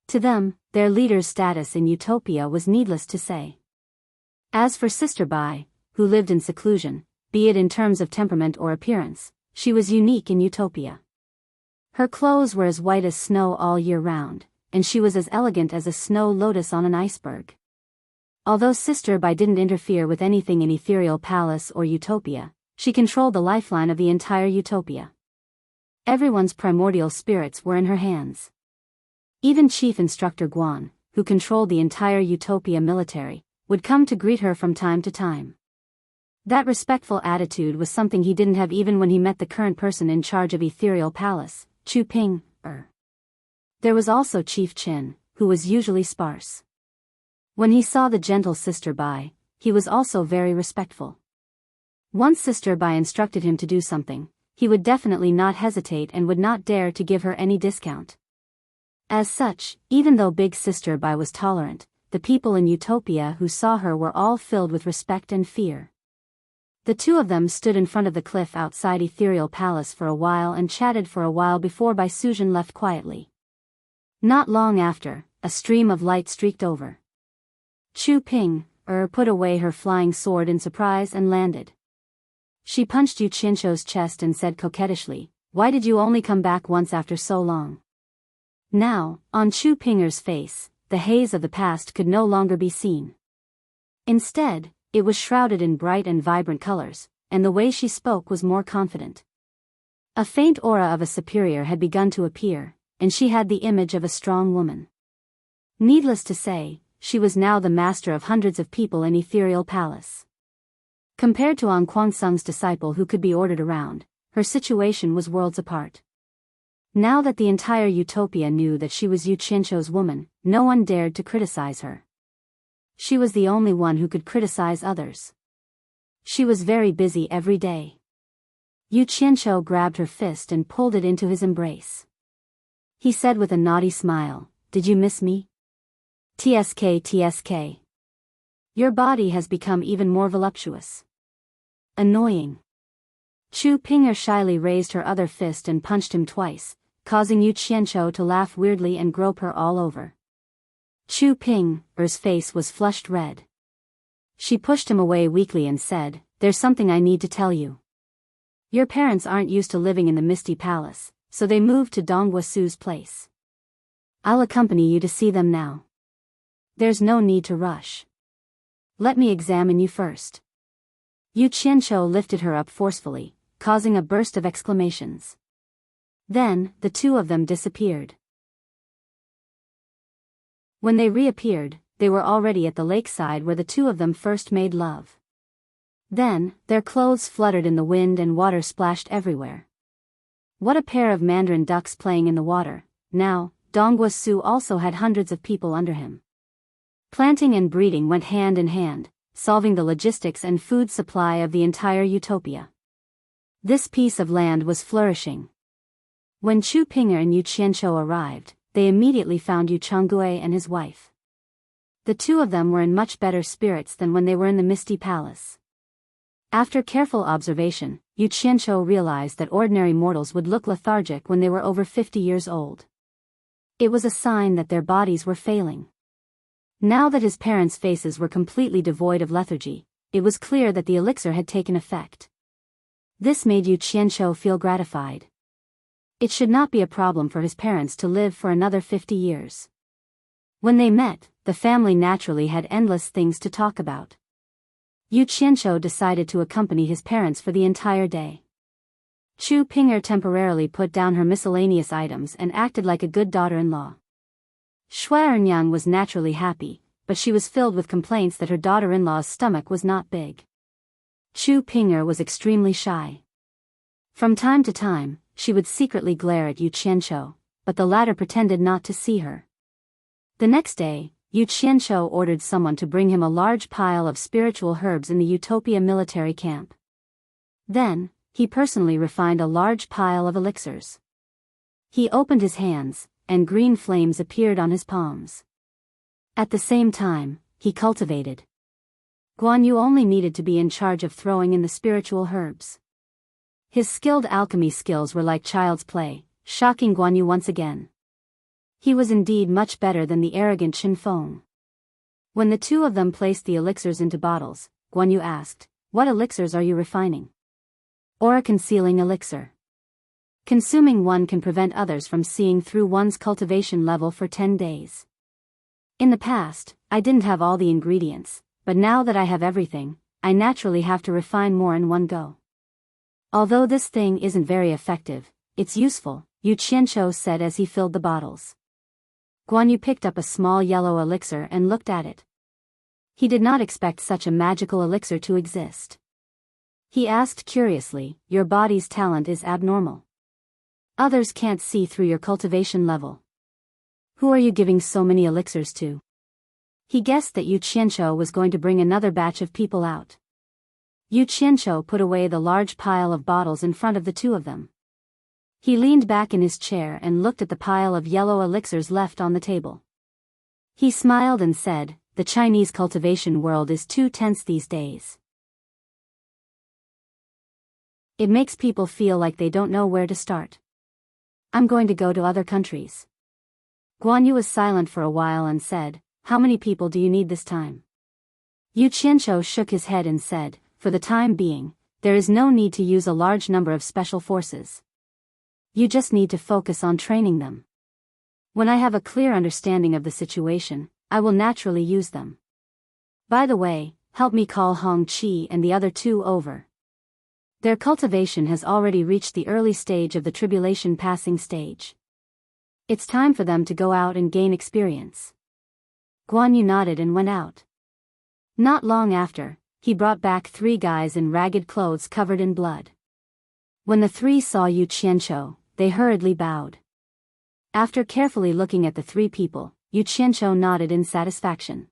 To them, their leader's status in Utopia was needless to say. As for Sister Bai, who lived in seclusion, be it in terms of temperament or appearance, she was unique in Utopia. Her clothes were as white as snow all year round, and she was as elegant as a snow lotus on an iceberg. Although Sister Bai didn't interfere with anything in Ethereal Palace or Utopia, she controlled the lifeline of the entire Utopia. Everyone's primordial spirits were in her hands. Even Chief Instructor Guan, who controlled the entire Utopia military, would come to greet her from time to time. That respectful attitude was something he didn't have even when he met the current person in charge of Ethereal Palace, Chu Ping. There was also Chief Qin, who was usually sparse. When he saw the gentle Sister Bai, he was also very respectful. Once Sister Bai instructed him to do something, he would definitely not hesitate and would not dare to give her any discount. As such, even though Big Sister Bai was tolerant, the people in Utopia who saw her were all filled with respect and fear. The two of them stood in front of the cliff outside Ethereal Palace for a while and chatted for a while before Bai Suzhen left quietly. Not long after, a stream of light streaked over. Chu Ping put away her flying sword in surprise and landed. She punched Yu Qianzhou's chest and said coquettishly, "Why did you only come back once after so long?" Now, on Chu Pinger's face, the haze of the past could no longer be seen. Instead, it was shrouded in bright and vibrant colors, and the way she spoke was more confident. A faint aura of a superior had begun to appear, and she had the image of a strong woman. Needless to say, she was now the master of hundreds of people in Ethereal Palace. Compared to An Kuang-sung's disciple who could be ordered around, her situation was worlds apart. Now that the entire Utopia knew that she was Yu Qianzhou's woman, no one dared to criticize her. She was the only one who could criticize others. She was very busy every day. Yu Qianzhou grabbed her fist and pulled it into his embrace. He said with a naughty smile, "Did you miss me? TSK. Your body has become even more voluptuous." Annoying. Chu Pinger shyly raised her other fist and punched him twice, causing Yu Qianzhou to laugh weirdly and grope her all over. Chu Pinger's face was flushed red. She pushed him away weakly and said, "There's something I need to tell you. Your parents aren't used to living in the Misty Palace, so they moved to Dongguosu's place. I'll accompany you to see them now. There's no need to rush. Let me examine you first." Yu Qianzhou lifted her up forcefully, causing a burst of exclamations. Then, the two of them disappeared. When they reappeared, they were already at the lakeside where the two of them first made love. Then, their clothes fluttered in the wind and water splashed everywhere. What a pair of mandarin ducks playing in the water. Now, Dongguosu also had hundreds of people under him. Planting and breeding went hand in hand, solving the logistics and food supply of the entire Utopia. This piece of land was flourishing. When Chu Pinger and Yu Qianzhou arrived, they immediately found Yu Changgue and his wife. The two of them were in much better spirits than when they were in the Misty Palace. After careful observation, Yu Qianzhou realized that ordinary mortals would look lethargic when they were over 50 years old. It was a sign that their bodies were failing. Now that his parents' faces were completely devoid of lethargy, it was clear that the elixir had taken effect. This made Yu Qianzhou feel gratified. It should not be a problem for his parents to live for another 50 years. When they met, the family naturally had endless things to talk about. Yu Qianzhou decided to accompany his parents for the entire day. Chu Pinger temporarily put down her miscellaneous items and acted like a good daughter-in-law. Shui Ernyang was naturally happy, but she was filled with complaints that her daughter-in-law's stomach was not big. Chu Pinger was extremely shy. From time to time, she would secretly glare at Yu Qianzhou, but the latter pretended not to see her. The next day, Yu Qianzhou ordered someone to bring him a large pile of spiritual herbs in the Utopia military camp. Then, he personally refined a large pile of elixirs. He opened his hands, and green flames appeared on his palms. At the same time, he cultivated. Guan Yu only needed to be in charge of throwing in the spiritual herbs. His skilled alchemy skills were like child's play, shocking Guan Yu once again. He was indeed much better than the arrogant Chen Feng. When the two of them placed the elixirs into bottles, Guan Yu asked, "What elixirs are you refining?" "Aura concealing elixir. Consuming one can prevent others from seeing through one's cultivation level for 10 days. In the past, I didn't have all the ingredients, but now that I have everything, I naturally have to refine more in one go. Although this thing isn't very effective, it's useful," Yu Qianzhou said as he filled the bottles. Guan Yu picked up a small yellow elixir and looked at it. He did not expect such a magical elixir to exist. He asked curiously, "Your body's talent is abnormal. Others can't see through your cultivation level. Who are you giving so many elixirs to?" He guessed that Yu Qianzhou was going to bring another batch of people out. Yu Qianzhou put away the large pile of bottles in front of the two of them. He leaned back in his chair and looked at the pile of yellow elixirs left on the table. He smiled and said, "The Chinese cultivation world is too tense these days. It makes people feel like they don't know where to start. I'm going to go to other countries." Guan Yu was silent for a while and said, "How many people do you need this time?" Yu Qianzhou shook his head and said, "For the time being, there is no need to use a large number of special forces. You just need to focus on training them. When I have a clear understanding of the situation, I will naturally use them. By the way, help me call Hong Qi and the other two over. Their cultivation has already reached the early stage of the tribulation passing stage. It's time for them to go out and gain experience." Guan Yu nodded and went out. Not long after, he brought back 3 guys in ragged clothes covered in blood. When the 3 saw Yu Qianzhou, they hurriedly bowed. After carefully looking at the 3 people, Yu Qianzhou nodded in satisfaction.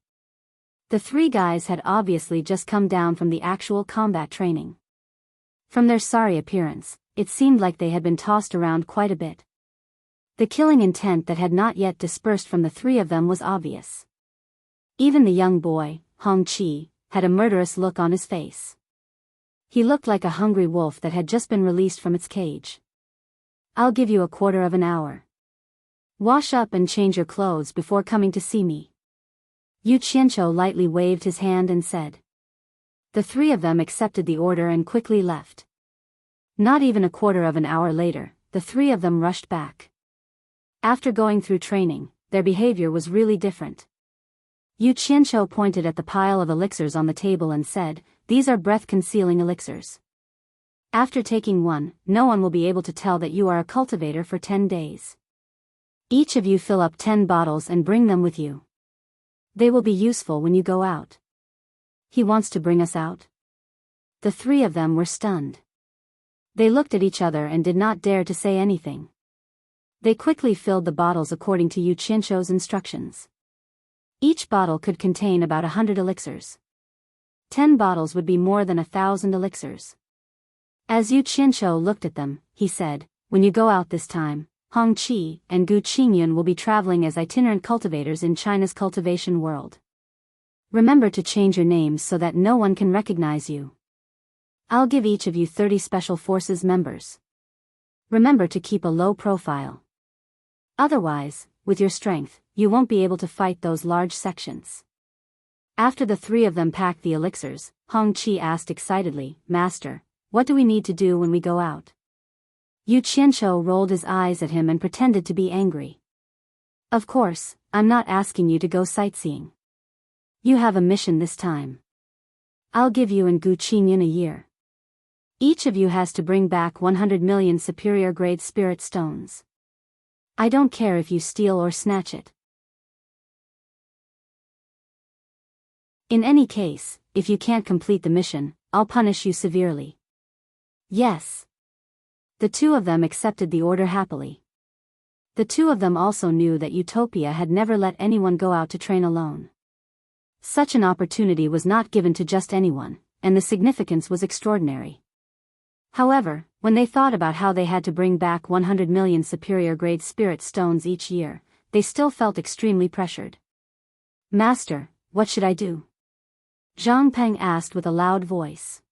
The 3 guys had obviously just come down from the actual combat training. From their sorry appearance, it seemed like they had been tossed around quite a bit. The killing intent that had not yet dispersed from the 3 of them was obvious. Even the young boy, Hong Qi, had a murderous look on his face. He looked like a hungry wolf that had just been released from its cage. "I'll give you a quarter of an hour. Wash up and change your clothes before coming to see me." Yu Qianzhou lightly waved his hand and said. The 3 of them accepted the order and quickly left. Not even a quarter of an hour later, the 3 of them rushed back. After going through training, their behavior was really different. Yu Qianzhou pointed at the pile of elixirs on the table and said, "These are breath-concealing elixirs. After taking one, no one will be able to tell that you are a cultivator for 10 days. Each of you fill up 10 bottles and bring them with you. They will be useful when you go out." "He wants to bring us out?" The 3 of them were stunned. They looked at each other and did not dare to say anything. They quickly filled the bottles according to Yu Qianzhou's instructions. Each bottle could contain about 100 elixirs. 10 bottles would be more than 1,000 elixirs. As Yu Qianzhou looked at them, he said, "When you go out this time, Hong Qi and Gu Qingyun will be traveling as itinerant cultivators in China's cultivation world. Remember to change your names so that no one can recognize you. I'll give each of you 30 Special Forces members. Remember to keep a low profile. Otherwise, with your strength, you won't be able to fight those large sections." After the 3 of them packed the elixirs, Hong Qi asked excitedly, "Master, what do we need to do when we go out?" Yu Qianzhou rolled his eyes at him and pretended to be angry. "Of course, I'm not asking you to go sightseeing. You have a mission this time. I'll give you and Gu Qingyun a year. Each of you has to bring back 100 million superior grade spirit stones. I don't care if you steal or snatch it. In any case, if you can't complete the mission, I'll punish you severely." "Yes." The 2 of them accepted the order happily. The 2 of them also knew that Utopia had never let anyone go out to train alone. Such an opportunity was not given to just anyone, and the significance was extraordinary. However, when they thought about how they had to bring back 100 million superior grade spirit stones each year, they still felt extremely pressured. "Master, what should I do?" Zhang Peng asked with a loud voice.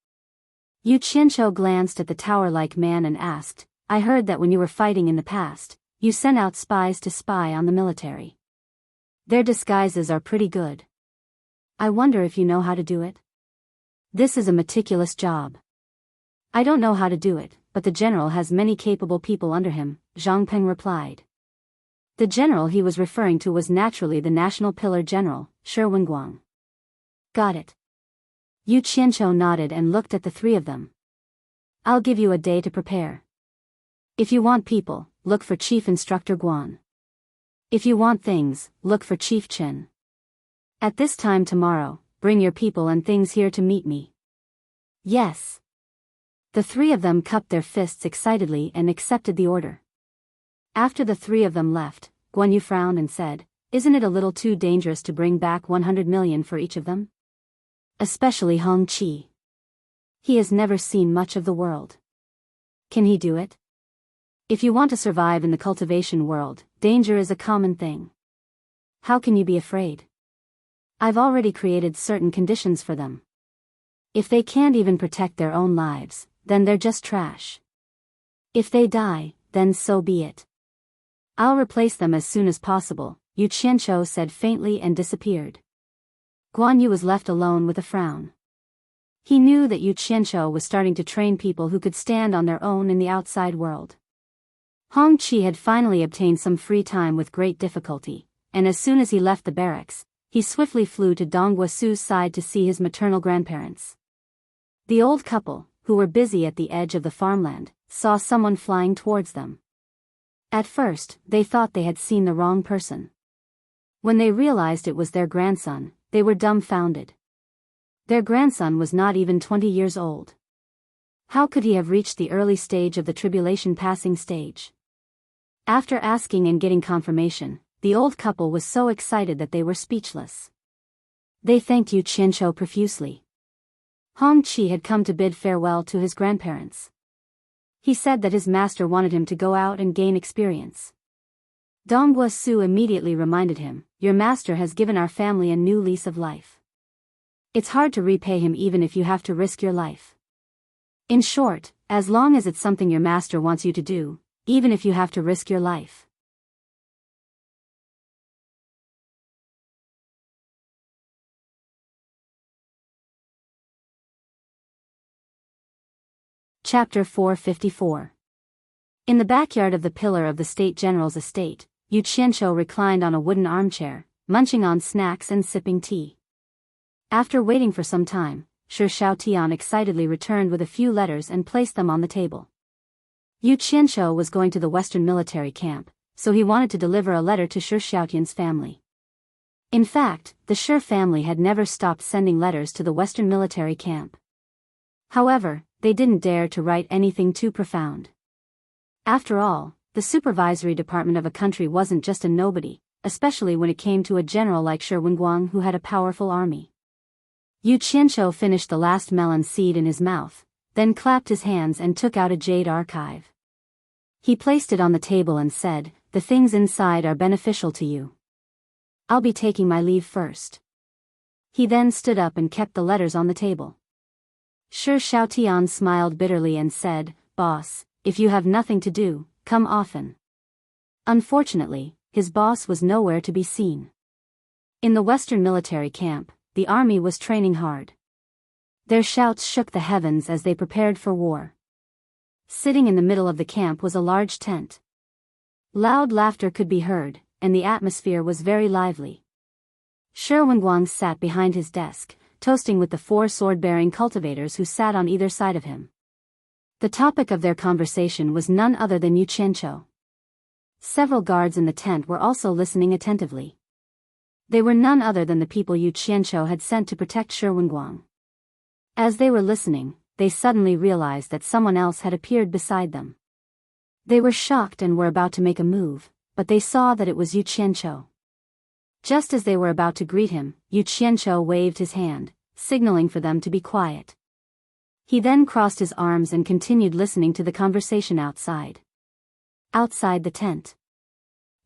Yu Qianzhou glanced at the tower-like man and asked, "I heard that when you were fighting in the past, you sent out spies to spy on the military. Their disguises are pretty good. I wonder if you know how to do it?" "This is a meticulous job. I don't know how to do it, but the general has many capable people under him," Zhang Peng replied. The general he was referring to was naturally the national pillar general, Shi Wenguang. "Got it." Yu Qianzhou nodded and looked at the 3 of them. "I'll give you a day to prepare. If you want people, look for Chief Instructor Guan. If you want things, look for Chief Chen. At this time tomorrow, bring your people and things here to meet me." "Yes." The 3 of them cupped their fists excitedly and accepted the order. After the 3 of them left, Guan Yu frowned and said, Isn't it a little too dangerous to bring back 100 million for each of them? Especially Hong Chi. He has never seen much of the world. Can he do it? If you want to survive in the cultivation world, danger is a common thing. How can you be afraid? I've already created certain conditions for them. If they can't even protect their own lives, then they're just trash. If they die, then so be it. I'll replace them as soon as possible, Yu Qianqiu said faintly and disappeared. Guan Yu was left alone with a frown. He knew that Yu Qianqiu was starting to train people who could stand on their own in the outside world. Hong Chi had finally obtained some free time with great difficulty, and as soon as he left the barracks, he swiftly flew to Dong Guosu's side to see his maternal grandparents. The old couple, who were busy at the edge of the farmland, saw someone flying towards them. At first, they thought they had seen the wrong person. When they realized it was their grandson, they were dumbfounded. Their grandson was not even 20 years old. How could he have reached the early stage of the tribulation passing stage? After asking and getting confirmation, the old couple was so excited that they were speechless. They thanked Yu Qianqiu profusely. Hong Chi had come to bid farewell to his grandparents. He said that his master wanted him to go out and gain experience. Dong Guosu immediately reminded him, "Your master has given our family a new lease of life. It's hard to repay him even if you have to risk your life. In short, as long as it's something your master wants you to do, even if you have to risk your life." Chapter 454. In the backyard of the pillar of the State General's estate, Yu Qianqiu reclined on a wooden armchair, munching on snacks and sipping tea. After waiting for some time, Shi Xiaotian excitedly returned with a few letters and placed them on the table. Yu Qianqiu was going to the Western military camp, so he wanted to deliver a letter to Shi Xiaotian's family. In fact, the Shi family had never stopped sending letters to the Western military camp. However, they didn't dare to write anything too profound. After all, the supervisory department of a country wasn't just a nobody, especially when it came to a general like Shi Wenguang who had a powerful army. Yu Qianqiu finished the last melon seed in his mouth, then clapped his hands and took out a jade archive. He placed it on the table and said, "The things inside are beneficial to you. I'll be taking my leave first." He then stood up and kept the letters on the table. Shi Xiaotian smiled bitterly and said, "Boss, if you have nothing to do, come often." Unfortunately, his boss was nowhere to be seen. In the Western military camp, the army was training hard. Their shouts shook the heavens as they prepared for war. Sitting in the middle of the camp was a large tent. Loud laughter could be heard, and the atmosphere was very lively. Shi Wenguang sat behind his desk, toasting with the 4 sword-bearing cultivators who sat on either side of him. The topic of their conversation was none other than Yu Qianqiu. Several guards in the tent were also listening attentively. They were none other than the people Yu Qianqiu had sent to protect Shi Wenguang. As they were listening, they suddenly realized that someone else had appeared beside them. They were shocked and were about to make a move, but they saw that it was Yu Qianqiu. Just as they were about to greet him, Yu Qianqiu waved his hand, signaling for them to be quiet. He then crossed his arms and continued listening to the conversation outside. Outside the tent,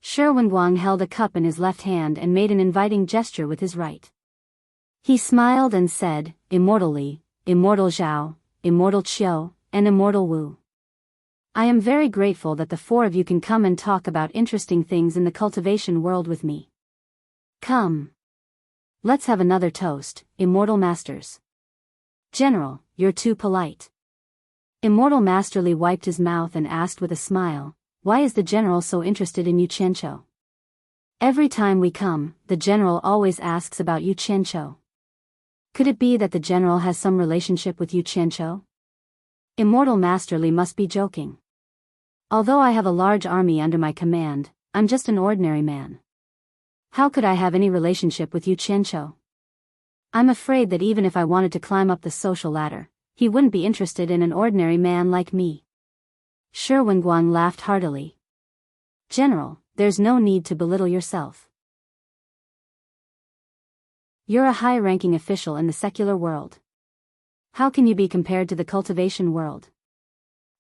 Shi Wenguang held a cup in his left hand and made an inviting gesture with his right. He smiled and said, "Immortal Li, Immortal Zhao, Immortal Qiu, and Immortal Wu. I am very grateful that the 4 of you can come and talk about interesting things in the cultivation world with me. Come. Let's have another toast, Immortal Masters." "General, you're too polite." Immortal Master Li wiped his mouth and asked with a smile, "Why is the general so interested in Yu Qianqiu? Every time we come, the general always asks about Yu Qianqiu. Could it be that the general has some relationship with Yu Qianqiu?" Immortal Master Li must be joking. "Although I have a large army under my command, I'm just an ordinary man. How could I have any relationship with Yu Qianqiu? I'm afraid that even if I wanted to climb up the social ladder, he wouldn't be interested in an ordinary man like me." Shi Wenguang laughed heartily. "General, there's no need to belittle yourself. You're a high-ranking official in the secular world. How can you be compared to the cultivation world?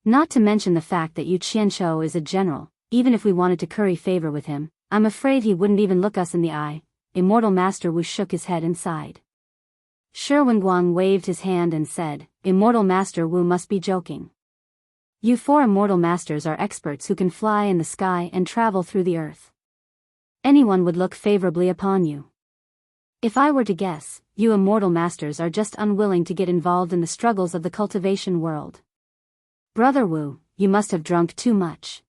Not to mention the fact that Yu Qianqiu is a general. Even if we wanted to curry favor with him, I'm afraid he wouldn't even look us in the eye. Immortal Master Wu shook his head and sighed. Shi Wenguang waved his hand and said, Immortal Master Wu must be joking. You four immortal masters are experts who can fly in the sky and travel through the earth. Anyone would look favorably upon you. If I were to guess, you immortal masters are just unwilling to get involved in the struggles of the cultivation world. Brother Wu, you must have drunk too much.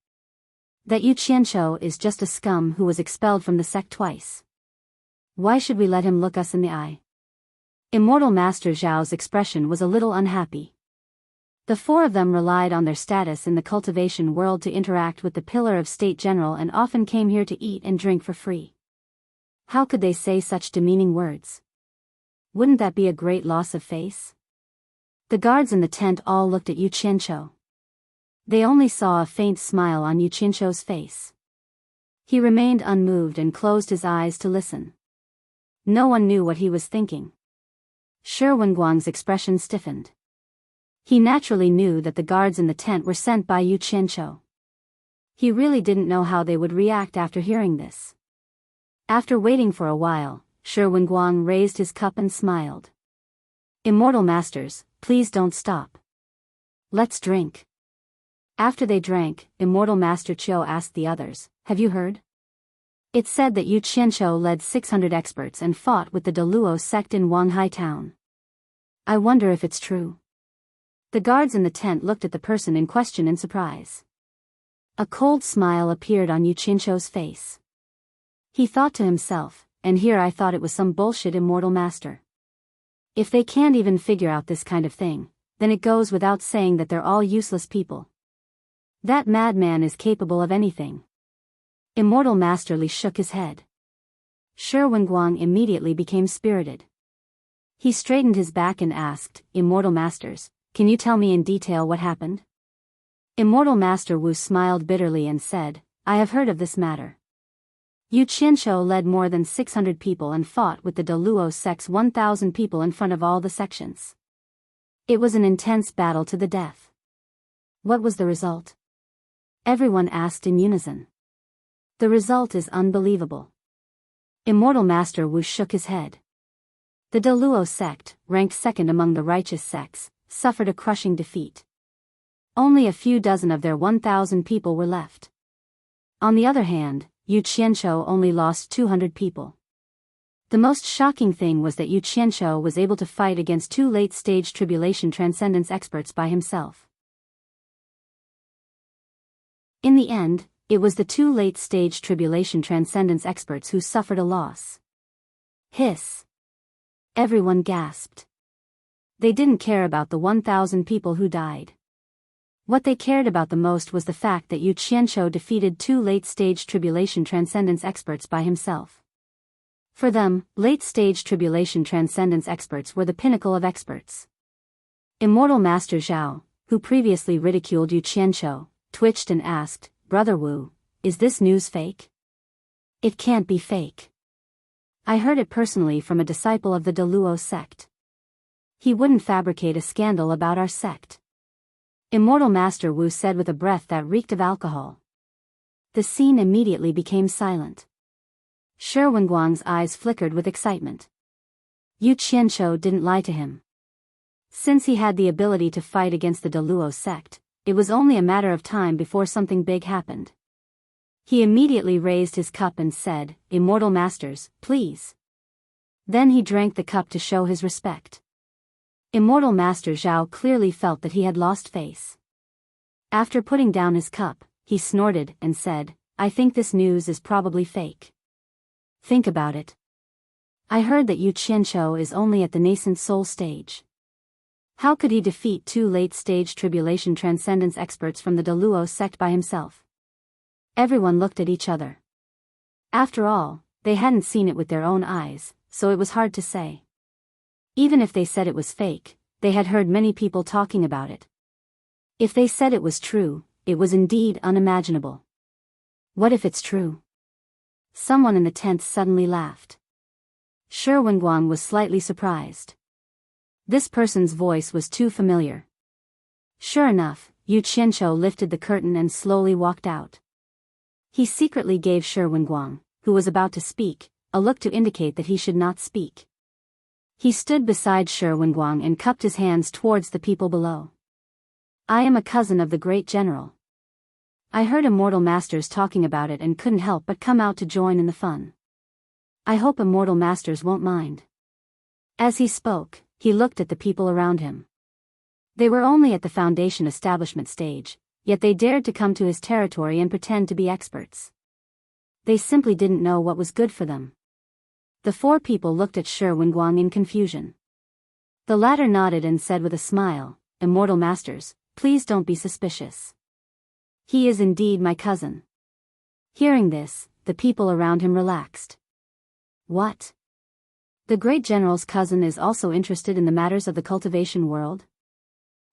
That Yu Qianqiu is just a scum who was expelled from the sect twice. Why should we let him look us in the eye? Immortal Master Zhao's expression was a little unhappy. The four of them relied on their status in the cultivation world to interact with the pillar of state general and often came here to eat and drink for free. How could they say such demeaning words? Wouldn't that be a great loss of face? The guards in the tent all looked at Yu Qianqiu. They only saw a faint smile on Yu Qianqiu's face. He remained unmoved and closed his eyes to listen. No one knew what he was thinking. Shi Wenguang's expression stiffened. He naturally knew that the guards in the tent were sent by Yu Qianqiu. He really didn't know how they would react after hearing this. After waiting for a while, Shi Wenguang raised his cup and smiled. Immortal Masters, please don't stop. Let's drink. After they drank, Immortal Master Qiu asked the others, have you heard? It's said that Yu Qianqiu led 600 experts and fought with the Deluo sect in Wanghai town. I wonder if it's true. The guards in the tent looked at the person in question in surprise. A cold smile appeared on Yu Qianqiu's face. He thought to himself, and here I thought it was some bullshit Immortal Master. If they can't even figure out this kind of thing, then it goes without saying that they're all useless people. That madman is capable of anything. Immortal Master Li shook his head. Shi Wenguang immediately became spirited. He straightened his back and asked, Immortal Masters, can you tell me in detail what happened? Immortal Master Wu smiled bitterly and said, I have heard of this matter. Yu Qianqiu led more than 600 people and fought with the Deluo sect's 1,000 people in front of all the sections. It was an intense battle to the death. What was the result? Everyone asked in unison. The result is unbelievable. Immortal Master Wu shook his head. The Deluo sect, ranked second among the righteous sects, suffered a crushing defeat. Only a few dozen of their 1,000 people were left. On the other hand, Yu Qianqiu only lost 200 people. The most shocking thing was that Yu Qianqiu was able to fight against 2 late-stage tribulation transcendence experts by himself. In the end, it was the 2 late-stage tribulation transcendence experts who suffered a loss. Hiss. Everyone gasped. They didn't care about the 1,000 people who died. What they cared about the most was the fact that Yu Qianqiu defeated 2 late-stage tribulation transcendence experts by himself. For them, late-stage tribulation transcendence experts were the pinnacle of experts. Immortal Master Zhao, who previously ridiculed Yu Qianqiu, twitched and asked, Brother Wu, is this news fake? It can't be fake. I heard it personally from a disciple of the Deluo sect. He wouldn't fabricate a scandal about our sect. Immortal Master Wu said with a breath that reeked of alcohol. The scene immediately became silent. Shi Wenguang's eyes flickered with excitement. Yu Qianqiu didn't lie to him. Since he had the ability to fight against the Deluo sect, it was only a matter of time before something big happened. He immediately raised his cup and said, Immortal Masters, please. Then he drank the cup to show his respect. Immortal Master Zhao clearly felt that he had lost face. After putting down his cup, he snorted and said, I think this news is probably fake. Think about it. I heard that Yu Qianqiu is only at the nascent soul stage. How could he defeat 2 late-stage tribulation transcendence experts from the Deluo sect by himself? Everyone looked at each other. After all, they hadn't seen it with their own eyes, so it was hard to say. Even if they said it was fake, they had heard many people talking about it. If they said it was true, it was indeed unimaginable. What if it's true? Someone in the tent suddenly laughed. Shi Wenguang was slightly surprised. This person's voice was too familiar. Sure enough, Yu Qianqiu lifted the curtain and slowly walked out. He secretly gave Shi Wenguang, who was about to speak, a look to indicate that he should not speak. He stood beside Shi Wenguang and cupped his hands towards the people below. I am a cousin of the great general. I heard immortal masters talking about it and couldn't help but come out to join in the fun. I hope immortal masters won't mind. As he spoke, he looked at the people around him. They were only at the foundation establishment stage, yet they dared to come to his territory and pretend to be experts. They simply didn't know what was good for them. The four people looked at Shi Wenguang in confusion. The latter nodded and said with a smile, Immortal masters, please don't be suspicious. He is indeed my cousin. Hearing this, the people around him relaxed. What? The great general's cousin is also interested in the matters of the cultivation world?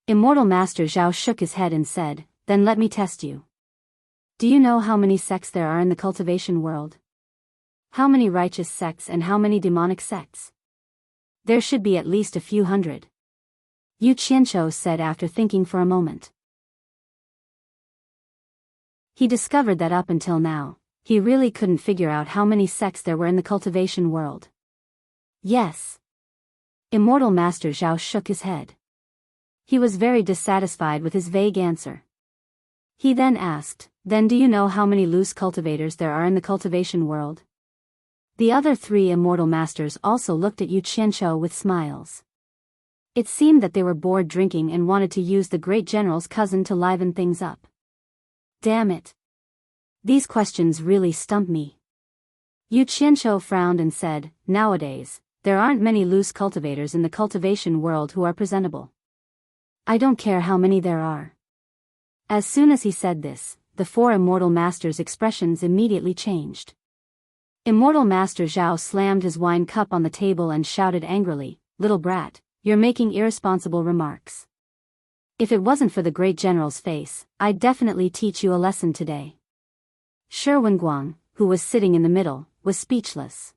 Immortal Master Zhao shook his head and said, Then let me test you. Do you know how many sects there are in the cultivation world? How many righteous sects and how many demonic sects? There should be at least a few hundred. Yu Qianqiu said after thinking for a moment. He discovered that up until now, he really couldn't figure out how many sects there were in the cultivation world. Yes. Immortal Master Zhao shook his head. He was very dissatisfied with his vague answer. He then asked, Then do you know how many loose cultivators there are in the cultivation world? The other three immortal masters also looked at Yu Qianqiu with smiles. It seemed that they were bored drinking and wanted to use the great general's cousin to liven things up. Damn it. These questions really stump me. Yu Qianqiu frowned and said, Nowadays, there aren't many loose cultivators in the cultivation world who are presentable. I don't care how many there are. As soon as he said this, the four immortal masters' expressions immediately changed. Immortal Master Zhao slammed his wine cup on the table and shouted angrily, Little brat, you're making irresponsible remarks. If it wasn't for the great general's face, I'd definitely teach you a lesson today. Shi Wenguang, who was sitting in the middle, was speechless.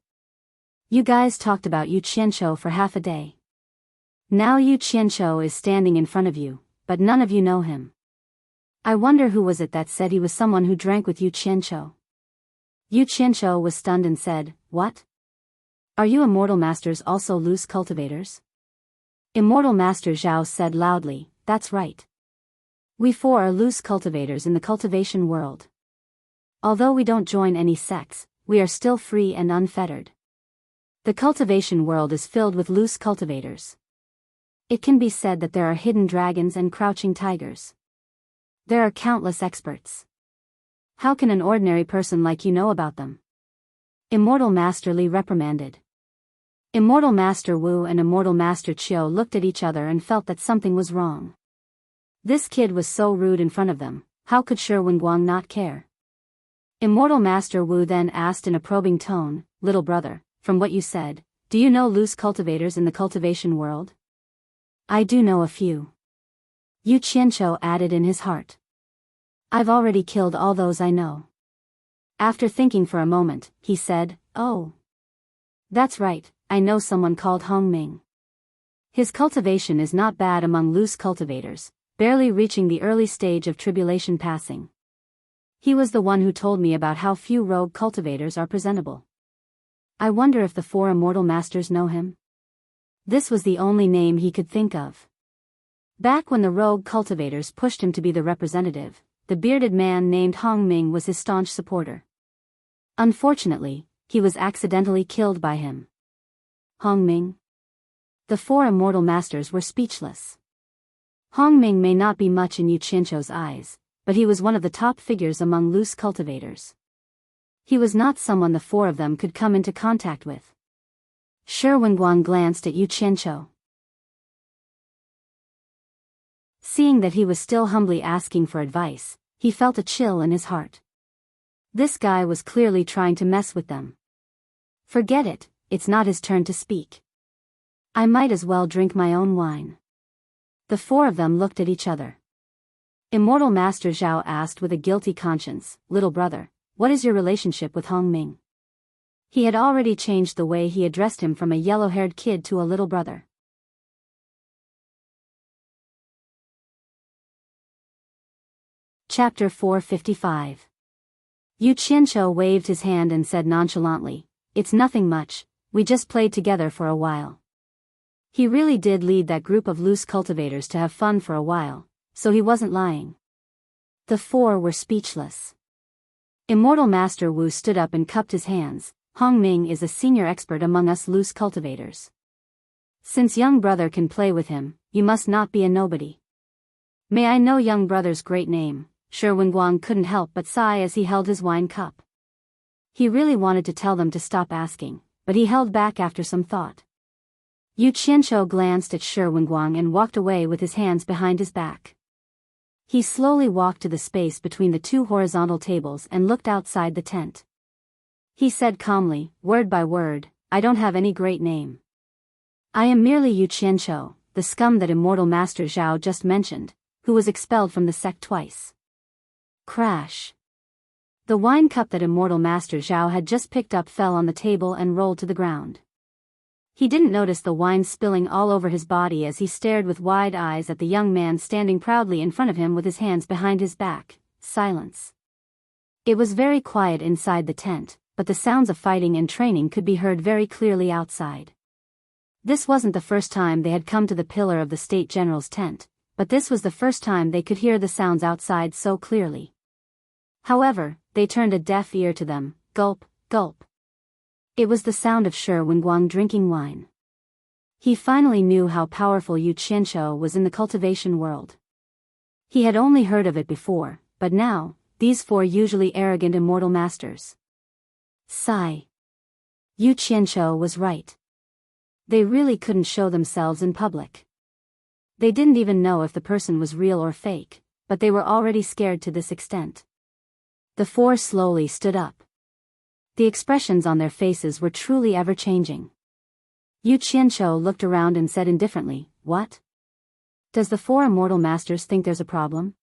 You guys talked about Yu Qianqiu for half a day. Now Yu Qianqiu is standing in front of you, but none of you know him. I wonder who was it that said he was someone who drank with Yu Qianqiu. Yu Qianqiu was stunned and said, What? Are you immortal masters also loose cultivators? Immortal Master Zhao said loudly, That's right. We four are loose cultivators in the cultivation world. Although we don't join any sects, we are still free and unfettered. The cultivation world is filled with loose cultivators. It can be said that there are hidden dragons and crouching tigers. There are countless experts. How can an ordinary person like you know about them? Immortal Master Li reprimanded. Immortal Master Wu and Immortal Master Qiu looked at each other and felt that something was wrong. This kid was so rude in front of them, how could Shi Wenguang not care? Immortal Master Wu then asked in a probing tone, Little brother, from what you said, do you know loose cultivators in the cultivation world? I do know a few. Yu Qianqiu added in his heart. I've already killed all those I know. After thinking for a moment, he said, Oh. That's right, I know someone called Hongming. His cultivation is not bad among loose cultivators, barely reaching the early stage of tribulation passing. He was the one who told me about how few rogue cultivators are presentable. I wonder if the four immortal masters know him? This was the only name he could think of. Back when the rogue cultivators pushed him to be the representative, the bearded man named Hongming was his staunch supporter. Unfortunately, he was accidentally killed by him. Hongming? The four immortal masters were speechless. Hongming may not be much in Yu Qianqiu's eyes, but he was one of the top figures among loose cultivators. He was not someone the four of them could come into contact with. Shi Wenguang glanced at Yu Qianqiu. Seeing that he was still humbly asking for advice, he felt a chill in his heart. This guy was clearly trying to mess with them. Forget it, it's not his turn to speak. I might as well drink my own wine. The four of them looked at each other. Immortal Master Zhao asked with a guilty conscience, Little brother, what is your relationship with Hongming? He had already changed the way he addressed him from a yellow-haired kid to a little brother. Chapter 455. Yu Qianqiu waved his hand and said nonchalantly, "It's nothing much, we just played together for a while." He really did lead that group of loose cultivators to have fun for a while, so he wasn't lying. The four were speechless. Immortal Master Wu stood up and cupped his hands. "Hong Ming is a senior expert among us loose cultivators. Since young brother can play with him, you must not be a nobody." "May I know young brother's great name?" Shi Wenguang couldn't help but sigh as he held his wine cup. He really wanted to tell them to stop asking, but he held back after some thought. Yu Qianqiu glanced at Shi Wenguang and walked away with his hands behind his back. He slowly walked to the space between the two horizontal tables and looked outside the tent. He said calmly, word by word, "I don't have any great name. I am merely Yu Qianqiu, the scum that Immortal Master Zhao just mentioned, who was expelled from the sect twice." Crash. The wine cup that Immortal Master Zhao had just picked up fell on the table and rolled to the ground. He didn't notice the wine spilling all over his body as he stared with wide eyes at the young man standing proudly in front of him with his hands behind his back. Silence. It was very quiet inside the tent, but the sounds of fighting and training could be heard very clearly outside. This wasn't the first time they had come to the pillar of the State General's tent, but this was the first time they could hear the sounds outside so clearly. However, they turned a deaf ear to them. Gulp, gulp. It was the sound of Shi Wenguang drinking wine. He finally knew how powerful Yu Qianqiu was in the cultivation world. He had only heard of it before, but now, these four usually arrogant immortal masters. Sigh. Yu Qianqiu was right. They really couldn't show themselves in public. They didn't even know if the person was real or fake, but they were already scared to this extent. The four slowly stood up. The expressions on their faces were truly ever-changing. Yu Qianqiu looked around and said indifferently, "What? Does the four immortal masters think there's a problem?"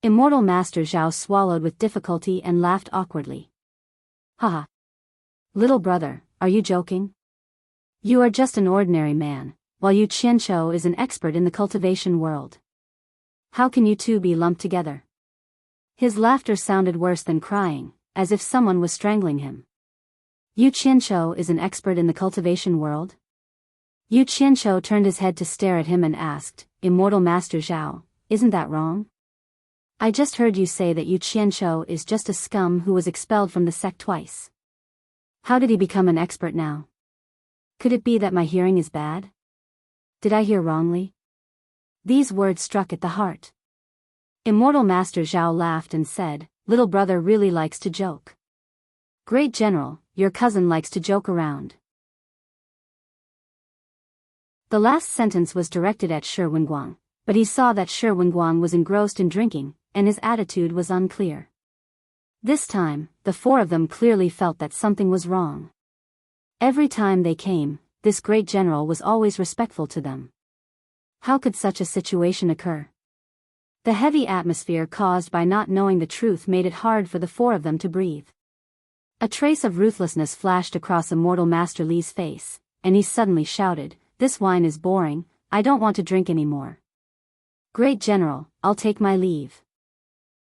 Immortal Master Zhao swallowed with difficulty and laughed awkwardly. "Haha. Little brother, are you joking? You are just an ordinary man, while Yu Qianqiu is an expert in the cultivation world. How can you two be lumped together?" His laughter sounded worse than crying, as if someone was strangling him. "Yu Qianqiu is an expert in the cultivation world?" Yu Qianqiu turned his head to stare at him and asked, "Immortal Master Zhao, isn't that wrong? I just heard you say that Yu Qianqiu is just a scum who was expelled from the sect twice. How did he become an expert now? Could it be that my hearing is bad? Did I hear wrongly?" These words struck at the heart. Immortal Master Zhao laughed and said, "Little brother really likes to joke. Great General, your cousin likes to joke around." The last sentence was directed at Shi Wenguang, but he saw that Shi Wenguang was engrossed in drinking, and his attitude was unclear. This time, the four of them clearly felt that something was wrong. Every time they came, this great general was always respectful to them. How could such a situation occur? The heavy atmosphere caused by not knowing the truth made it hard for the four of them to breathe. A trace of ruthlessness flashed across Immortal Master Li's face, and he suddenly shouted, "This wine is boring, I don't want to drink anymore. Great General, I'll take my leave."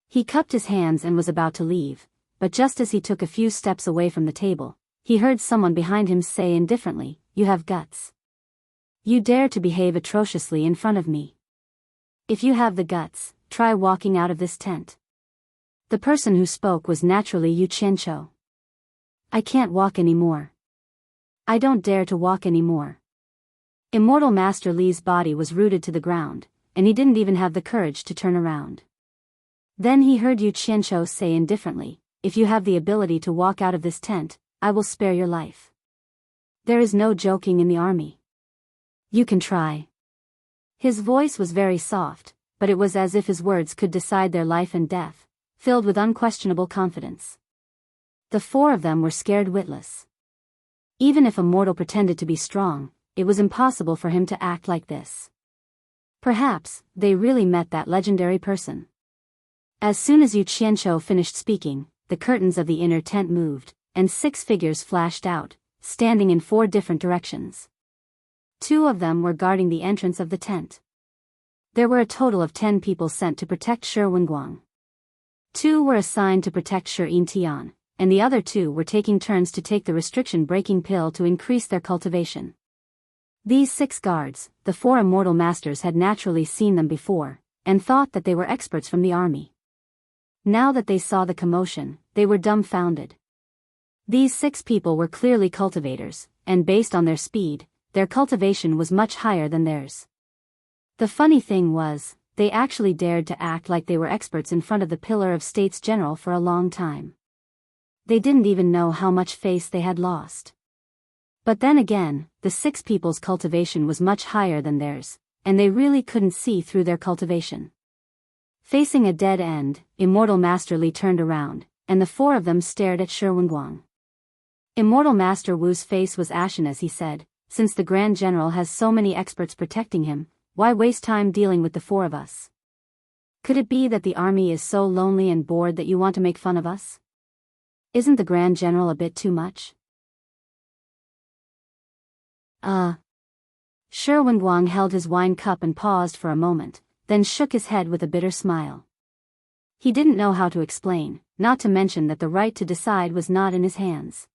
He cupped his hands and was about to leave, but just as he took a few steps away from the table, he heard someone behind him say indifferently, "You have guts. You dare to behave atrociously in front of me. If you have the guts, try walking out of this tent." The person who spoke was naturally Yu Qianqiu. "I can't walk anymore. I don't dare to walk anymore." Immortal Master Li's body was rooted to the ground, and he didn't even have the courage to turn around. Then he heard Yu Qianqiu say indifferently, "If you have the ability to walk out of this tent, I will spare your life. There is no joking in the army. You can try." His voice was very soft, but it was as if his words could decide their life and death, filled with unquestionable confidence. The four of them were scared witless. Even if a mortal pretended to be strong, it was impossible for him to act like this. Perhaps, they really met that legendary person. As soon as Yu Qianqiu finished speaking, the curtains of the inner tent moved, and 6 figures flashed out, standing in 4 different directions. 2 of them were guarding the entrance of the tent. There were a total of 10 people sent to protect Shi Wenguang. 2 were assigned to protect Shi Yintian, and the other 2 were taking turns to take the restriction-breaking pill to increase their cultivation. These 6 guards, the 4 immortal masters, had naturally seen them before, and thought that they were experts from the army. Now that they saw the commotion, they were dumbfounded. These 6 people were clearly cultivators, and based on their speed, their cultivation was much higher than theirs. The funny thing was, they actually dared to act like they were experts in front of the Pillar of States General for a long time. They didn't even know how much face they had lost. But then again, the 6 people's cultivation was much higher than theirs, and they really couldn't see through their cultivation. Facing a dead end, Immortal Master Li turned around, and the 4 of them stared at Shi Wenguang. Immortal Master Wu's face was ashen as he said, "Since the Grand General has so many experts protecting him, why waste time dealing with the 4 of us? Could it be that the army is so lonely and bored that you want to make fun of us? Isn't the Grand General a bit too much?" Shi Wenguang held his wine cup and paused for a moment, then shook his head with a bitter smile. He didn't know how to explain, not to mention that the right to decide was not in his hands.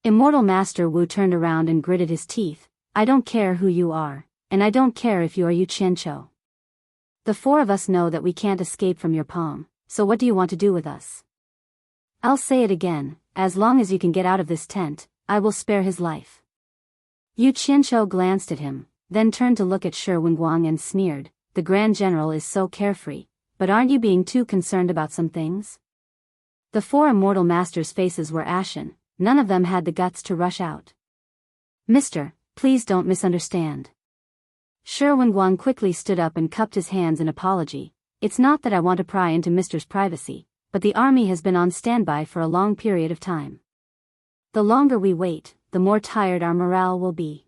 Immortal Master Wu turned around and gritted his teeth. "I don't care who you are, and I don't care if you are Yu Qianqiu. The 4 of us know that we can't escape from your palm, so what do you want to do with us? I'll say it again, as long as you can get out of this tent, I will spare his life." Yu Qianqiu glanced at him, then turned to look at Shi Wenguang and sneered, "The Grand General is so carefree, but aren't you being too concerned about some things?" The 4 immortal masters' faces were ashen, none of them had the guts to rush out. "Mister, please don't misunderstand." Shi Wenguang quickly stood up and cupped his hands in apology. "It's not that I want to pry into Mister's privacy, but the army has been on standby for a long period of time. The longer we wait, the more tired our morale will be.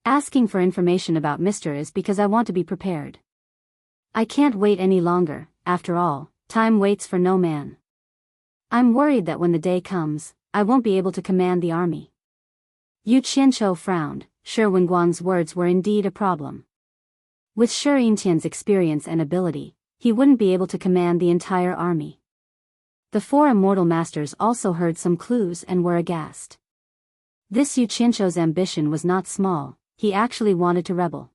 Asking for information about Mister is because I want to be prepared. I can't wait any longer, after all, time waits for no man. I'm worried that when the day comes, I won't be able to command the army." Yu Qianqiu frowned. Shi Wenguang's words were indeed a problem. With Shi Yintian's experience and ability, he wouldn't be able to command the entire army. The 4 immortal masters also heard some clues and were aghast. This Yu Qianqiu's ambition was not small, he actually wanted to rebel.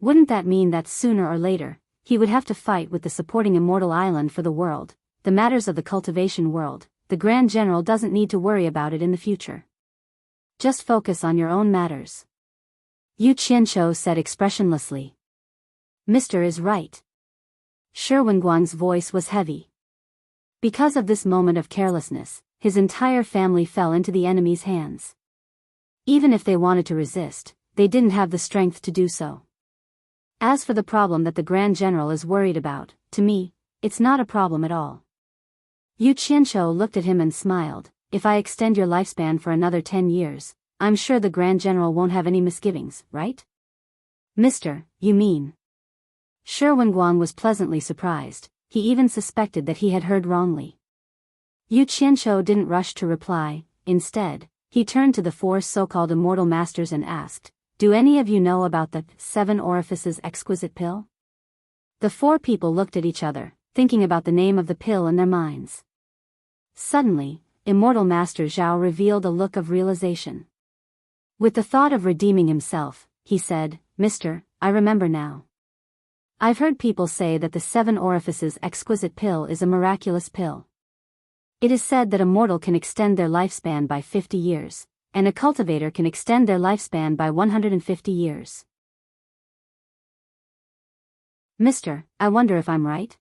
Wouldn't that mean that sooner or later, he would have to fight with the supporting immortal island for the world, the matters of the cultivation world? The Grand General doesn't need to worry about it in the future. Just focus on your own matters. Yu Qianqiu said expressionlessly. "Mister is right." Shi Wenguang's voice was heavy. Because of this moment of carelessness, his entire family fell into the enemy's hands. Even if they wanted to resist, they didn't have the strength to do so. As for the problem that the Grand General is worried about, to me, it's not a problem at all. Yu Qianqiu looked at him and smiled. "If I extend your lifespan for another 10 years, I'm sure the Grand General won't have any misgivings, right?" "Mister, you mean?" Shi Wenguang was pleasantly surprised. He even suspected that he had heard wrongly. Yu Qianqiu didn't rush to reply. Instead, he turned to the 4 so-called immortal masters and asked, "Do any of you know about the 7 orifices exquisite pill?" The 4 people looked at each other, thinking about the name of the pill in their minds. Suddenly, Immortal Master Zhao revealed a look of realization. With the thought of redeeming himself, he said, "Mister, I remember now. I've heard people say that the 7 orifices exquisite pill is a miraculous pill. It is said that a mortal can extend their lifespan by 50 years, and a cultivator can extend their lifespan by 150 years. Mister, I wonder if I'm right?"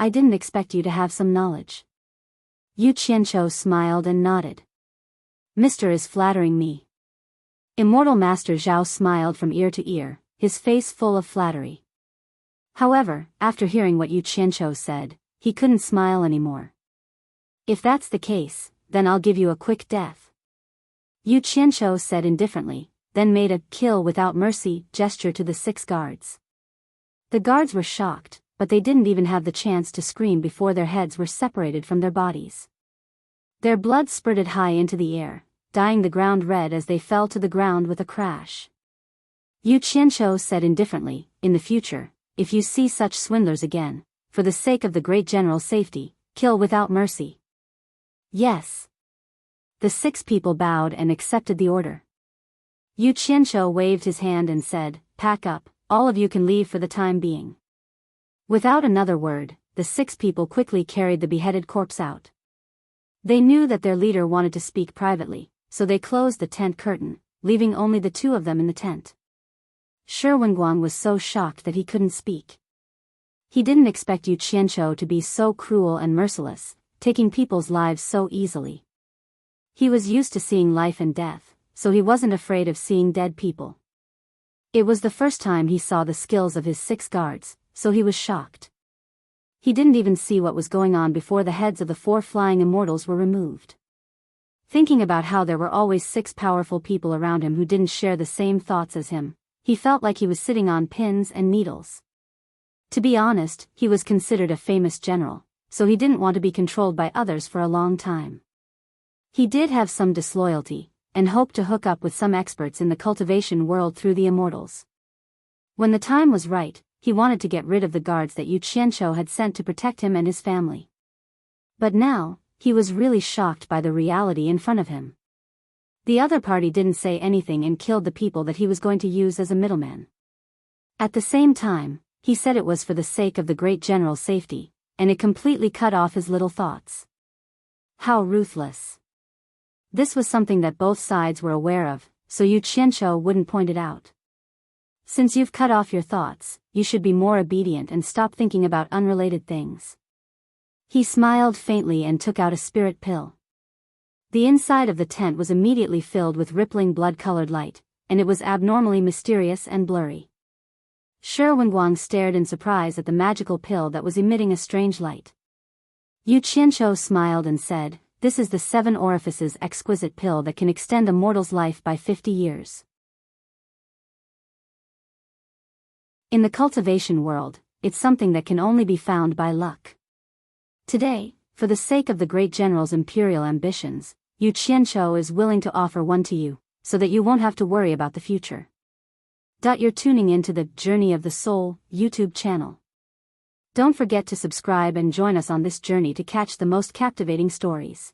I didn't expect you to have some knowledge." Yu Qianqiu smiled and nodded. "Mister is flattering me." Immortal Master Zhao smiled from ear to ear, his face full of flattery. However, after hearing what Yu Qianqiu said, he couldn't smile anymore. "If that's the case, then I'll give you a quick death," Yu Qianqiu said indifferently, then made a kill without mercy gesture to the 6 guards. The guards were shocked, but they didn't even have the chance to scream before their heads were separated from their bodies. Their blood spurted high into the air, dyeing the ground red as they fell to the ground with a crash. Yu Qianqiu said indifferently, "In the future, if you see such swindlers again, for the sake of the great general's safety, kill without mercy." "Yes." The 6 people bowed and accepted the order. Yu Qianqiu waved his hand and said, "Pack up, all of you can leave for the time being." Without another word, the 6 people quickly carried the beheaded corpse out. They knew that their leader wanted to speak privately, so they closed the tent curtain, leaving only the 2 of them in the tent. Shi Wenguang was so shocked that he couldn't speak. He didn't expect Yu Qianqiu to be so cruel and merciless, taking people's lives so easily. He was used to seeing life and death, so he wasn't afraid of seeing dead people. It was the first time he saw the skills of his 6 guards, so he was shocked. He didn't even see what was going on before the heads of the 4 flying immortals were removed. Thinking about how there were always 6 powerful people around him who didn't share the same thoughts as him, he felt like he was sitting on pins and needles. To be honest, he was considered a famous general, so he didn't want to be controlled by others for a long time. He did have some disloyalty, and hoped to hook up with some experts in the cultivation world through the immortals. When the time was right, he wanted to get rid of the guards that Yu Qianqiu had sent to protect him and his family. But now, he was really shocked by the reality in front of him. The other party didn't say anything and killed the people that he was going to use as a middleman. At the same time, he said it was for the sake of the great general's safety, and it completely cut off his little thoughts. How ruthless. This was something that both sides were aware of, so Yu Qianqiu wouldn't point it out. Since you've cut off your thoughts, you should be more obedient and stop thinking about unrelated things. He smiled faintly and took out a spirit pill. The inside of the tent was immediately filled with rippling blood-colored light, and it was abnormally mysterious and blurry. Shi Wenguang stared in surprise at the magical pill that was emitting a strange light. Yu Qianqiu smiled and said, "This is the 7 orifices exquisite pill that can extend a mortal's life by 50 years. In the cultivation world, it's something that can only be found by luck. Today, for the sake of the great general's imperial ambitions, Yu Qianqiu is willing to offer one to you, so that you won't have to worry about the future." You're tuning into the Journey of the Soul YouTube channel. Don't forget to subscribe and join us on this journey to catch the most captivating stories.